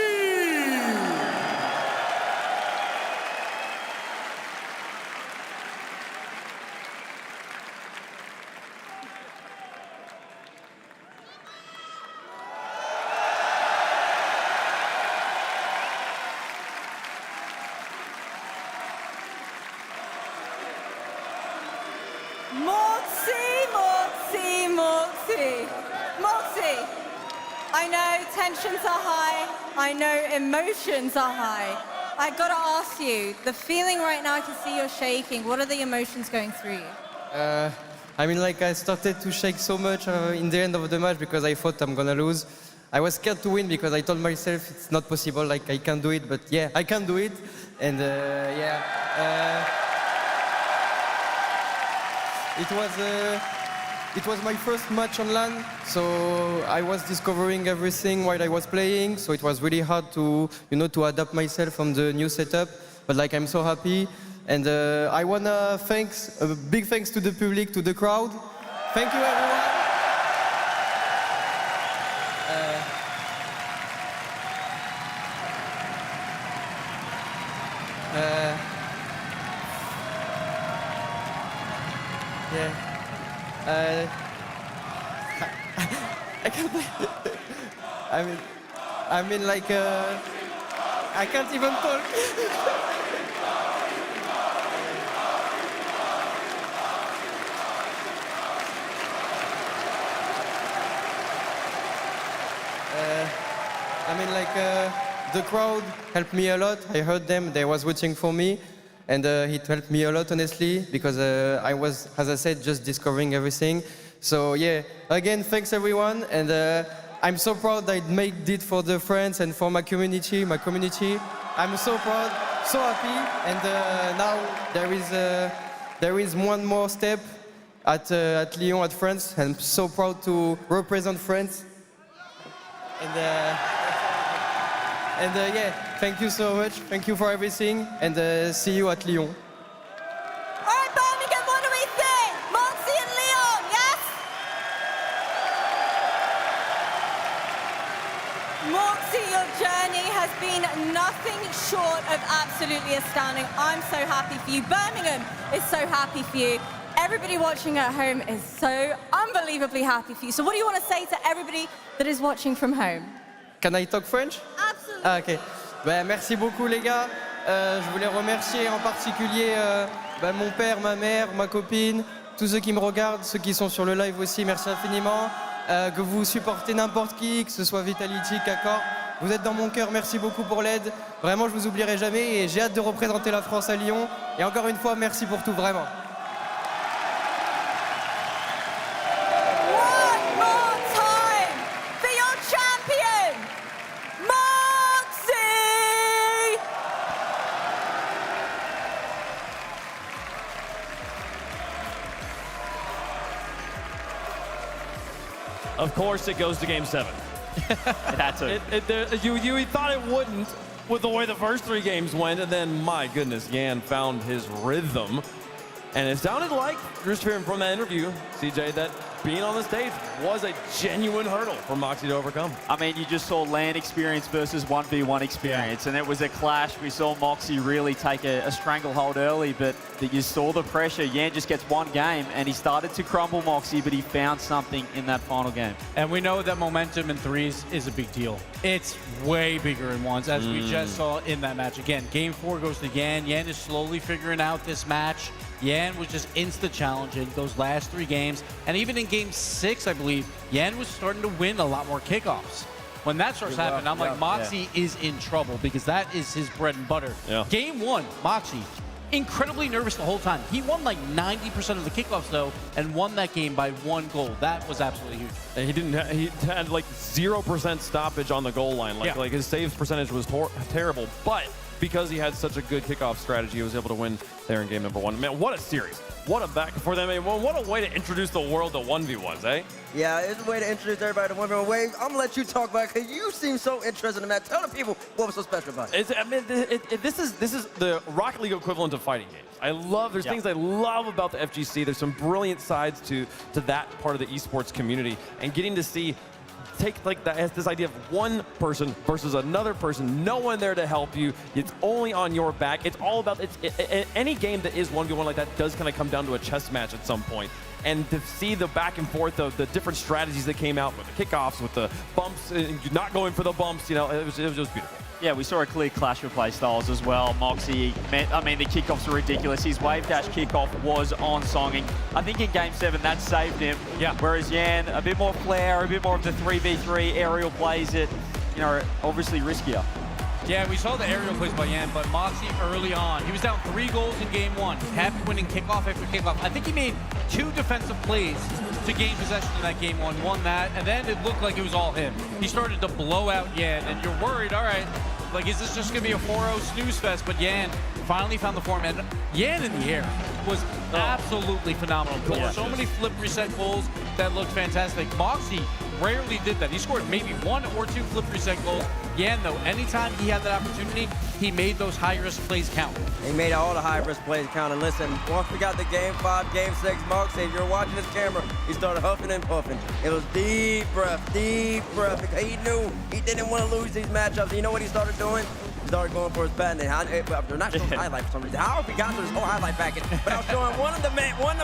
Moxie, I know tensions are high. I know emotions are high. I gotta ask you, the feeling right now, I can see you're shaking. What are the emotions going through you? I mean, like, I started to shake so much in the end of the match because I thought I'm gonna lose. I was scared to win because I told myself it's not possible, like, I can't do it, but yeah, I can do it. And it was my first match on LAN, so I was discovering everything while I was playing, so it was really hard to, to adapt myself on the new setup, but like, I'm so happy. And I wanna a big thanks to the public, to the crowd. Thank you, everyone. I can't. I mean, like, I can't even talk. I mean, like, the crowd helped me a lot. I heard them, they was watching for me. And it helped me a lot, honestly, because I was, as I said, just discovering everything. So yeah, again, thanks everyone. And I'm so proud I made it for the friends and for my community. I'm so proud, so happy. And now there is one more step at Lyon, at France. I'm so proud to represent France. And yeah, thank you so much. Thank you for everything, and see you at Lyon. All right, Birmingham, what do we think? Moxie and Lyon, yes? Moxie, your journey has been nothing short of absolutely astounding. I'm so happy for you. Birmingham is so happy for you. Everybody watching at home is so unbelievably happy for you. So what do you want to say to everybody that is watching from home? Can I talk French? Absolutely. Ah, ok. Ben, merci beaucoup, les gars. Je voulais remercier en particulier mon père, ma mère, ma copine, tous ceux qui me regardent, ceux qui sont sur le live aussi. Merci infiniment. Que vous supportez n'importe qui, que ce soit Vitality, Kakor. Vous êtes dans mon cœur. Merci beaucoup pour l'aide. Vraiment, je vous oublierai jamais et j'ai hâte de représenter la France à Lyon. Et encore une fois, merci pour tout, vraiment. Of course, it goes to Game 7. It had to. You thought it wouldn't with the way the first 3 games went, and then, my goodness, Yan found his rhythm. And it sounded like, just hearing from that interview, CJ, that being on the stage was a genuine hurdle for Moxie to overcome. I mean, you just saw LAN experience versus 1v1 experience, and it was a clash. We saw Moxie really take a stranglehold early, but you saw the pressure. Yan just gets one game, and he started to crumble Moxie, but he found something in that final game. And we know that momentum in threes is a big deal. It's way bigger in ones, as we just saw in that match. Again, Game 4 goes to Yan. Yan is slowly figuring out this match. Yan was just insta-challenging those last 3 games. And even in Game 6, I believe, Yan was starting to win a lot more kickoffs. When that starts happening, I'm like, Moxie is in trouble because that is his bread and butter. Yeah. Game 1, Moxie, incredibly nervous the whole time. He won like 90% of the kickoffs, though, and won that game by 1 goal. That was absolutely huge. And he had like 0% stoppage on the goal line. Like his saves percentage was terrible. But because he had such a good kickoff strategy, he was able to win there in game number 1. Man, what a series. What a back for them. What a way to introduce the world to 1v1s, eh? Yeah, it's a way to introduce everybody to 1v1 Wave. I'm going to let you talk about it because you seem so interested in that. Tell the people what was so special about it. This is the Rocket League equivalent of fighting games. I love, there's things I love about the FGC. There's some brilliant sides to that part of the esports community, and getting to see take like that, this idea of one person versus another person, no one there to help you. It's only on your back. It's all about any game that is 1v1 like that does kind of come down to a chess match at some point. And to see the back and forth of the different strategies that came out with the kickoffs, with the bumps, not going for the bumps, you know, it was just beautiful. Yeah, we saw a clear clash of play styles as well. Moxie, I mean, the kickoffs were ridiculous. His wave dash kickoff was on songing. I think in Game 7, that saved him. Yeah. Whereas Yan, a bit more flair, a bit more of the 3v3 aerial plays that, you know, obviously riskier. Yeah, we saw the aerial plays by Yan, but Moxie early on, he was down 3 goals in game 1, kept winning kickoff after kickoff. I think he made 2 defensive plays to gain possession in that game 1, won that, and then it looked like it was all him. He started to blow out Yan, and you're worried, all right, like, is this just going to be a 4-0 snooze fest? But Yan finally found the form, and Yan in the air was absolutely phenomenal. Yeah. So many flip reset goals that looked fantastic. Moxie rarely did that. He scored maybe 1 or 2 flip reset goals. Yan, though, anytime he had that opportunity, he made those high-risk plays count. He made all the high-risk plays count. And listen, once we got the Game 5, Game 6, Moxie, if you're watching this camera, he started huffing and puffing. It was deep breath, because he knew he didn't want to lose these matchups. And you know what he started doing? He started going for his patent. They're not showing highlight for some reason. How he got through his whole highlight package? But I was showing one of the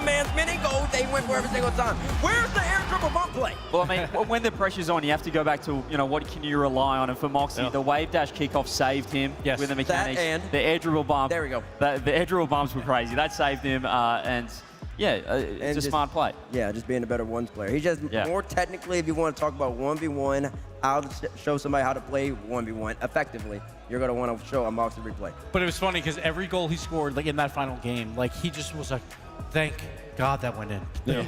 man's many goals they went for every single time. Where's the air triple bump play? Well, I mean, when the pressure's on, you have to go back to, you know, what can you rely on? And for Moxie, the wave dash kickoff saved him with the mechanics. That and the air dribble bump. There we go. The air dribble bumps were crazy. That saved him, and yeah, it's a smart play. Yeah, just being a better ones player. He's just more technically, if you want to talk about 1v1, how to show somebody how to play 1v1 effectively, you're going to want to show a Moxie replay. But it was funny because every goal he scored, like in that final game, like he just was like, thank God that went in. Yeah.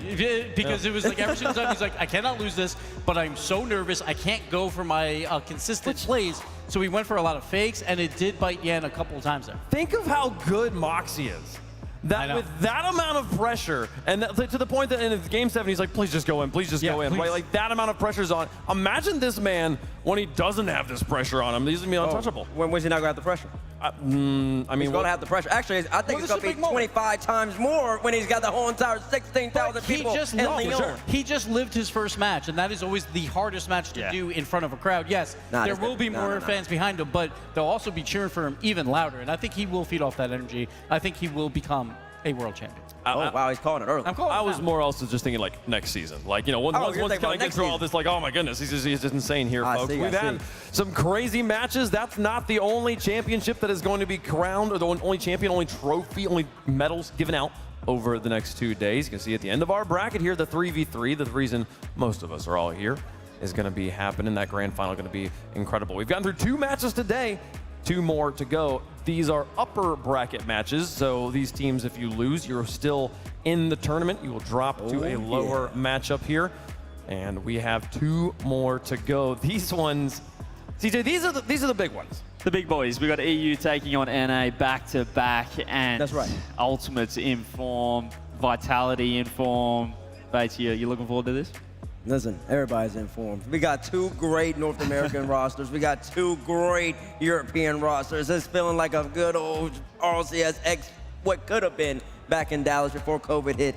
Because it was like every single time he's like, I cannot lose this, but I'm so nervous. I can't go for my consistent plays. So he went for a lot of fakes, and it did bite Yan a couple of times there. Think of how good Moxie is. That with that amount of pressure, and to the point that in Game 7, he's like, please just go in, please just go in. Right? Like, that amount of pressure's on. Imagine this man when he doesn't have this pressure on him. He's going to be untouchable. When was he not going to have the pressure? I mean, he's going to have the pressure. Actually, I think it's going to be 25 times more when he's got the whole entire 16,000 people in Lyon. He just lived his first match, and that is always the hardest match to do in front of a crowd. Yes, there will be more fans behind him, but they'll also be cheering for him even louder, and I think he will feed off that energy. I think he will become a world champion. Oh, wow, he's calling it early. I was more also just thinking, like, next season. Like, you know, once kind of gets through all this, like, oh, my goodness, he's just insane here, folks. We've had some crazy matches. That's not the only championship that is going to be crowned, or the only champion, only trophy, only medals given out over the next 2 days. You can see at the end of our bracket here, the 3v3, the reason most of us are all here, is going to be happening. That grand final going to be incredible. We've gotten through 2 matches today. 2 more to go. These are upper bracket matches, so these teams, if you lose, you're still in the tournament. You will drop to a lower matchup here, and we have 2 more to go. These ones, CJ, these are the big ones. The big boys. We got EU taking on NA back to back, and that's right. Ultimates in form, Vitality in form. Bates, you looking forward to this? Listen, everybody's informed. We got 2 great North American rosters. We got 2 great European rosters. It's feeling like a good old RLCS X, what could have been back in Dallas before COVID hit.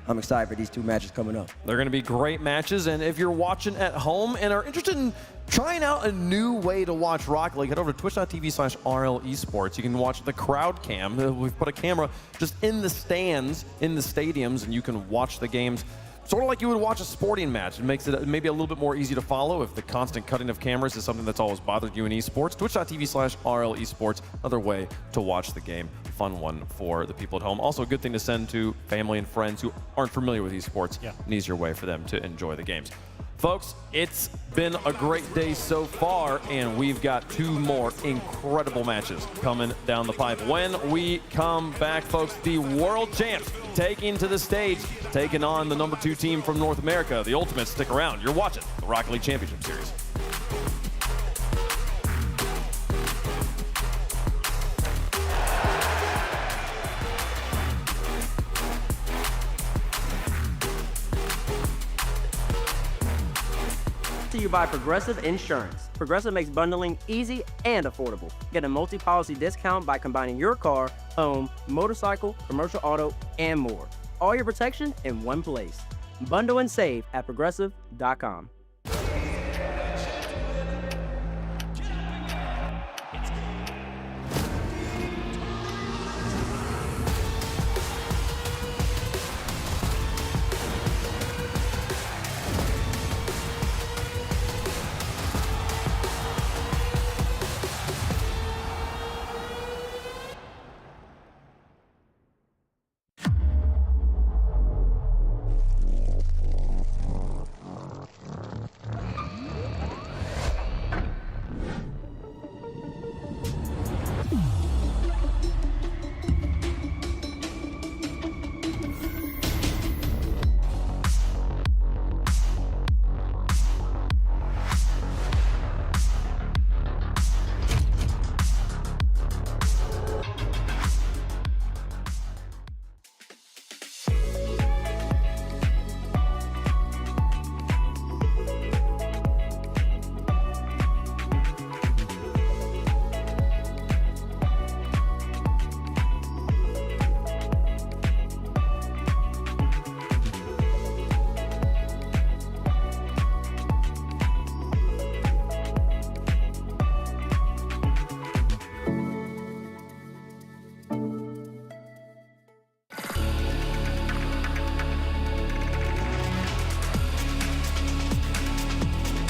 I'm excited for these 2 matches coming up. They're going to be great matches, and if you're watching at home and are interested in trying out a new way to watch Rocket League, head over to twitch.tv/RLEsports. You can watch the crowd cam. We've put a camera just in the stands, in the stadiums, and you can watch the games sort of like you would watch a sporting match. It makes it maybe a little bit more easy to follow if the constant cutting of cameras is something that's always bothered you in esports. Twitch.tv/RLEsports, another way to watch the game. Fun one for the people at home. Also a good thing to send to family and friends who aren't familiar with esports. An easier way for them to enjoy the games. Folks, it's been a great day so far, and we've got 2 more incredible matches coming down the pipe. When we come back, folks, the world champs taking to the stage, taking on the number 2 team from North America, the Ultimates. Stick around. You're watching the Rocket League Championship Series. to you by Progressive Insurance. Progressive makes bundling easy and affordable. Get a multi-policy discount by combining your car, home, motorcycle, commercial auto, and more. All your protection in one place. Bundle and save at progressive.com.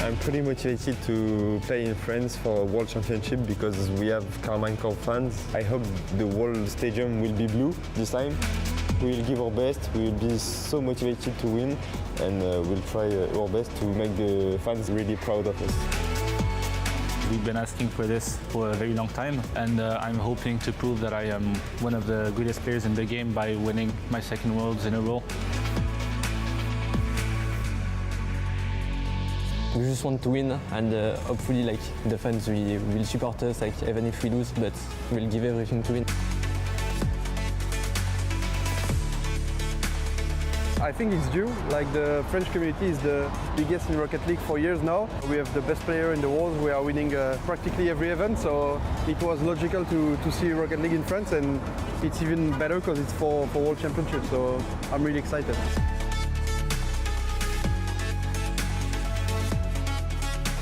I'm pretty motivated to play in France for World Championship because we have Carmine Corp fans. I hope the whole stadium will be blue this time. We will give our best, we will be so motivated to win, and we'll try our best to make the fans really proud of us. We've been asking for this for a very long time, and I'm hoping to prove that I am one of the greatest players in the game by winning my second Worlds in a row. We just want to win, and hopefully the fans will support us, even if we lose, but we'll give everything to win. I think it's due. The French community is the biggest in Rocket League for years now. We have the best player in the world. We are winning practically every event, so it was logical to see Rocket League in France, and it's even better because it's for World Championship, so I'm really excited.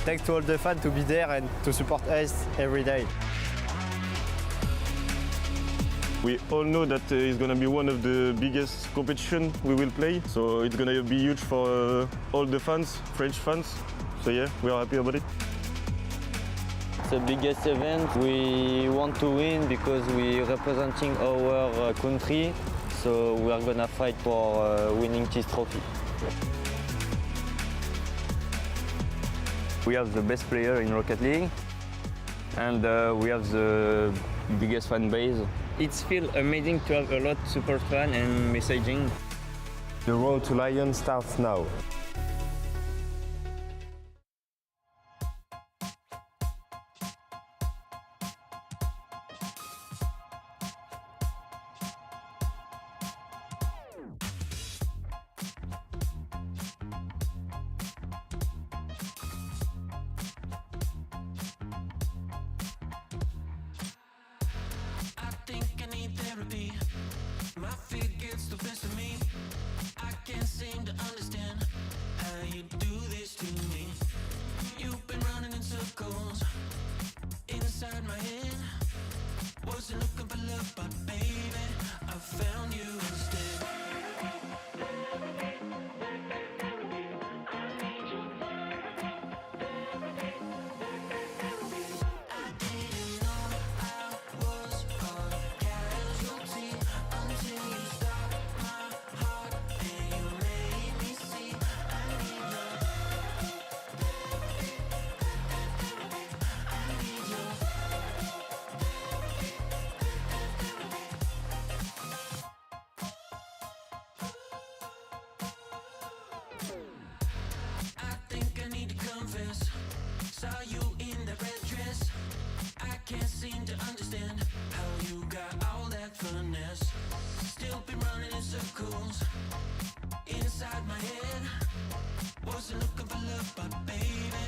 Thanks to all the fans to be there and to support us every day. We all know that it's going to be one of the biggest competition we will play, so it's going to be huge for all the fans, French fans. So yeah, we are happy about it. It's the biggest event. We want to win because we're representing our country, so we are going to fight for winning this trophy. We have the best player in Rocket League, and we have the biggest fan base. It feels amazing to have a lot of support fans and messaging. The road to Lions starts now. My feet gets the best of me. I can't seem to understand how you do this to me. You've been running in circles inside my head. Wasn't looking for love, but baby, I found you instead. Saw you in that red dress. I can't seem to understand how you got all that finesse. Still been running in circles inside my head. Wasn't looking for love, but baby,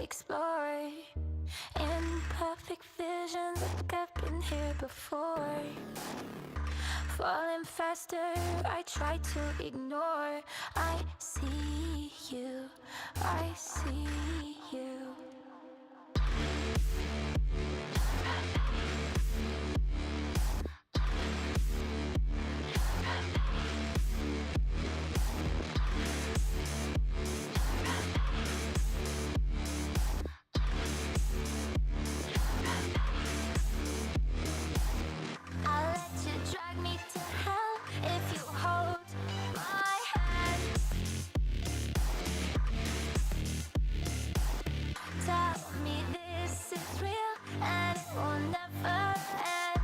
explore. Imperfect visions like I've been here before. Falling faster, I try to ignore. I see you, I see you. I'll let you drag me to hell if you hold my hand. Tell me this is real and it will never end.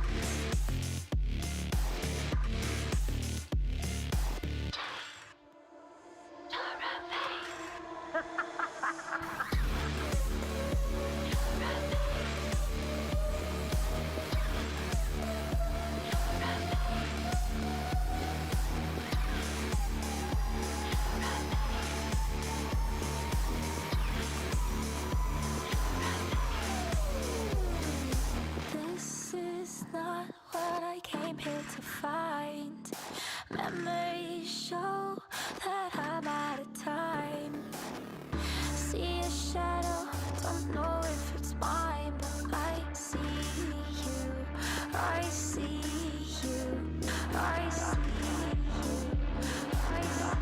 This is not what I came here to find. Memories show that I'm out of time. See a shadow, don't know if it's mine, but I see you, I see you, I see you, I see you.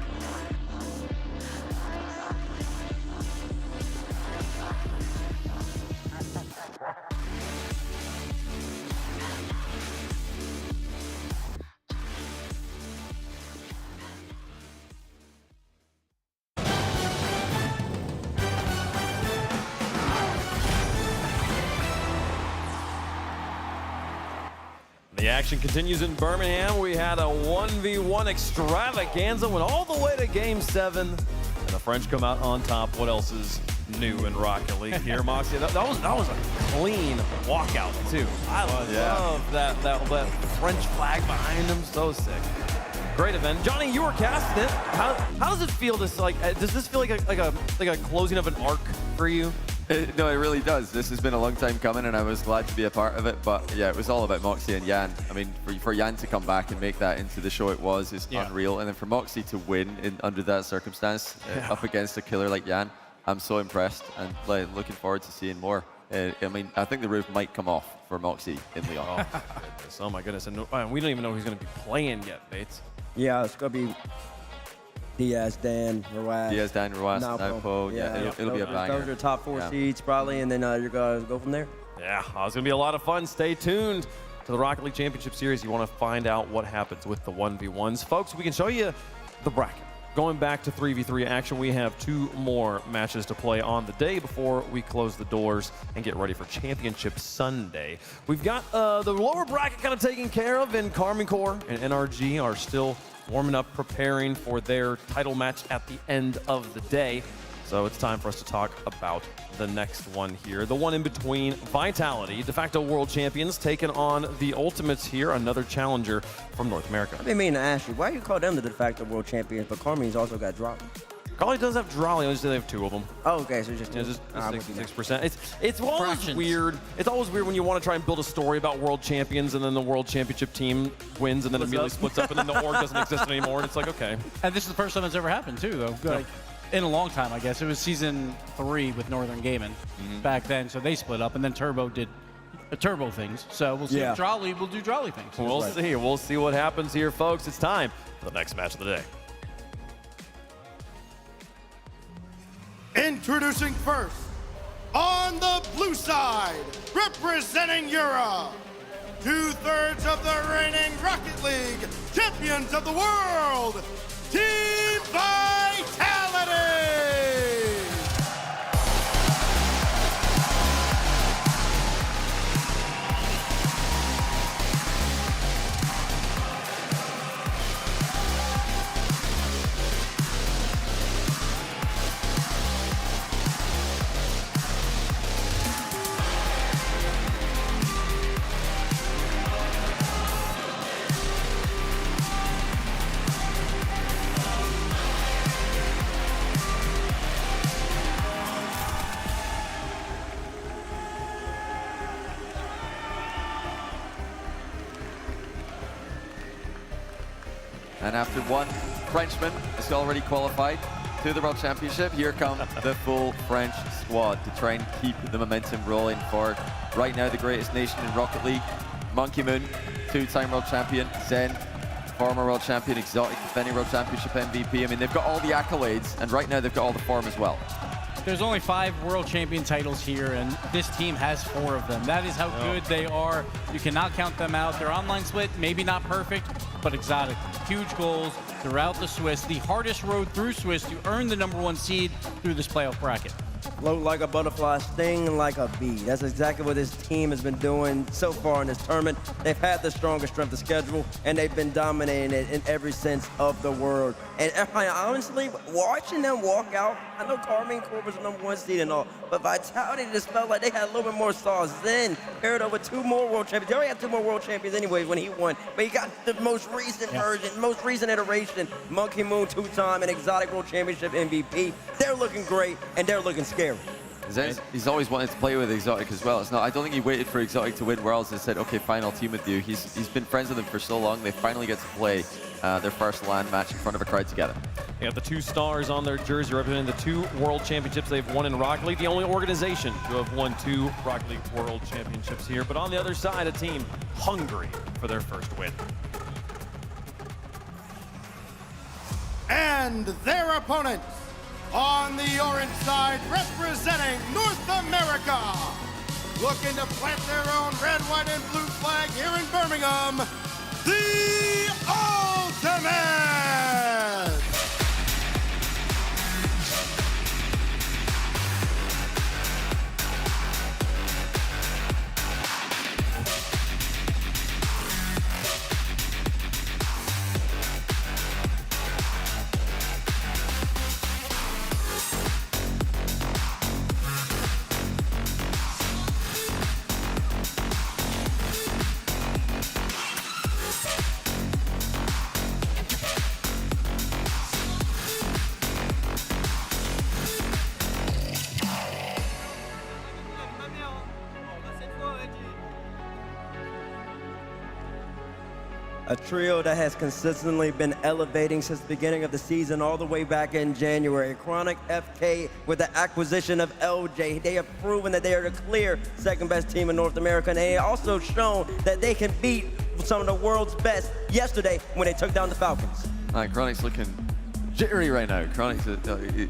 The action continues in Birmingham. We had a 1v1 extravaganza, went all the way to Game 7, and the French come out on top. What else is new in Rocket League here, Moxie? That was a clean walkout too. I love that French flag behind him. So sick. Great event. Johnny, you were casting it. How does it feel? Does this feel like a closing of an arc for you? No, it really does. This has been a long time coming, and I was glad to be a part of it. But yeah, it was all about Moxie and Jan. I mean, for Jan to come back and make that into the show it was is unreal. And then for Moxie to win under that circumstance, up against a killer like Jan, I'm so impressed and looking forward to seeing more. I mean, I think the roof might come off for Moxie in Lyon. Oh my goodness. And we don't even know who's going to be playing yet, Bates. Yeah, it's going to be Diaz, Dan, Ruaz. Diaz, Dan, Ruaz, Naupo. Yeah, it'll be a banger. Those are top 4 seeds probably, and then you're going to go from there. Yeah, it's going to be a lot of fun. Stay tuned to the Rocket League Championship Series. You want to find out what happens with the 1v1s. Folks, we can show you the bracket. Going back to 3v3 action, we have 2 more matches to play on the day before we close the doors and get ready for Championship Sunday. We've got the lower bracket kind of taken care of, and Carmine Corps and NRG are still warming up, preparing for their title match at the end of the day. So it's time for us to talk about the next one here. The one in between, Vitality, de facto world champions, taking on the Ultimates here, another challenger from North America. I've been meaning to ask you, why do you call them the de facto world champions, but Carmine's also got Drolley? Carly does have Drolley, I just they have 2 of them. Oh, okay, so just 2. Yeah, just 66%. It's always weird. It's always weird when you want to try and build a story about world champions and then the world championship team wins and then immediately splits up and then the org doesn't exist anymore. And it's like, okay. And this is the first time it's ever happened too, though. Like, in a long time, I guess. It was season 3 with Northern Gaming back then, so they split up, and then Turbo did Turbo things. So we'll see if Drolley will do Drolley things. We'll see. We'll see what happens here, folks. It's time for the next match of the day. Introducing first, on the blue side, representing Europe, 2/3 of the reigning Rocket League champions of the world, Team Vitality! And after one Frenchman is already qualified to the World Championship, here come the full French squad to try and keep the momentum rolling for, right now, the greatest nation in Rocket League. Monkey Moon, two-time world champion. Zen, former world champion. Exotic, defending world championship MVP. I mean, they've got all the accolades, and right now they've got all the form as well. There's only 5 world champion titles here, and this team has 4 of them. That is how good they are. You cannot count them out. Their online split, maybe not perfect, but exotic. Huge goals throughout the Swiss. The hardest road through Swiss to earn the #1 seed through this playoff bracket. Float like a butterfly, sting like a bee. That's exactly what this team has been doing so far in this tournament. They've had the strongest strength of schedule, and they've been dominating it in every sense of the word. And honestly, watching them walk out, I know Carmine Corp was the #1 seed and all, but Vitality just felt like they had a little bit more sauce. Then paired up with 2 more world champions. They already had 2 more world champions anyways when he won, but he got the most recent version, most recent iteration, Monkey Moon 2-time and Exotic World Championship MVP. They're looking great, and they're looking scary. He's always wanted to play with Exotic as well. It's not, I don't think he waited for Exotic to win Worlds and said, okay, fine, I'll team with you. He's been friends with him for so long, they finally get to play their first LAN match in front of a crowd together. They have the 2 stars on their jersey representing the 2 world championships they've won in Rocket League, the only organization to have won 2 Rocket League world championships here. But on the other side, a team hungry for their first win. And their opponents, on the orange side, representing North America, looking to plant their own red, white, and blue flag here in Birmingham, the Ultimate! A trio that has consistently been elevating since the beginning of the season all the way back in January. Chronic, FK with the acquisition of LJ. They have proven that they are the clear second best team in North America, and they also shown that they can beat some of the world's best yesterday when they took down the Falcons. Chronic's looking jittery right now. Chronic's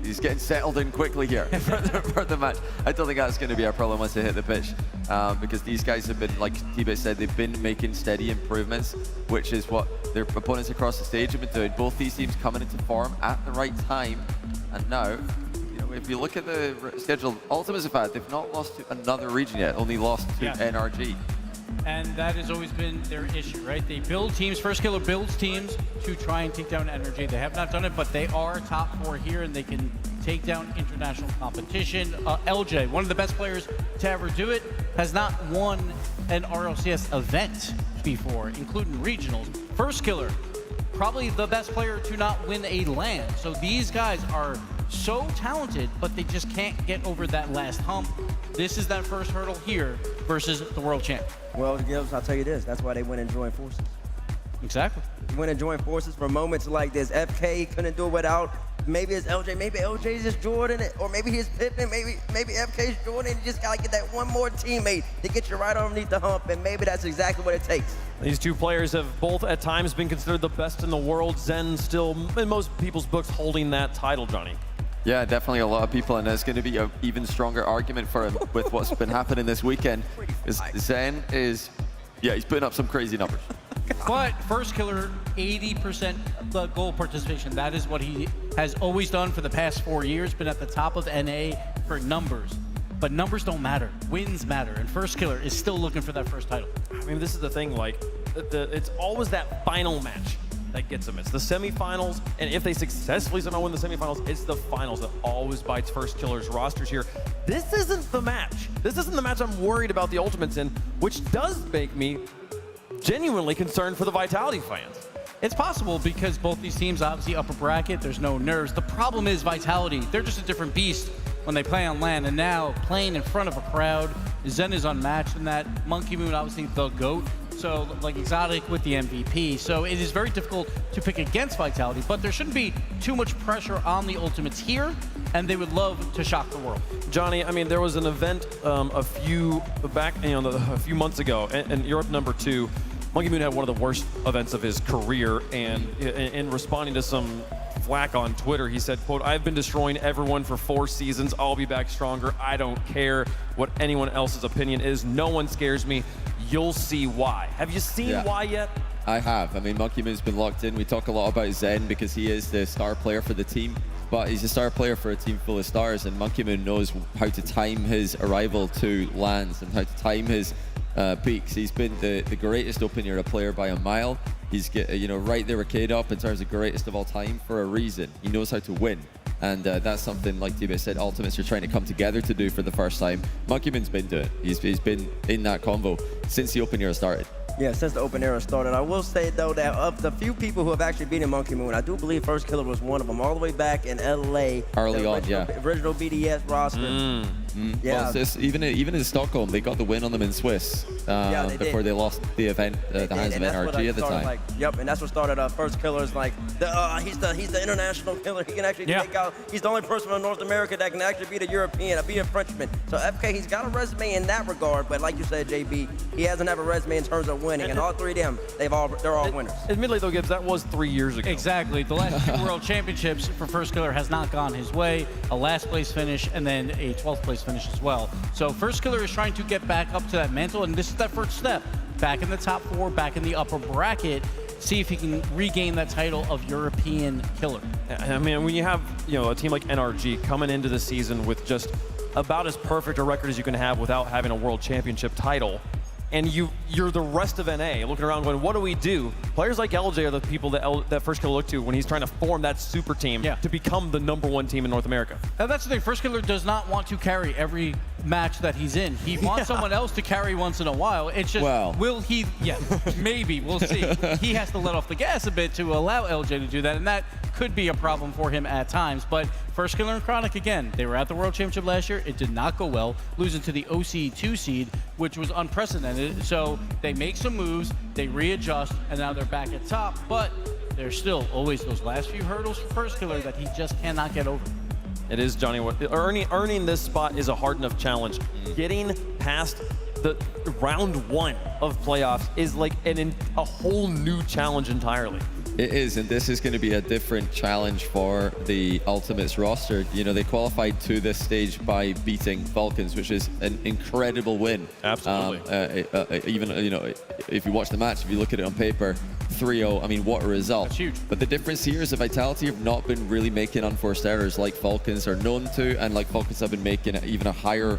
he's getting settled in quickly here for the match. I don't think that's going to be a problem once they hit the pitch, because these guys have been, like T-Bit said, they've been making steady improvements, which is what their opponents across the stage have been doing. Both these teams coming into form at the right time, and now, you know, if you look at the schedule, Ultimates have had, they've not lost to another region yet, only lost to NRG. And that has always been their issue, right? They build teams, First Killer builds teams to try and take down Energy. They have not done it, but they are top 4 here, and they can take down international competition. LJ, one of the best players to ever do it, has not won an RLCS event before, including regionals. First Killer, probably the best player to not win a LAN. So these guys are so talented, but they just can't get over that last hump. This is that first hurdle here versus the world champ. Well, Gibbs, I'll tell you this, that's why they went and joined forces. Exactly. They went and joined forces for moments like this. FK couldn't do it without, maybe it's LJ, maybe LJ's just Jordan, or maybe he's Pippen, maybe FK's Jordan. You just gotta get that one more teammate to get you right underneath the hump, and maybe that's exactly what it takes. These 2 players have both at times been considered the best in the world. Zen still, in most people's books, holding that title, Johnny. Yeah, definitely a lot of people, and there's going to be an even stronger argument for him with what's been happening this weekend. Zen is, yeah, he's putting up some crazy numbers. But First Killer, 80% the goal participation. That is what he has always done for the past 4 years, been at the top of NA for numbers. But numbers don't matter, wins matter, and First Killer is still looking for that first title. I mean, this is the thing, like, it's always that final match that gets them. It's the semifinals, and if they successfully somehow win the semifinals, it's the finals that always bites First Killer's rosters here. This isn't the match. This isn't the match I'm worried about the Ultimates in, which does make me genuinely concerned for the Vitality fans. It's possible because both these teams, obviously upper bracket, there's no nerves. The problem is Vitality. They're just a different beast when they play on LAN, and now playing in front of a crowd, Zen is unmatched in that. Monkey Moon, obviously the GOAT. So like Exotic with the MVP. So it is very difficult to pick against Vitality, but there shouldn't be too much pressure on the Ultimates here, and they would love to shock the world. Johnny, I mean, there was an event a few months ago, and Europe #2. Monkey Moon had one of the worst events of his career, and in responding to some flack on Twitter, he said, quote, "I've been destroying everyone for 4 seasons. I'll be back stronger. I don't care what anyone else's opinion is. No one scares me. You'll see why." Have you seen why yet? I have. I mean, Monkey Moon's been locked in. We talk a lot about Zen because he is the star player for the team, but he's a star player for a team full of stars, and Monkey Moon knows how to time his arrival to lands and how to time his peaks. He's been the greatest open era player by a mile. He's right there with K-Dop in terms of greatest of all time for a reason. He knows how to win. And that's something, like T-Bit said, Ultimates are trying to come together to do for the first time. Monkey Moon's been doing it. He's been in that convo since the open era started. Yeah, since the open era started. I will say, though, that of the few people who have actually beaten Monkey Moon, I do believe First Killer was one of them, all the way back in LA. Early on, Original BDS roster. Yeah. Well, even in Stockholm, they got the win on them in Swiss before they lost the event, the hands of NRG at the time. Yep, and that's what started First Killer's he's the international killer. He can actually take out. He's the only person in North America that can actually beat a European, beat a Frenchman. So FK, he's got a resume in that regard, but like you said, JB, he hasn't have a resume in terms of winning. And all three of them, they're all winners. Admittedly, though, Gibbs, that was 3 years ago. Exactly. The last 2 World Championships for First Killer has not gone his way. A last place finish and then a 12th place finish as well. So First Killer is trying to get back up to that mantle, and this is that first step. Back in the top 4, back in the upper bracket, see if he can regain that title of European killer. I mean, when you have a team like NRG coming into the season with just about as perfect a record as you can have without having a World Championship title, and you're the rest of NA looking around going, what do we do? Players like LJ are the people that First Killer look to when he's trying to form that super team to become the #1 team in North America. Now that's the thing, First Killer does not want to carry every match that he's in. He wants someone else to carry once in a while. It's just, will he? Yeah, maybe, we'll see. He has to let off the gas a bit to allow LJ to do that, and that could be a problem for him at times. But First Killer and Chronic, again, they were at the World Championship last year. It did not go well, losing to the OC 2 seed, which was unprecedented. So they make some moves, they readjust, and now they're back at top. But there's still always those last few hurdles for First Killer that he just cannot get over. It is, Johnny. Earning this spot is a hard enough challenge. Getting past the round 1 of playoffs is like a whole new challenge entirely. It is, and this is going to be a different challenge for the Ultimates roster. They qualified to this stage by beating Falcons, which is an incredible win. Absolutely. Even, if you watch the match, if you look at it on paper, 3-0, I mean, what a result. That's huge. But the difference here is that Vitality have not been really making unforced errors like Falcons are known to, and like Falcons have been making at even a higher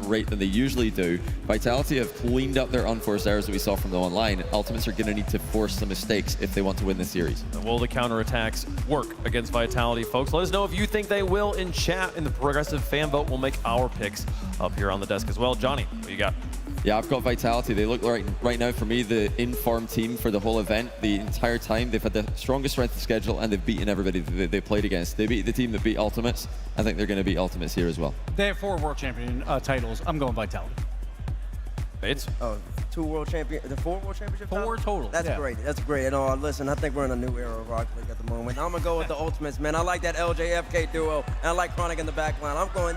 rate than they usually do. Vitality have cleaned up their unforced errors that we saw from them online. Ultimates are going to need to force some mistakes if they want to win the series. Will the counterattacks work against Vitality, folks? Let us know if you think they will in chat, and the progressive fan vote will make our picks up here on the desk as well. Johnny, what do you got? Yeah, I've got Vitality. They look right now for me the in-form team for the whole event. The entire time they've had the strongest strength of schedule, and they've beaten everybody they played against. They beat the team that beat Ultimates. I think they're going to beat Ultimates here as well. They have 4 World Champion titles. I'm going Vitality. Bates? Oh, 4 World Championship 4 total. That's great. That's great. And listen, I think we're in a new era of Rocket League at the moment. I'm gonna go with the Ultimates, man. I like that LJFK duo, and I like Chronic in the back line. I'm going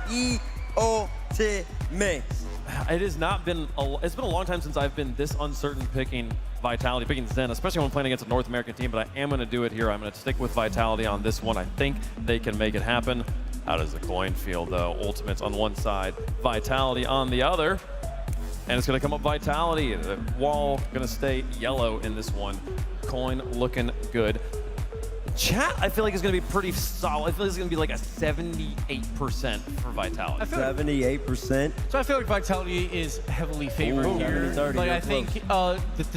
Ultimates. It has not been. It's been a long time since I've been this uncertain picking Vitality, picking Zen, especially when playing against a North American team. But I am going to do it here. I'm going to stick with Vitality on this one. I think they can make it happen. How does the coin feel, though? Ultimates on one side, Vitality on the other. And it's going to come up Vitality. The wall going to stay yellow in this one. Coin looking good. Chat, I feel like is going to be pretty solid. I feel like it's going to be like a 78% for Vitality. 78%. So I feel like Vitality is heavily favored here. Like I think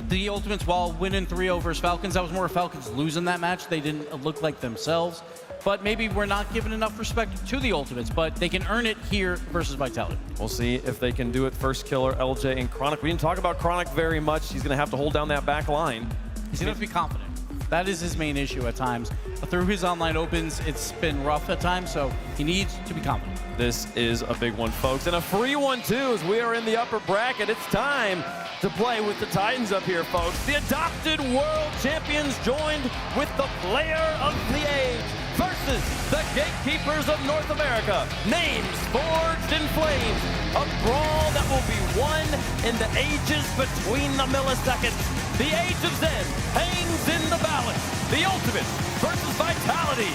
the Ultimates, while winning 3-0 versus Falcons, that was more Falcons losing that match. They didn't look like themselves. But maybe we're not giving enough respect to the Ultimates, but they can earn it here versus Vitality. We'll see if they can do it. First Killer, LJ, and Chronic. We didn't talk about Chronic very much. He's going to have to hold down that back line. He's going to have to be confident. That is his main issue at times. Through his online opens, it's been rough at times, so he needs to be confident. This is a big one, folks, and a free one, too, as we are in the upper bracket. It's time to play with the Titans up here, folks. The adopted world champions joined with the player of the age versus the gatekeepers of North America. Names forged in flames. A brawl that will be won in the ages between the milliseconds. The age of Zen hangs in the balance. The ultimate versus vitality.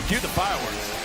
Cue the fireworks.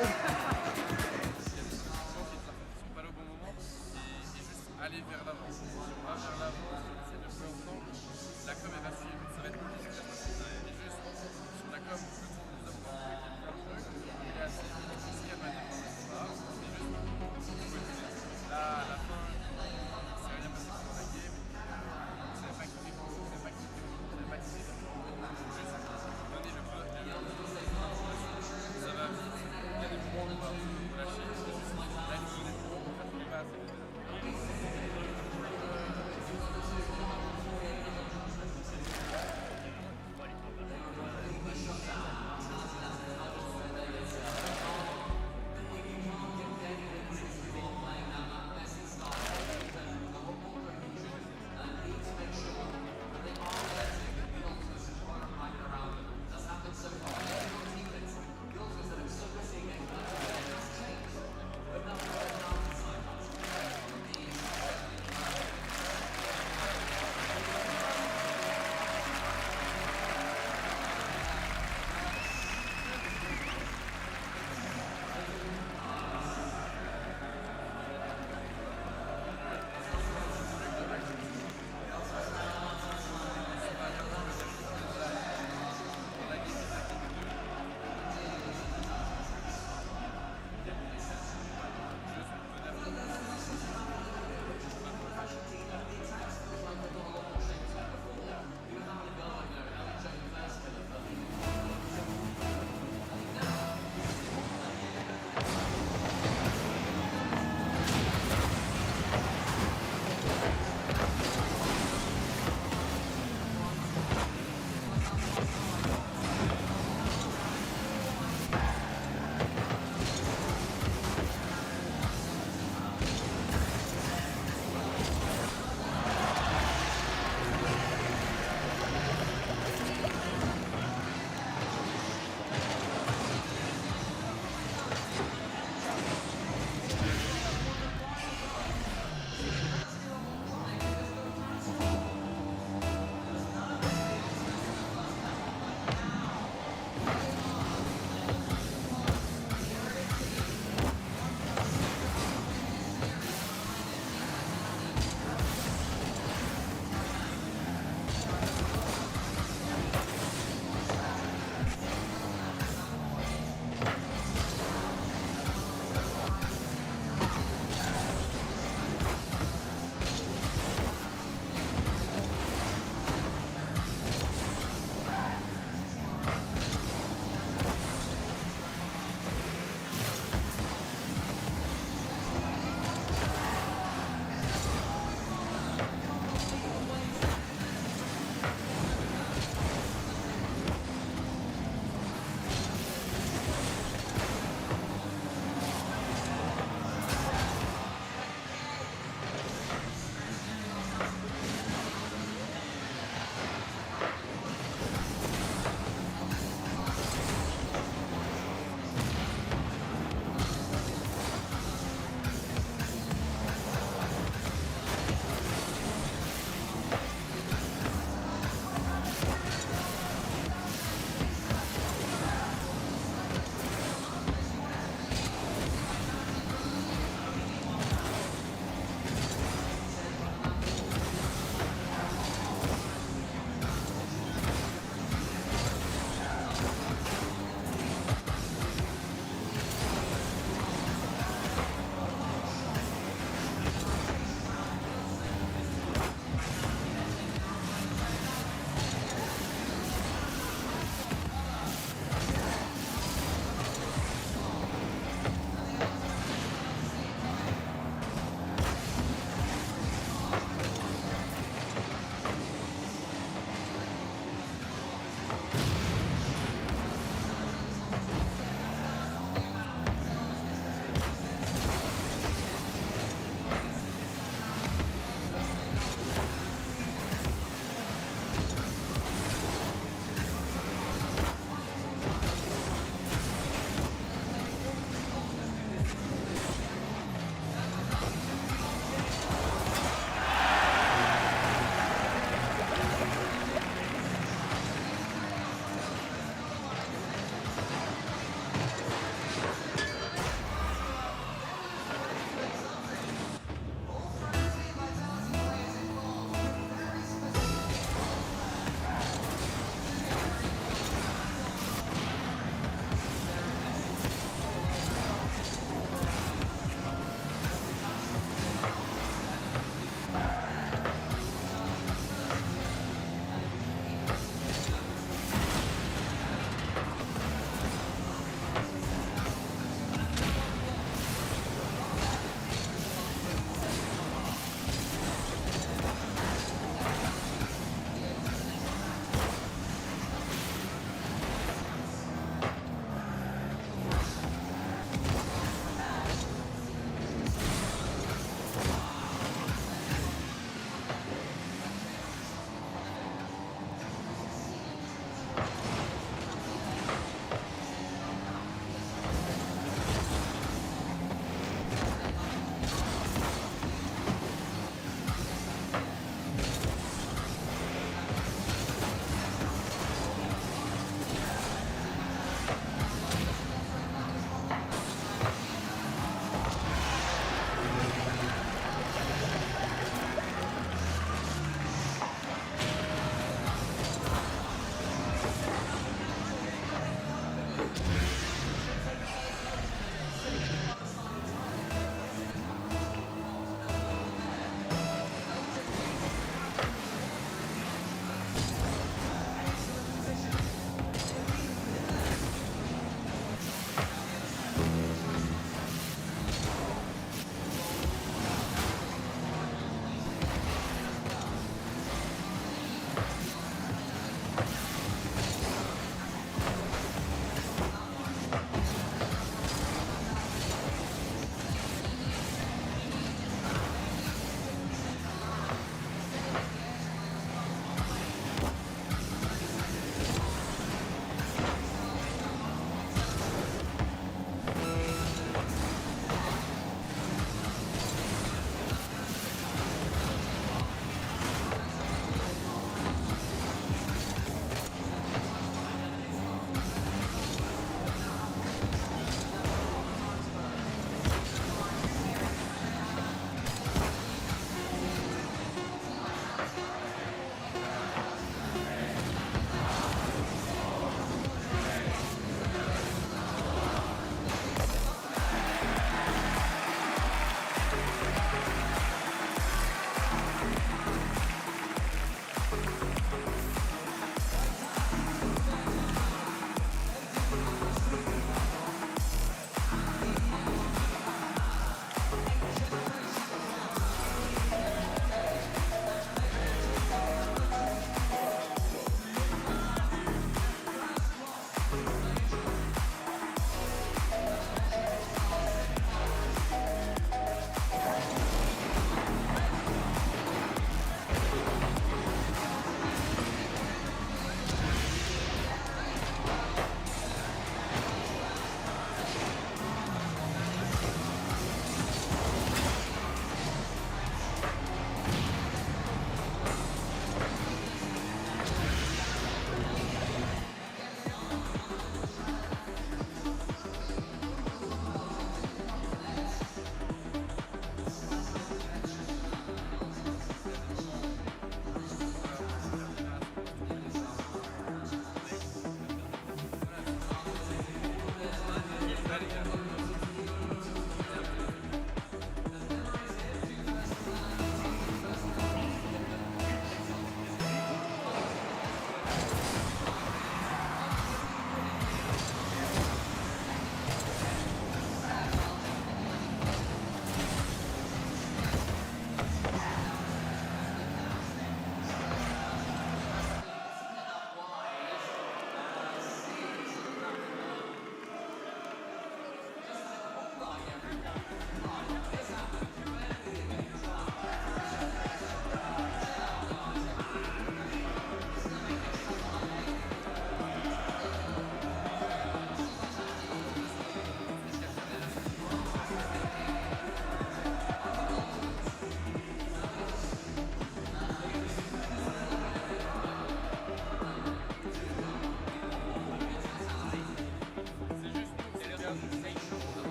pas le bon moment et juste aller vers l'avant. Si on va vers l'avant, si on essaie de jouer ensemble, la com elle va suivre. Ça va être compliqué de faire ça. Et juste sur la com, le tour nous a plein de trucs, il est assez risqué à mener dans le combat. Et juste là, à la fin, c'est rien passé pour la game. Vous n'avez pas kiffé, vous n'avez pas kiffé, vous n'avez pas kiffé. Juste donner le feu. Ça va vite. Il y a des moments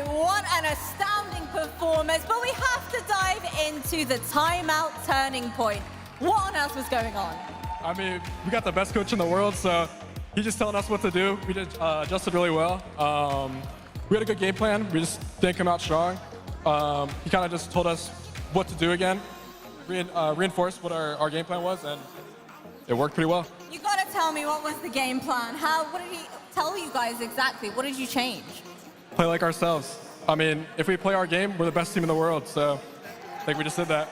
What an astounding performance, but we have to dive into the timeout turning point. What on earth was going on? I mean, we got the best coach in the world, so he's just telling us what to do. We did adjusted really well. We had a good game plan. We just didn't come out strong. He kind of just told us what to do again, reinforced what our game plan was, and it worked pretty well. You gotta tell me, what was the game plan? What did he tell you guys exactly? What did you change? Play like ourselves. I mean, if we play our game, we're the best team in the world, so I think we just did that.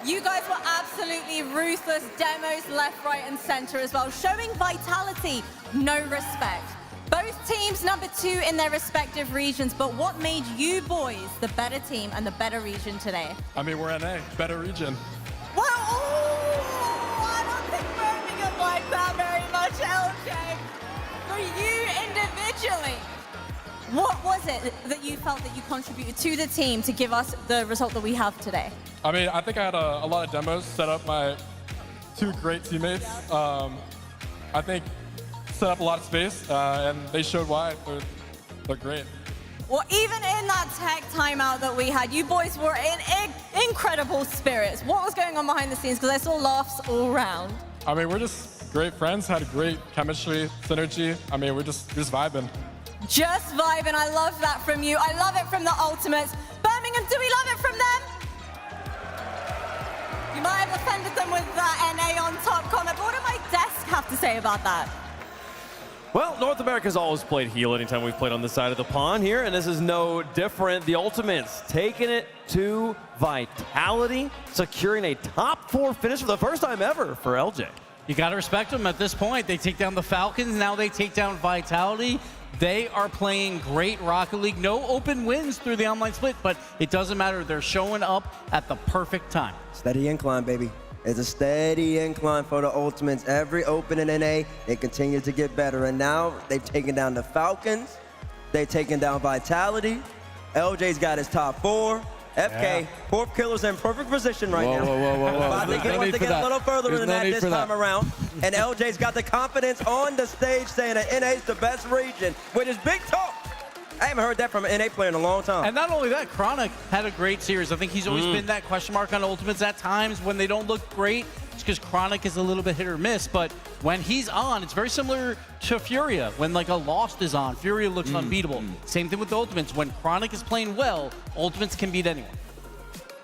You guys were absolutely ruthless. Demos left, right, and center as well, showing vitality, no respect. Both teams number 2 in their respective regions, but what made you boys the better team and the better region today? I mean, we're NA, better region. Well, I don't think Birmingham liked that very much, LJ. For you individually, what was it that you felt that you contributed to the team to give us the result that we have today? I mean, I think I had a lot of demos set up my 2 great teammates. I think set up a lot of space, and they showed why they're great. Well, even in that tech timeout that we had, you boys were in incredible spirits. What was going on behind the scenes? Because I saw laughs all around. I mean, we're just great friends, had great chemistry, synergy. I mean, we're just vibing. Just vibing. I love that from you. I love it from the Ultimates. Birmingham, do we love it from them? You might have offended them with that NA on top comment, but what did my desk have to say about that? Well, North America's always played heel anytime we've played on this side of the pond here, and this is no different. The Ultimates taking it to Vitality, securing a top 4 finish for the first time ever for LJ. You got to respect them at this point. They take down the Falcons, now they take down Vitality. They are playing great Rocket League. No open wins through the online split, but it doesn't matter. They're showing up at the perfect time. Steady incline, baby. It's a steady incline for the Ultimates. Every open in NA, they continue to get better. And now they've taken down the Falcons. They've taken down Vitality. LJ's got his top 4. FK, 4th killer's in perfect position right now. Whoa. I think he wants to get a little further than that this time around. And LJ's got the confidence on the stage saying that NA's the best region, which is big talk. I haven't heard that from an NA player in a long time. And not only that, Chronic had a great series. I think he's always been that question mark on Ultimates at times when they don't look great. It's because Chronic is a little bit hit or miss, but when he's on, it's very similar to Furia. When like a Lost is on, Furia looks unbeatable. Same thing with the Ultimates. When Chronic is playing well, Ultimates can beat anyone.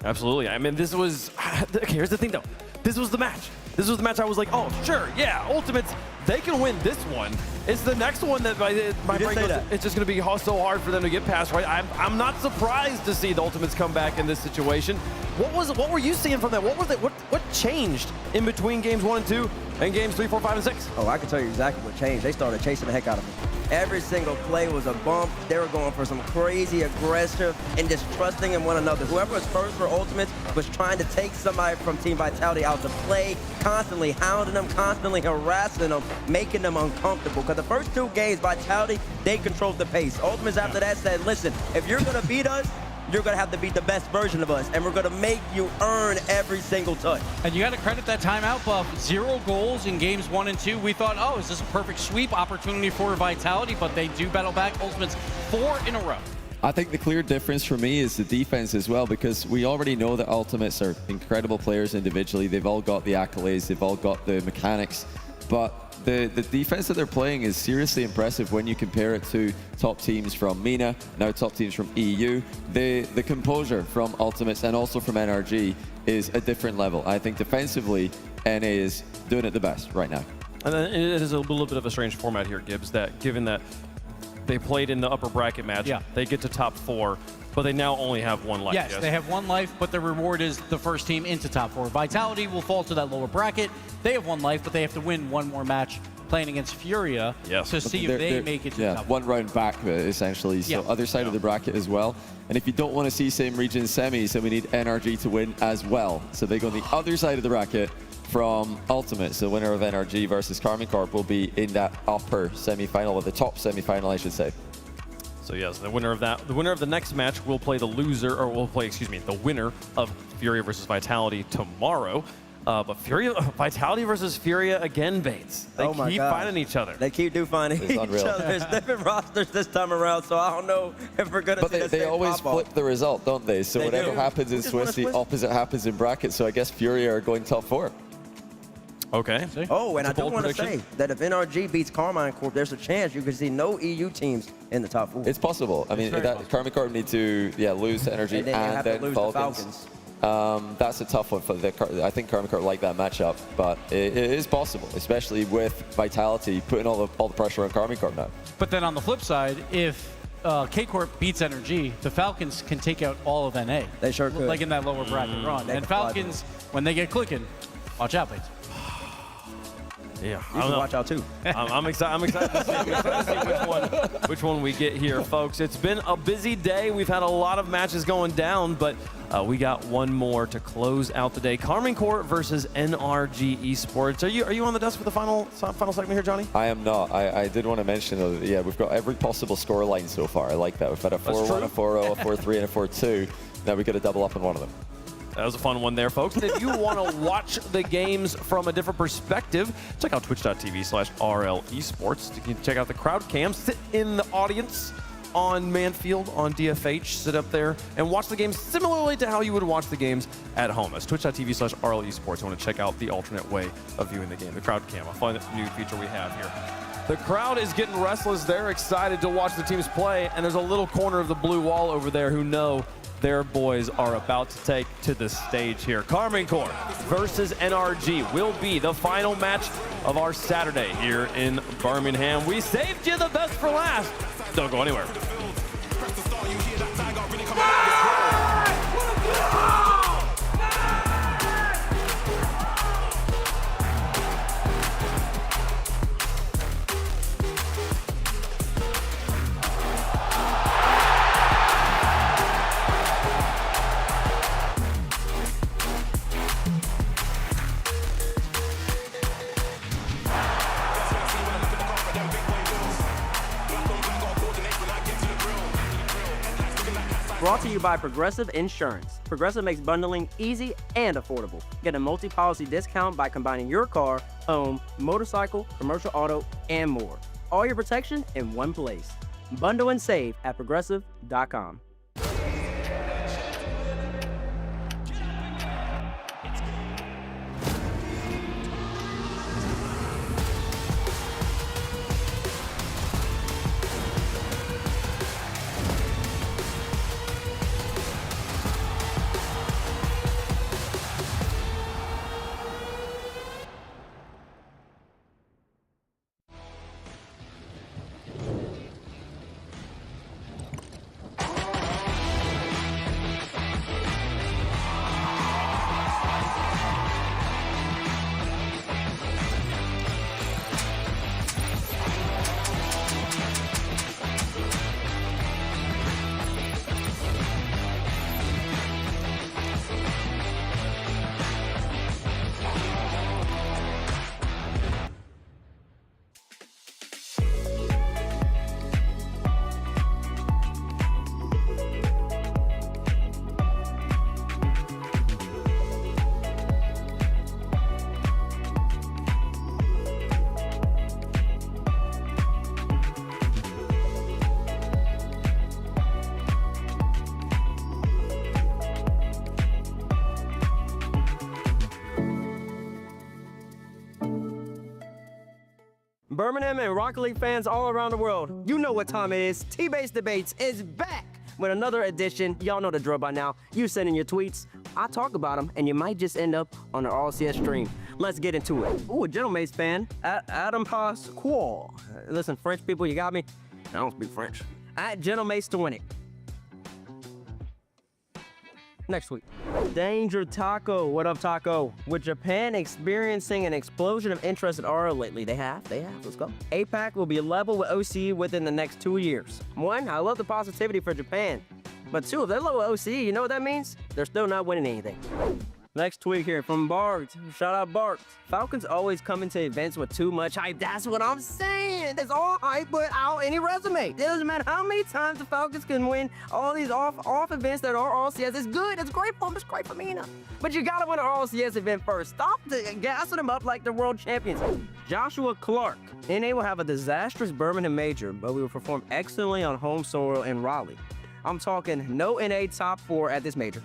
Absolutely. I mean, this was, okay, here's the thing though. this was the match. This was the match I was like, oh, sure, yeah, Ultimates, they can win this one. It's the next one that my brain goes, it's just going to be so hard for them to get past, right? I'm not surprised to see the Ultimates come back in this situation. What were you seeing from them? What changed in between games 1 and 2 and games 3, 4, 5, and 6? Oh, I can tell you exactly what changed. They started chasing the heck out of me. Every single play was a bump. They were going for some crazy aggressive and just trusting in one another. Whoever was first for Ultimates was trying to take somebody from Team Vitality out to play, constantly hounding them, constantly harassing them, making them uncomfortable. Because the first 2 games, Vitality, they controlled the pace. Ultimates after that said, listen, if you're going to beat us, you're going to have to beat the best version of us, and we're going to make you earn every single touch. And you got to credit that timeout, Buff. 0 goals in games 1 and 2. We thought, oh, is this a perfect sweep opportunity for Vitality? But they do battle back. Ultimates 4 in a row. I think the clear difference for me is the defense as well, because we already know that Ultimates are incredible players individually. They've all got the accolades, they've all got the mechanics, but the defense that they're playing is seriously impressive when you compare it to top teams from MENA, now top teams from EU. The composure from Ultimates and also from NRG is a different level. I think defensively, NA is doing it the best right now. And then it is a little bit of a strange format here, Gibbs, that given that they played in the upper bracket match, they get to top 4, but they now only have 1 life. Yes, they have 1 life, but the reward is the first team into top 4. Vitality will fall to that lower bracket. They have 1 life, but they have to win 1 more match playing against Furia to see if they make it to top 4. 1 round back, essentially. So other side of the bracket as well. And if you don't want to see same region semis, then we need NRG to win as well. So they go on the other side of the bracket from Ultimate. So the winner of NRG versus Karmine Corp will be in that upper semi-final, or the top semi-final, I should say. So yes, the winner of the next match will play the loser, or will play, excuse me, the winner of Furia versus Vitality tomorrow. But Vitality versus Furia again, Bates. They keep finding each other. They keep finding each other. There's different rosters this time around, so I don't know if we're going to see the they always flip the result, don't they? So whatever happens in Swiss, the opposite happens in bracket. So I guess Furia are going top 4. Okay. Oh, and I do want to say that if NRG beats Karmine Corp, there's a chance you could see no EU teams in the top 4. It's possible. I mean, Karmine Corp need to lose to NRG and then Falcons. That's a tough one for I think Karmine Corp like that matchup, but it is possible, especially with Vitality putting all the pressure on Karmine Corp now. But then on the flip side, if K-Corp beats NRG, the Falcons can take out all of NA. They sure could. Like in that lower bracket run. And Falcons, when they get clicking, watch out, Bates. Yeah, you can watch out too. I'm excited to see which one we get here, folks. It's been a busy day. We've had a lot of matches going down, but we got 1 more to close out the day. Karmine Corp versus NRG Esports. Are you on the desk for the final segment here, Johnny? I am not. I did want to mention that, we've got every possible score line so far. I like that. We've had a 4-1, a 4-0, a 4-3, and a 4-2. Now we got to double up on one of them. That was a fun one there, folks. And if you want to watch the games from a different perspective, check out twitch.tv/RL Esports. You can check out the crowd cam, sit in the audience on Manfield, on DFH, sit up there and watch the games similarly to how you would watch the games at home. That's twitch.tv/RL Esports. You want to check out the alternate way of viewing the game, the crowd cam, a fun new feature we have here. The crowd is getting restless. They're excited to watch the teams play, and there's a little corner of the blue wall over there who know their boys are about to take to the stage here. Karmine Corp versus NRG will be the final match of our Saturday here in Birmingham. We saved you the best for last. Don't go anywhere. Brought to you by Progressive Insurance. Progressive makes bundling easy and affordable. Get a multi-policy discount by combining your car, home, motorcycle, commercial auto, and more. All your protection in one place. Bundle and save at progressive.com. Birmingham and Rocket League fans all around the world, you know what time it is. T-Base Debates is back with another edition. Y'all know the drill by now. You send in your tweets, I talk about them, and you might just end up on the RLCS stream. Let's get into it. Ooh, a Gentlemates fan, Adam Pasquale. Listen, French people, you got me? I don't speak French. At Gentlemates to win it. Next week. Danger Taco. What up, Taco? With Japan experiencing an explosion of interest in RL lately. They have. Let's go. APAC will be level with OCE within the next 2 years. 1, I love the positivity for Japan. But 2, if they're low with OCE, you know what that means? They're still not winning anything. Next tweet here from Bart. Shout out Bart. Falcons always come into events with too much hype. That's what I'm saying. It's all hype without any resume. It doesn't matter how many times the Falcons can win all these off events that are RLCS. It's good. It's great for them. It's great for me. But you gotta win an RLCS event first. Stop gassing them up like they're world champions. Joshua Clark. NA will have a disastrous Birmingham major, but we will perform excellently on home soil in Raleigh. I'm talking no NA top 4 at this major,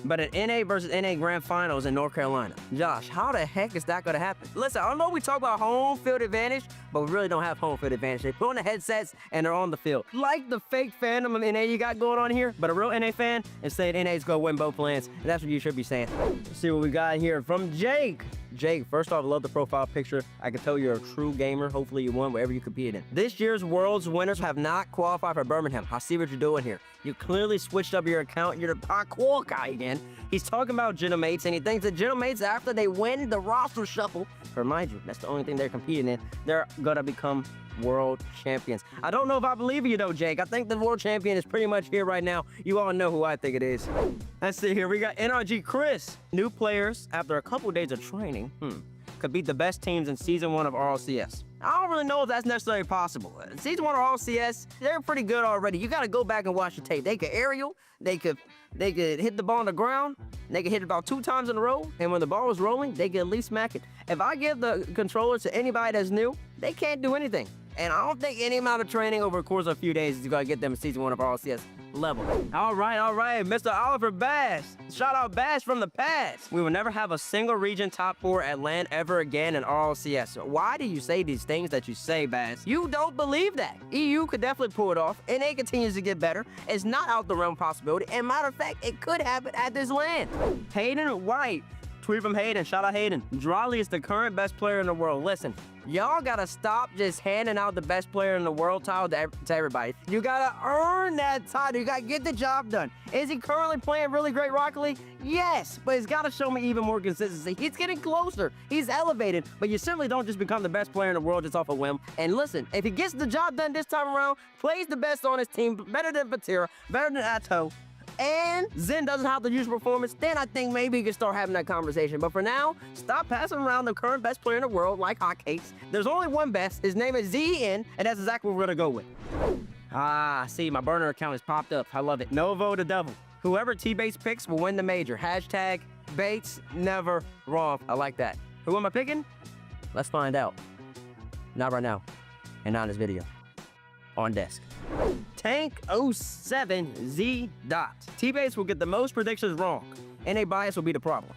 but an NA versus NA Grand Finals in North Carolina. Josh, how the heck is that gonna happen? Listen, I know we talk about home field advantage, but we really don't have home field advantage. They put on the headsets and they're on the field. Like the fake fandom of NA you got going on here, but a real NA fan is saying NA's gonna win both lands, and that's what you should be saying. Let's see what we got here from Jake. Jake, first off, I love the profile picture. I can tell you're a true gamer. Hopefully you won wherever you competed in. This year's Worlds winners have not qualified for Birmingham. I see what you're doing here. You clearly switched up your account. You're the Pasquale guy again. He's talking about Gentlemates, and he thinks that Gentlemates, after they win the roster shuffle, remind you, that's the only thing they're competing in, they're gonna become world champions. I don't know if I believe you though, Jake. I think the world champion is pretty much here right now. You all know who I think it is. Let's see here. We got NRG Chris. New players, after a couple days of training, could beat the best teams in Season 1 of RLCS. I don't really know if that's necessarily possible. Season 1 of RLCS, they're pretty good already. You gotta go back and watch the tape. They could aerial, they could hit the ball on the ground, they could hit it about 2 times in a row, and when the ball was rolling, they could at least smack it. If I give the controller to anybody that's new, they can't do anything. And I don't think any amount of training over the course of a few days is gonna get them in Season 1 of RLCS level. All right, Mr. Oliver Bass. Shout out Bass from the past. We will never have a single region top 4 at LAN ever again in RLCS. Why do you say these things that you say, Bass? You don't believe that. EU could definitely pull it off, and it continues to get better. It's not out the realm of possibility, and matter of fact, it could happen at this LAN. Hayden White. Tweet from Hayden. Shout out Hayden. Drolly is the current best player in the world. Listen, y'all gotta stop just handing out the best player in the world title to everybody. You gotta earn that title. You gotta get the job done. Is he currently playing really great Rocket League? Yes, but he's gotta show me even more consistency. He's getting closer. He's elevated, but you simply don't just become the best player in the world just off a whim. And listen, if he gets the job done this time around, plays the best on his team, better than Vatira, better than Atto, and Zen doesn't have the usual performance, then I think maybe you can start having that conversation. But for now, stop passing around the current best player in the world like hotcakes. There's only one best. His name is ZN, and that's exactly what we're gonna go with. See, my burner account has popped up. I love it. Novo the devil. Whoever T-Bates picks will win the major. Hashtag Bates never wrong. I like that. Who am I picking? Let's find out. Not right now, and not in this video. On desk. Tank07Z. T-Base will get the most predictions wrong. NA bias will be the problem.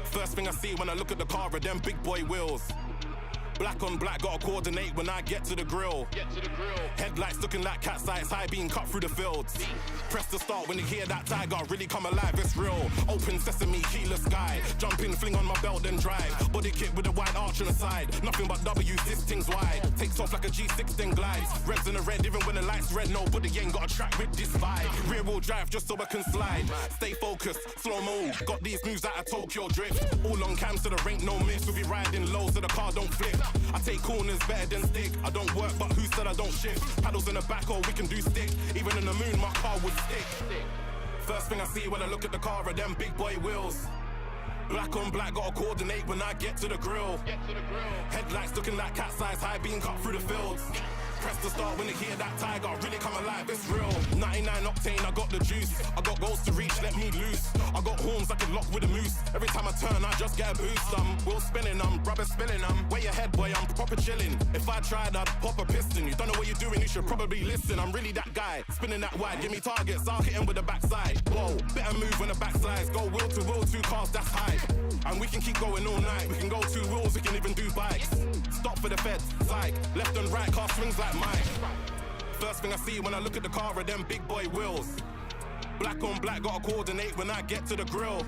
First thing I see when I look at the car are them big boy wheels. Black on black, gotta coordinate when I get to the grill. Headlights looking like cat's eyes, high being cut through the fields. Press the start when you hear that tiger really come alive, it's real. Open sesame, keyless sky. Jump in, fling on my belt, then drive. Body kit with a wide arch on the side. Nothing but W, this thing's wide. Takes off like a G6, then glides. Reds in the red, even when the light's red. Nobody ain't got a track with this vibe. Rear wheel drive just so I can slide. Stay focused, slow mo. Got these moves out of Tokyo drift. All on cam so there ain't no miss. We'll be riding low so the car don't flip. I take corners better than stick. I don't work, but who said I don't shift? Paddles in the back, or we can do stick. Even in the moon, my car would stick. First thing I see when I look at the car are them big boy wheels. Black on black, gotta coordinate when I get to the grill. Headlights looking like cat's eyes, high beam cut through the fields. Press the start when they hear that tiger, really come alive, it's real. 99 octane, I got the juice. I got goals to reach, let me loose. I got horns I can lock with a moose. Every time I turn, I just get a boost. Wheel spinning, rubber spilling, way ahead, boy, I'm proper chilling. If I tried, I'd pop a piston. You don't know what you're doing, you should probably listen. I'm really that guy, spinning that wide, give me targets, I'll hit him with the backside. Whoa, better move when the backslides. Go wheel to wheel, 2 cars, that's high. And we can keep going all night. We can go 2 wheels, we can even do bikes. Stop for the feds, like left and right, car swings like mine. First thing I see when I look at the car are them big boy wheels. Black on black, gotta coordinate when I get to the grill.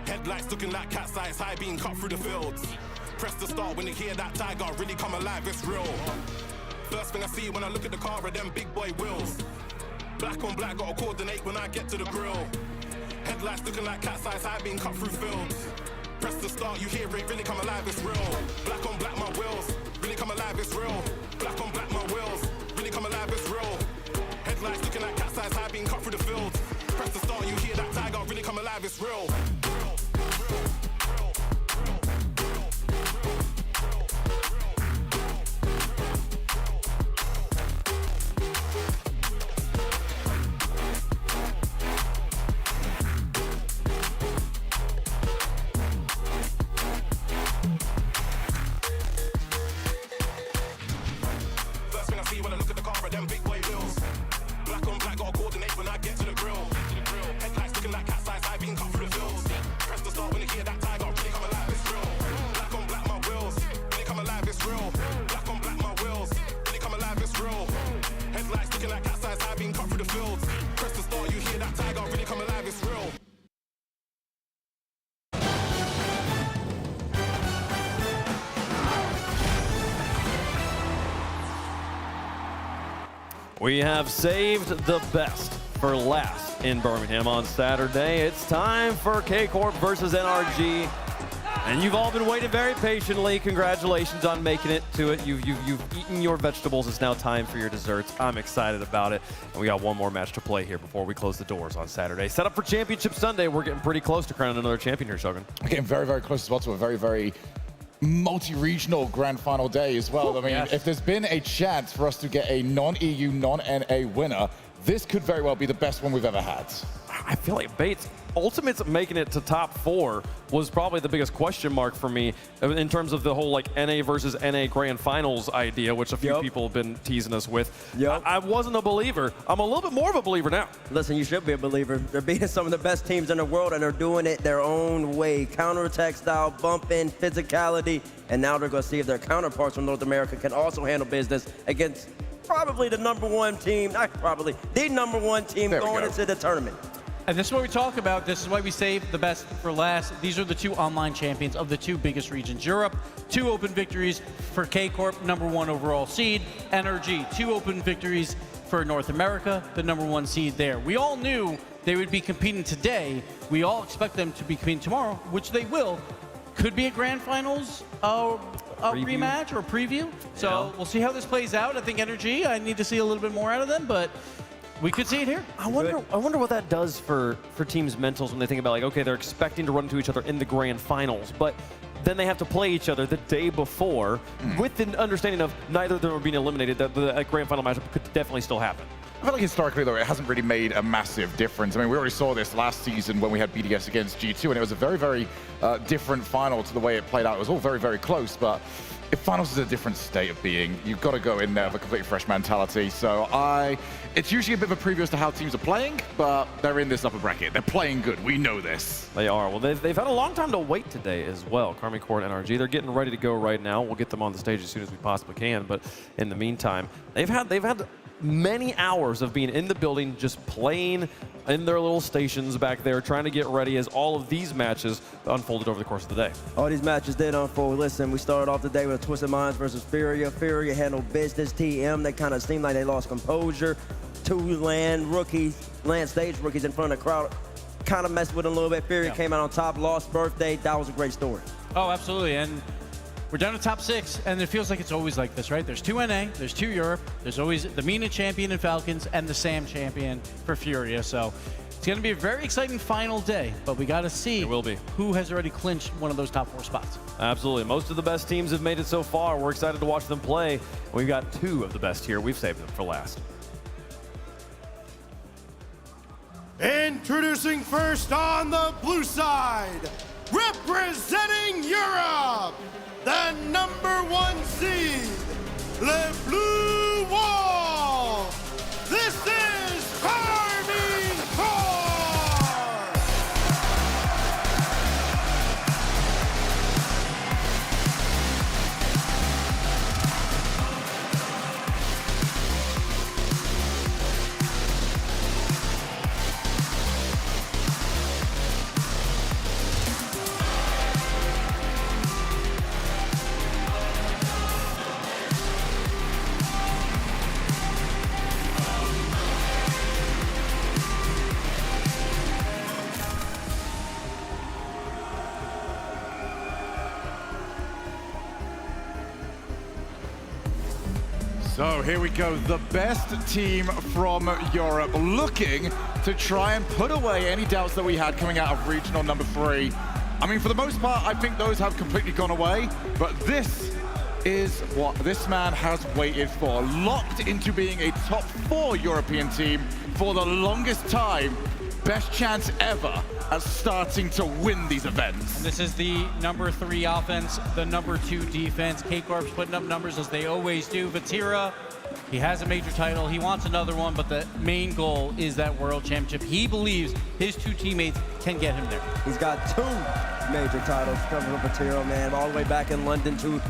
Headlights looking like cat's eyes, high beam cut through the fields. Press the start when you hear that tiger, really come alive, it's real. First thing I see when I look at the car are them big boy wheels. Black on black, gotta coordinate when I get to the grill. Headlights looking like cat's eyes, high beam cut through fields. Press the start, you hear it, really come alive, it's real. Black on black, my wheels, really come alive, it's real. Black on black, my wheels, really come alive, it's real. Headlights looking like cat's eyes, high beam cut through the fields. Press the start, you hear that tiger, really come alive, it's real. We have saved the best for last in Birmingham on Saturday. It's time for K-Corp versus NRG. And you've all been waiting very patiently. Congratulations on making it to it. You've eaten your vegetables. It's now time for your desserts. I'm excited about it. And we got one more match to play here before we close the doors on Saturday. Set up for Championship Sunday. We're getting pretty close to crowning another champion here, Shogun. We're getting very, very close as well to a very, very multi-regional grand final day as well. I mean, if there's been a chance for us to get a non-EU, non-NA winner, this could very well be the best one we've ever had. I feel like Bates, Ultimates making it to top 4 was probably the biggest question mark for me in terms of the whole like NA versus NA grand finals idea, which a few people have been teasing us with. I wasn't a believer. I'm a little bit more of a believer now. Listen, you should be a believer. They're beating some of the best teams in the world, and they're doing it their own way. Counterattack style, bumping, physicality, and now they're going to see if their counterparts from North America can also handle business against probably the #1 team, not probably, the #1 team going into the tournament. And this is what we talk about. This is why we save the best for last. These are the 2 online champions of the 2 biggest regions. Europe, 2 open victories for K-Corp, #1 overall seed. NRG, 2 open victories for North America, the #1 seed there. We all knew they would be competing today. We all expect them to be competing tomorrow, which they will. Could be a grand finals rematch or preview. So we'll see how this plays out. I think NRG, I need to see a little bit more out of them, but we could see it here. I wonder what that does for teams' mentals when they think about, like, okay, they're expecting to run into each other in the grand finals, but then they have to play each other the day before with the understanding of neither of them are being eliminated. That the grand final matchup could definitely still happen. I feel like historically, though, it hasn't really made a massive difference. I mean, we already saw this last season when we had BDS against G2, and it was a very, very different final to the way it played out. It was all very, very close, but if finals is a different state of being, you've got to go in there with a completely fresh mentality. So it's usually a bit of a preview as to how teams are playing, but they're in this upper bracket. They're playing good. We know this. They are. Well, they've had a long time to wait today as well. Karmine Corp and NRG, they're getting ready to go right now. We'll get them on the stage as soon as we possibly can, but in the meantime, they've had many hours of being in the building, just playing in their little stations back there, trying to get ready as all of these matches unfolded over the course of the day. All these matches did unfold. Listen, we started off the day with Twisted Minds versus Furia. Furia handled business. TM, they kind of seemed like they lost composure. 2 land stage rookies in front of the crowd kind of messed with them a little bit. Furia came out on top, lost birthday. That was a great story. Oh, absolutely. And We're down to top 6, and it feels like it's always like this, right? There's 2 NA, there's 2 Europe, there's always the MENA champion in Falcons and the SAM champion for Furia. So it's going to be a very exciting final day, but we got to see who has already clinched one of those top 4 spots. Absolutely. Most of the best teams have made it so far. We're excited to watch them play. We've got 2 of the best here. We've saved them for last. Introducing first on the blue side, representing Europe, the #1 seed, Le Blue Wall. This is Carmine Corps. So here we go, the best team from Europe, looking to try and put away any doubts that we had coming out of regional number 3. I mean, for the most part, I think those have completely gone away, but this is what this man has waited for. Locked into being a top 4 European team for the longest time. Best chance ever at starting to win these events. And this is the number 3 offense, the number 2 defense. K-Corp's putting up numbers as they always do. Vatira, he has a major title. He wants another one, but the main goal is that world championship. He believes his 2 teammates can get him there. He's got 2 major titles coming from Vatira, man, all the way back in London to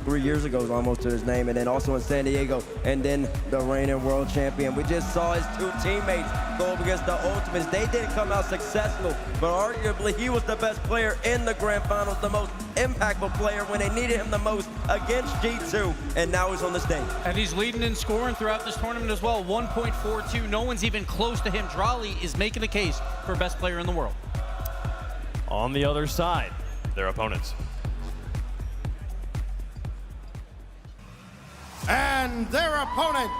3 years ago is almost to his name, and then also in San Diego, and then the reigning world champion. We just saw his 2 teammates go up against the Ultimates. They didn't come out successful, but arguably he was the best player in the grand finals, the most impactful player when they needed him the most against G2, and now he's on the stage. And he's leading in scoring throughout this tournament as well, 1.42. No one's even close to him. Drali is making a case for best player in the world. On the other side, their opponents. And their opponents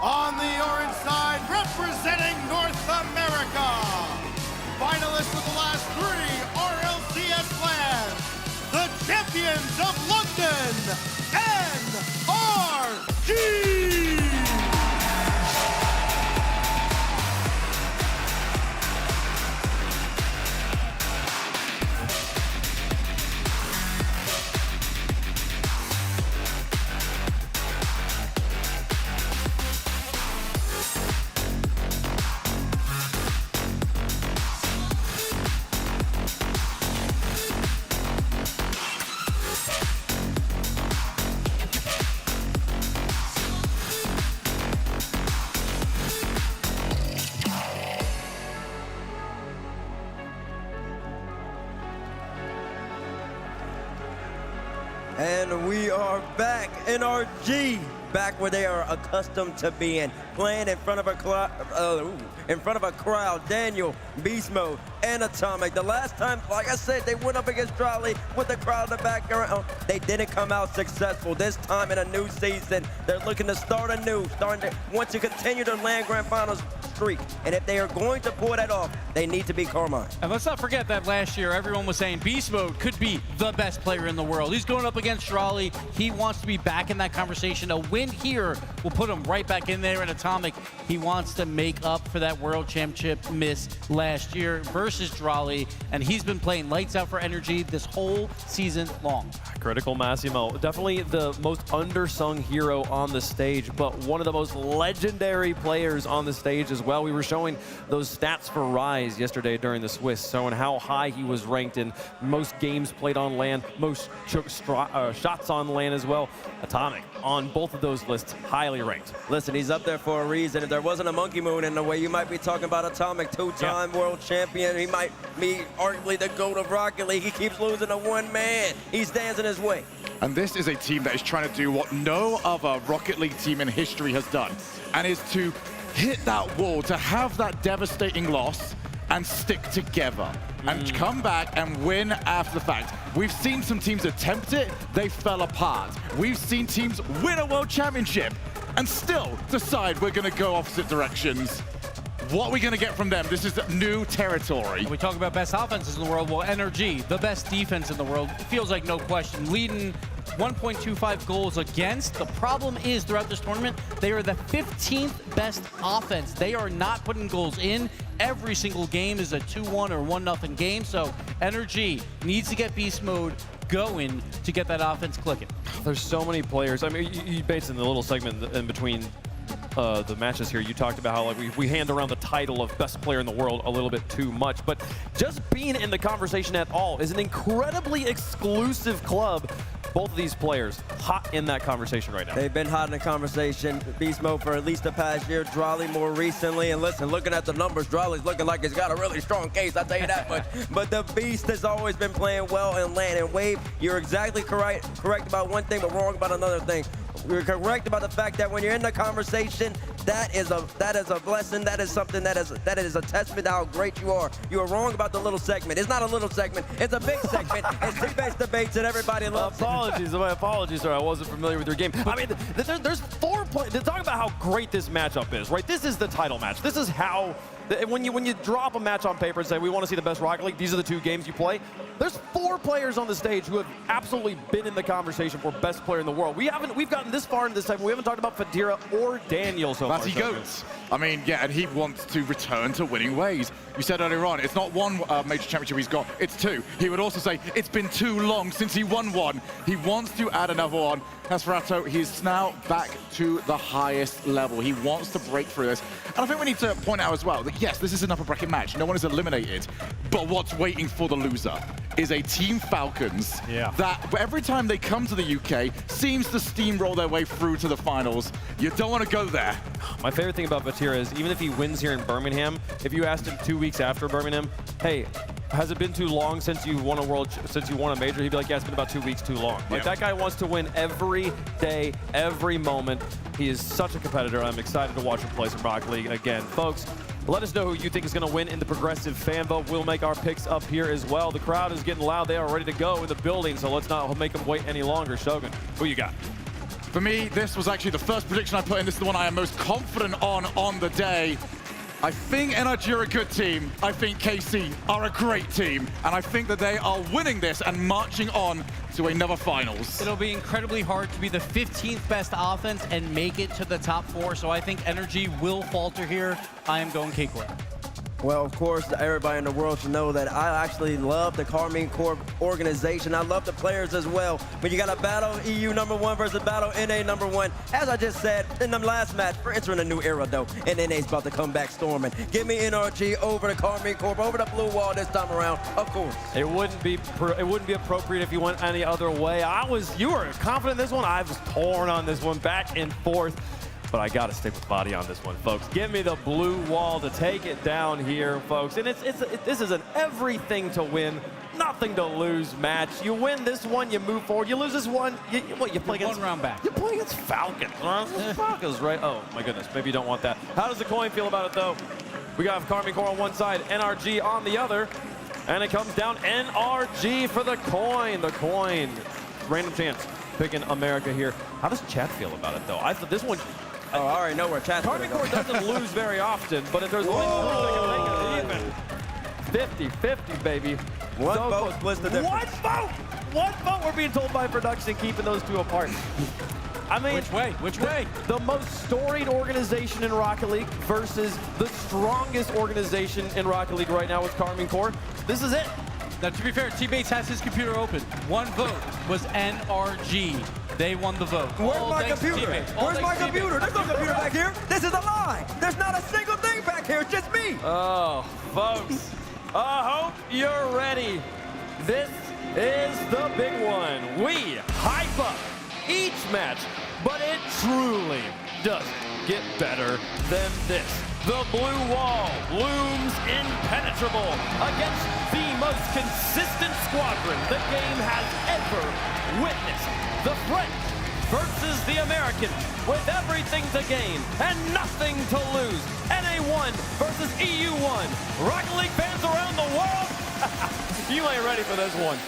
on the orange side, representing North America, finalists of the last 3 RLCS lands, the champions of London, NRG! And we are back, NRG, back where they are accustomed to being, playing in front of a crowd. Daniel, Beast Mode, and Atomic. The last time, like I said, they went up against Drali with the crowd in the background. They didn't come out successful. This time in a new season, they're looking to start anew, want to continue their land grand finals streak. And if they are going to pull that off, they need to be Carmine. And let's not forget that last year, everyone was saying Beast Mode could be the best player in the world. He's going up against Drali. He wants to be back in that conversation. A win here will put him right back in there. And Atomic, he wants to make up for that world championship miss last year versus Drali. And he's been playing lights out for Energy this whole season long. Critical Massimo, definitely the most undersung hero on the stage, but one of the most legendary players on the stage as well. We were showing those stats for Rise yesterday during the Swiss, showing how high he was ranked in most games played on land, most shots on land as well. Atomic on both of those lists, highly ranked. Listen, he's up there for a reason. If there wasn't a Monkey Moon in the way, you might be talking about Atomic, 2-time world champion. He might be arguably the GOAT of Rocket League. He keeps losing to one man. He stands in his way. And this is a team that is trying to do what no other Rocket League team in history has done, and is to hit that wall, to have that devastating loss, and stick together and come back and win after the fact. We've seen some teams attempt it, they fell apart. We've seen teams win a world championship and still decide we're going to go opposite directions. What are we going to get from them? This is new territory. We talk about best offenses in the world. Well, NRG, the best defense in the world, it feels like no question. Leading 1.25 goals against. The problem is throughout this tournament, they are the 15th best offense. They are not putting goals in. Every single game is a 2-1 or 1-0 game. So NRG needs to get beast mode going to get that offense clicking. There's so many players. I mean, you based in the little segment in between the matches here, you talked about how like we hand around the title of best player in the world a little bit too much, but just being in the conversation at all is an incredibly exclusive club. Both of these players hot in that conversation right now. They've been hot in the conversation. Beast mode for at least the past year. Drawley more recently. And listen, looking at the numbers, Drawley's looking like he's got a really strong case, I'll tell you that much. But the Beast has always been playing well in land and wave. You're exactly correct about one thing, but wrong about another thing. You're correct about the fact that when you're in the conversation, that is a blessing. That is something that is a testament to how great you are. You are wrong about the little segment. It's not a little segment. It's a big segment. It's team-based debates and everybody loves it. My apologies, sir. I wasn't familiar with your game. I mean, there's 4 players. Talk about how great this matchup is, right? This is the title match. This is how, when you drop a match on paper and say, we want to see the best Rocket League, these are the 2 games you play. There's 4 players on the stage who have absolutely been in the conversation for best player in the world. We've gotten this far in this segment. We haven't talked about Fadira or Daniel so far. But he goes. I mean, yeah, and he wants to return to winning ways. You said earlier on, it's not 1 major championship he's got, it's 2. He would also say, it's been too long since he won 1. He wants to add another one. Nosferatu, he's now back to the highest level. He wants to break through this. And I think we need to point out as well that, yes, this is an upper bracket match. No one is eliminated. But what's waiting for the loser is a Team Falcons that every time they come to the UK seems to steamroll their way through to the finals. You don't want to go there. My favorite thing about Vatira is even if he wins here in Birmingham, if you asked him 2 weeks after Birmingham, hey, has it been too long since you won a major? He'd be like, yeah, it's been about 2 weeks too long. Like, that guy wants to win every day, every moment. He is such a competitor. I'm excited to watch him play some Rocket League again. Folks, let us know who you think is going to win in the progressive fan vote. We'll make our picks up here as well. The crowd is getting loud. They are ready to go in the building, so let's not make them wait any longer. Shogun, who you got? For me, this was actually the first prediction I put in. This is the one I am most confident on the day. I think NRG are a good team. I think KC are a great team. And I think that they are winning this and marching on to another finals. It'll be incredibly hard to be the 15th best offense and make it to the top 4. So I think NRG will falter here. I am going Cakeway. Well, of course, everybody in the world should know that I actually love the Carmine Corp organization. I love the players as well. But you got to battle EU #1 versus battle NA #1. As I just said in the last match, we're entering a new era, though, and NA's about to come back storming. Give me NRG over the Carmine Corp, over the blue wall this time around, of course. It wouldn't be appropriate if you went any other way. You were confident in this one. I was torn on this one, back and forth. But I got to stick with body on this one, folks. Give me the blue wall to take it down here, folks. And this is an everything to win, nothing to lose match. You win this one, you move forward. You lose this one, you play against 1 round back. You play against Falcons. Falcons, right? Oh my goodness, maybe you don't want that. How does the coin feel about it though? We got Carmine Corp on one side, NRG on the other, and it comes down NRG for the coin. The coin, random chance, picking America here. How does chat feel about it though? I thought this one. Oh, I already know where chat's going to go. Carmine Corp doesn't lose very often, but if there's only one that can make it even. 50-50, baby. One vote splits the difference. One vote, we're being told by production, keeping those 2 apart. I mean, Which way? The most storied organization in Rocket League versus the strongest organization in Rocket League right now with Carmine Corp. This is it. Now, to be fair, T-Bates has his computer open. 1 vote was NRG. They won the vote. Where's my computer? Where's my computer? There's no computer back here. This is a lie. There's not a single thing back here. It's just me. Oh, folks, I hope you're ready. This is the big one. We hype up each match, but it truly doesn't get better than this. The blue wall looms impenetrable against the most consistent squadron the game has ever witnessed. The French versus the American with everything to gain and nothing to lose. NA1 versus EU1. Rocket League fans around the world, you ain't ready for this one.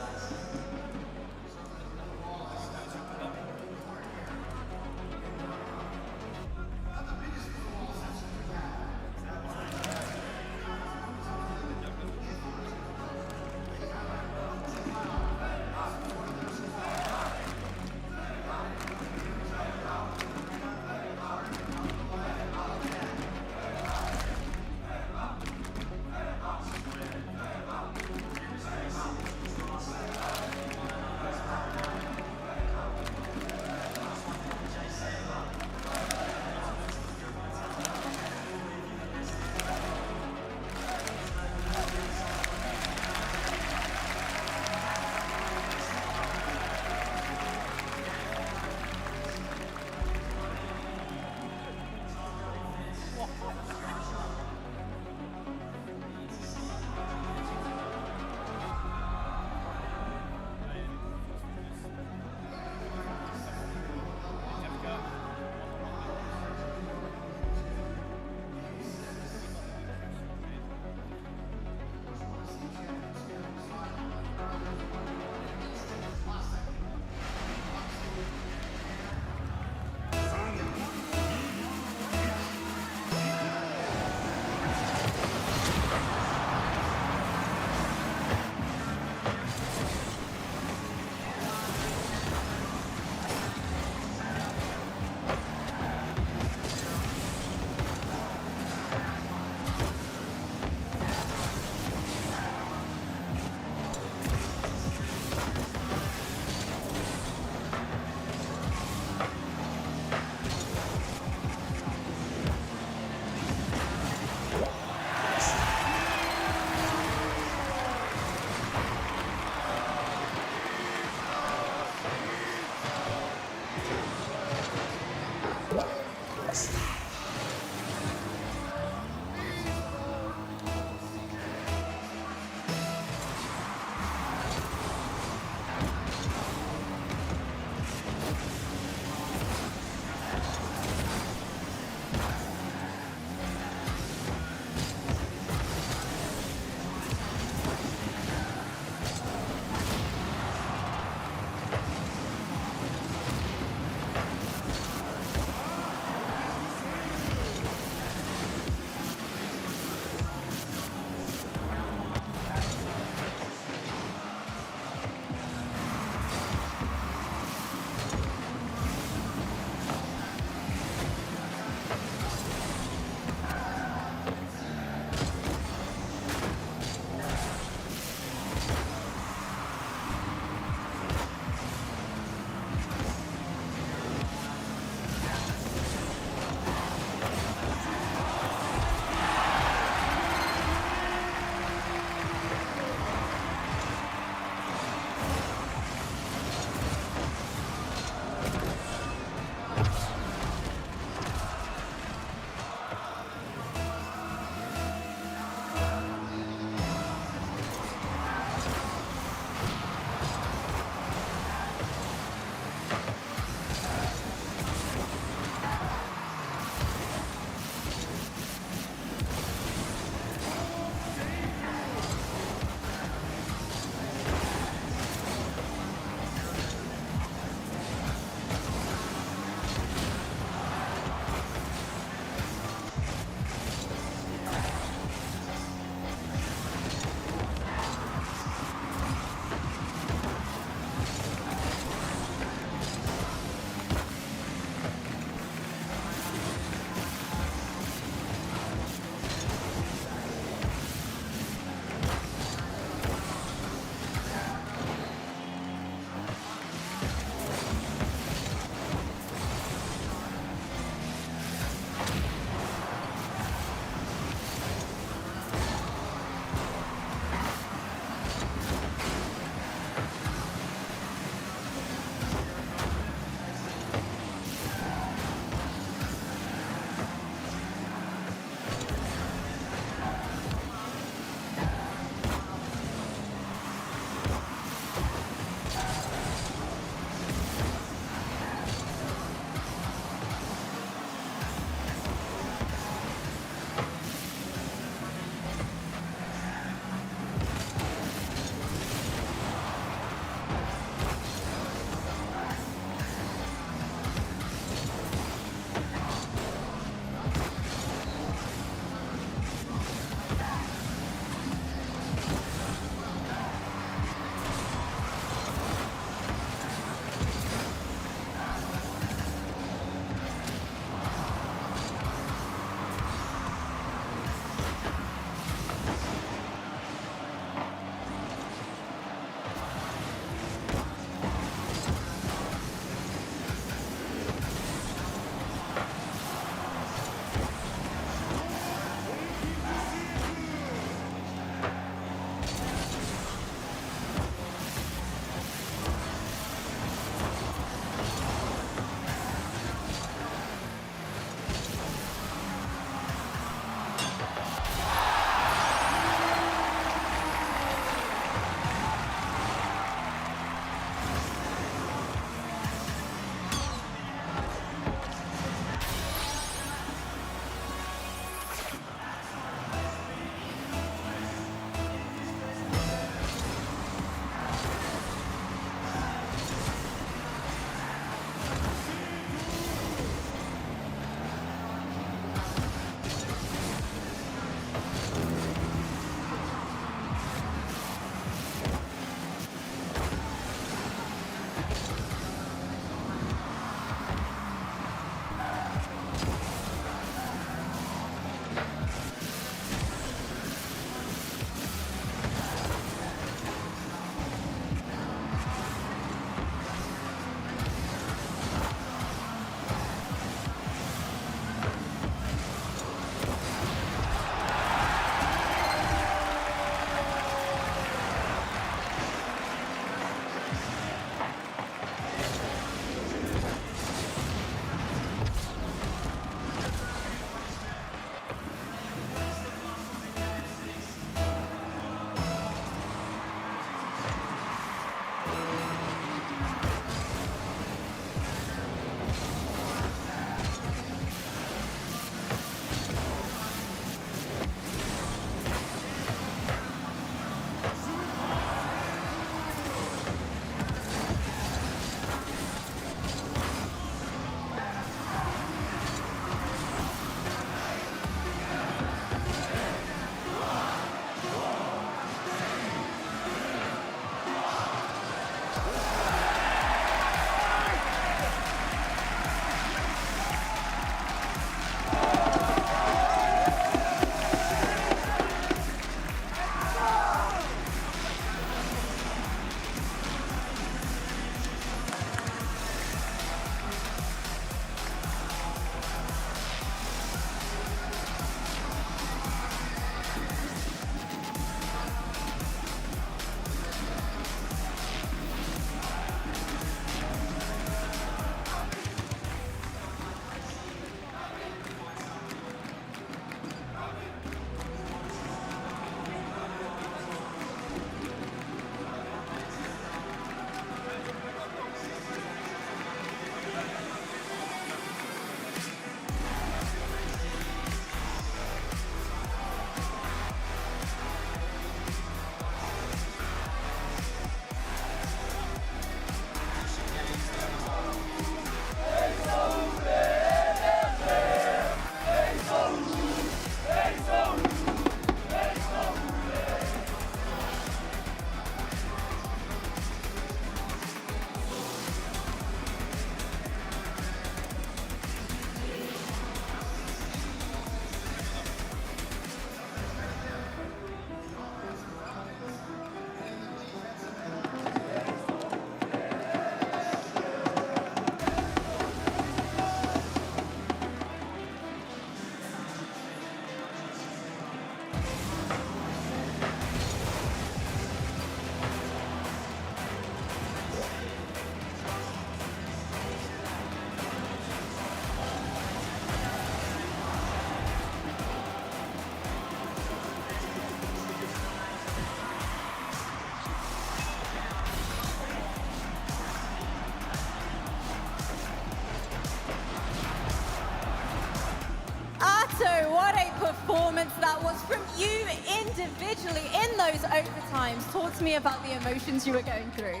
performance that was from you individually in those overtimes. Talk to me about the emotions you were going through.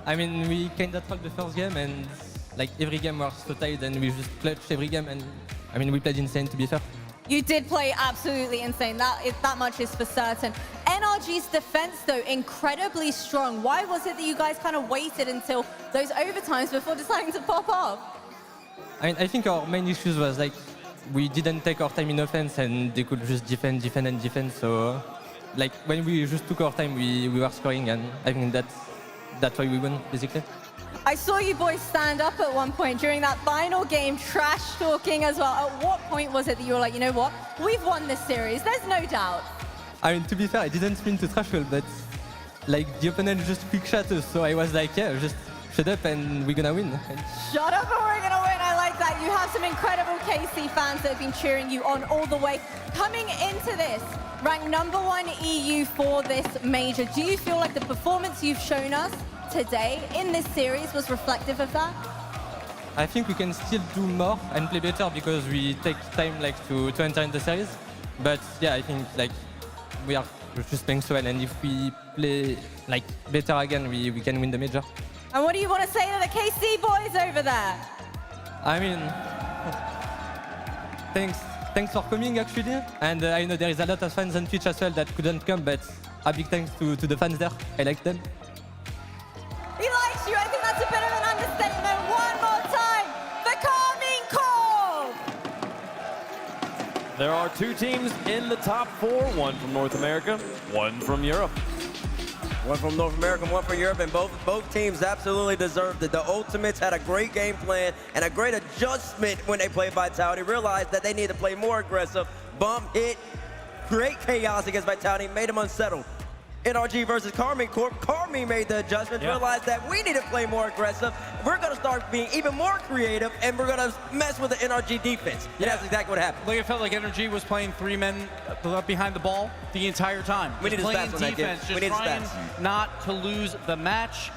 I mean, we kind of talked the first game, and like every game was so tight, and we just clutched every game, and I mean, we played insane, to be fair. You did play absolutely insane. That much is for certain. NRG's defense, though, incredibly strong. Why was it that you guys kind of waited until those overtimes before deciding to pop off? I mean, I think our main issues was like we didn't take our time in offense, and they could just defend, and defend. So, like when we just took our time, we were scoring, and I think that's why we won, basically. I saw you boys stand up at one point during that final game, trash talking as well. At what point was it that you were like, you know what, we've won this series, there's no doubt? I mean, to be fair, I didn't mean to trash talk, but like the opponent just quick shot us, so I was like, yeah, just shut up and we're gonna win. Shut up and we're gonna win, I like that. You have some incredible KC fans that have been cheering you on all the way. Coming into this, ranked #1 EU for this major, do you feel like the performance you've shown us today in this series was reflective of that? I think we can still do more and play better because we take time like to enter in the series. But yeah, I think like we are just playing so well, and if we play like better again, we can win the major. And what do you want to say to the KC boys over there? I mean, thanks for coming actually. And I know there is a lot of fans on Twitch as well that couldn't come, but a big thanks to the fans there. I like them. He likes you. I think that's a bit of an understatement. One more time, the Carmine Corps. There are 2 teams in the top 4, one from North America, one from Europe. One from North America, one from Europe, and both teams absolutely deserved it. The Ultimates had a great game plan and a great adjustment when they played Vitality. Realized that they need to play more aggressive. Bump, hit, great chaos against Vitality, made them unsettled. NRG versus Carmine Corp. Carmine made the adjustment, realized that we need to play more aggressive. We're going to start being even more creative, and we're going to mess with the NRG defense. And that's exactly what happened. Like, it felt like NRG was playing 3 men behind the ball the entire time. We need his stats on that game. Defense, just trying not to lose the match.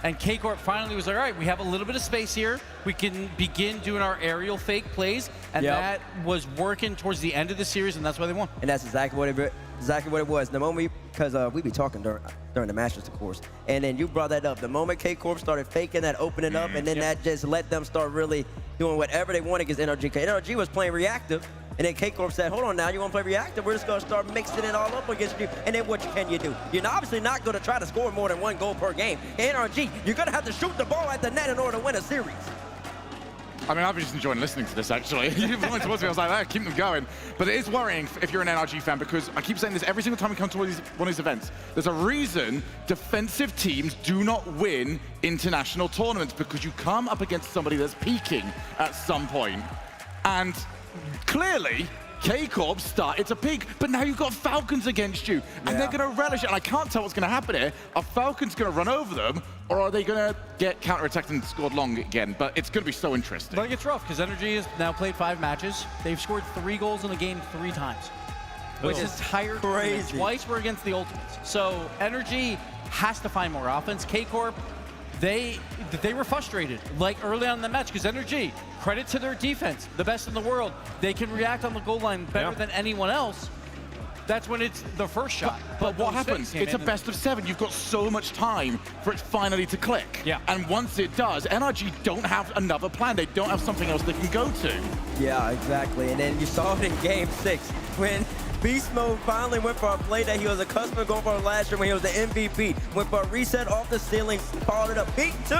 And K-Corp finally was like, all right, we have a little bit of space here. We can begin doing our aerial fake plays. And that was working towards the end of the series, and that's why they won. And that's exactly what it was. The moment because we be talking during the Masters, of course. And then you brought that up. The moment K-Corp started faking that, opening up, and then that just let them start really doing whatever they want against NRG. NRG was playing reactive, and then K-Corp said, hold on now, you want to play reactive? We're just going to start mixing it all up against you. And then what can you do? You're obviously not going to try to score more than 1 goal per game. NRG, you're going to have to shoot the ball at the net in order to win a series. I mean, I've been just enjoying listening to this, actually. You pointed towards me, I was like, keep them going. But it is worrying if you're an NRG fan, because I keep saying this every single time we come to one of these events. There's a reason defensive teams do not win international tournaments, because you come up against somebody that's peaking at some point. And clearly, K-Corp started to peak, but now you've got Falcons against you, and they're going to relish it. And I can't tell what's going to happen here. Are Falcons going to run over them, or are they going to get counter-attacked and scored long again? But it's going to be so interesting. Like, it's rough, because NRG has now played 5 matches. They've scored 3 goals in the game 3 times. Which is entire crazy. Twice were against the Ultimates. So NRG has to find more offense. K-Corp, they were frustrated, like early on in the match, because NRG, credit to their defense, the best in the world. They can react on the goal line better than anyone else. That's when it's the first shot. But what happens? It's a best of 7. You've got so much time for it finally to click. And once it does, NRG don't have another plan. They don't have something else they can go to. Yeah, exactly. And then you saw it in Game 6 when Beast Mode finally went for a play that he was accustomed to going for last year when he was the MVP. Went for a reset off the ceiling, followed it up, beat 2.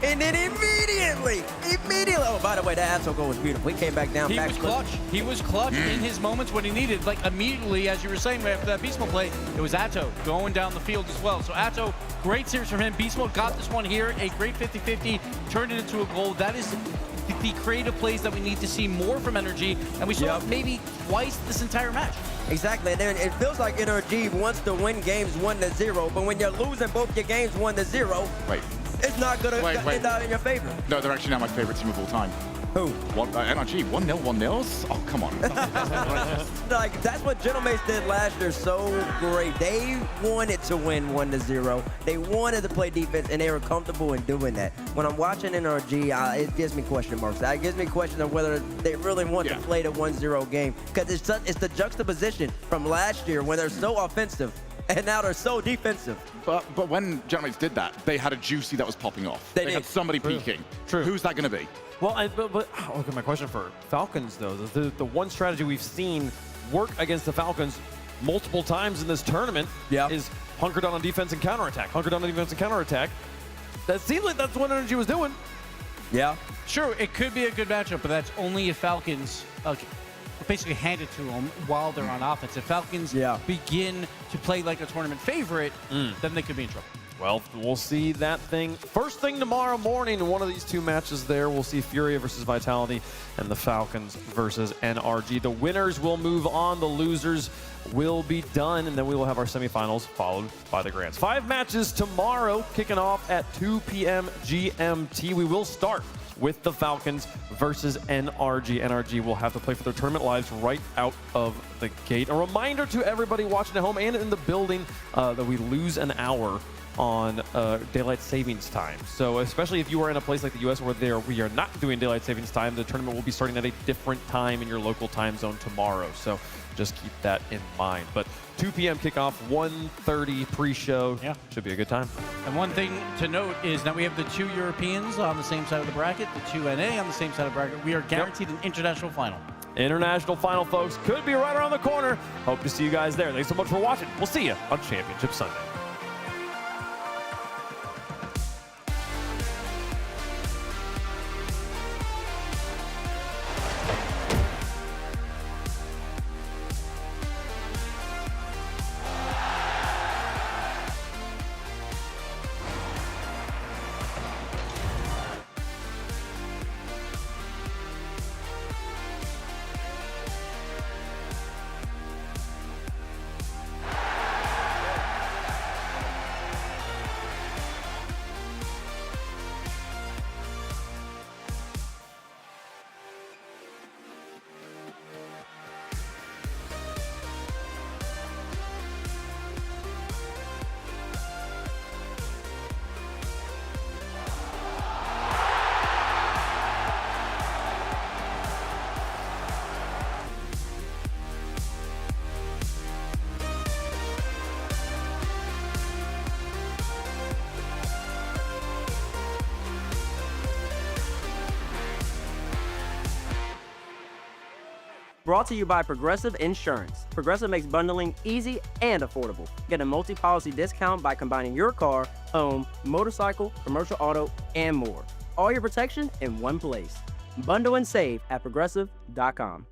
And then immediately, oh, by the way, that Atto goal was beautiful. He came back down. He was clutch. He was clutch in his moments when he needed. Like, immediately, as you were saying, after that Beast Mode play, it was Atto going down the field as well. So Atto, great series from him. Beast Mode got this one here, a great 50-50, turned it into a goal. That is the creative plays that we need to see more from NRG, and we saw it maybe twice this entire match. Exactly, and then it feels like NRG wants to win games 1-0, but when you're losing both your games 1-0, it's not going to end out in your favor. No, they're actually now my favorite team of all time. Who? NRG, 1-0, 1-0s? Oh, come on. Like, that's what Gentlemates did last year so great. They wanted to win 1-0. They wanted to play defense, and they were comfortable in doing that. When I'm watching NRG, it gives me question marks. It gives me questions of whether they really want to play the 1-0 game, because it's the juxtaposition from last year when they're so offensive, and now they're so defensive. But when Gentlemates did that, they had a juicy that was popping off. They had somebody peeking. True. Who's that going to be? Well, but look at my question for Falcons, though. The one strategy we've seen work against the Falcons multiple times in this tournament is hunker down on defense and counterattack. Hunker down on defense and counterattack. That seems like that's what Energy was doing. Yeah. Sure, it could be a good matchup, but that's only if Falcons basically hand it to them while they're on offense. If Falcons begin to play like a tournament favorite, then they could be in trouble. Well, we'll see that thing. First thing tomorrow morning in one of these two matches there, we'll see Furia versus Vitality and the Falcons versus NRG. The winners will move on. The losers will be done, and then we will have our semifinals followed by the grands. 5 matches tomorrow, kicking off at 2 p.m. GMT. We will start with the Falcons versus NRG. NRG will have to play for their tournament lives right out of the gate. A reminder to everybody watching at home and in the building that we lose an hour on daylight savings time. So especially if you are in a place like the US where we are not doing daylight savings time, the tournament will be starting at a different time in your local time zone tomorrow. So just keep that in mind. But 2 p.m. kickoff, 1:30 pre-show. Yeah, should be a good time. And one thing to note is that we have the 2 Europeans on the same side of the bracket, the 2 NA on the same side of the bracket. We are guaranteed an international final. International final, folks, could be right around the corner. Hope to see you guys there. Thanks so much for watching. We'll see you on Championship Sunday. Brought to you by Progressive Insurance. Progressive makes bundling easy and affordable. Get a multi-policy discount by combining your car, home, motorcycle, commercial auto, and more. All your protection in one place. Bundle and save at progressive.com.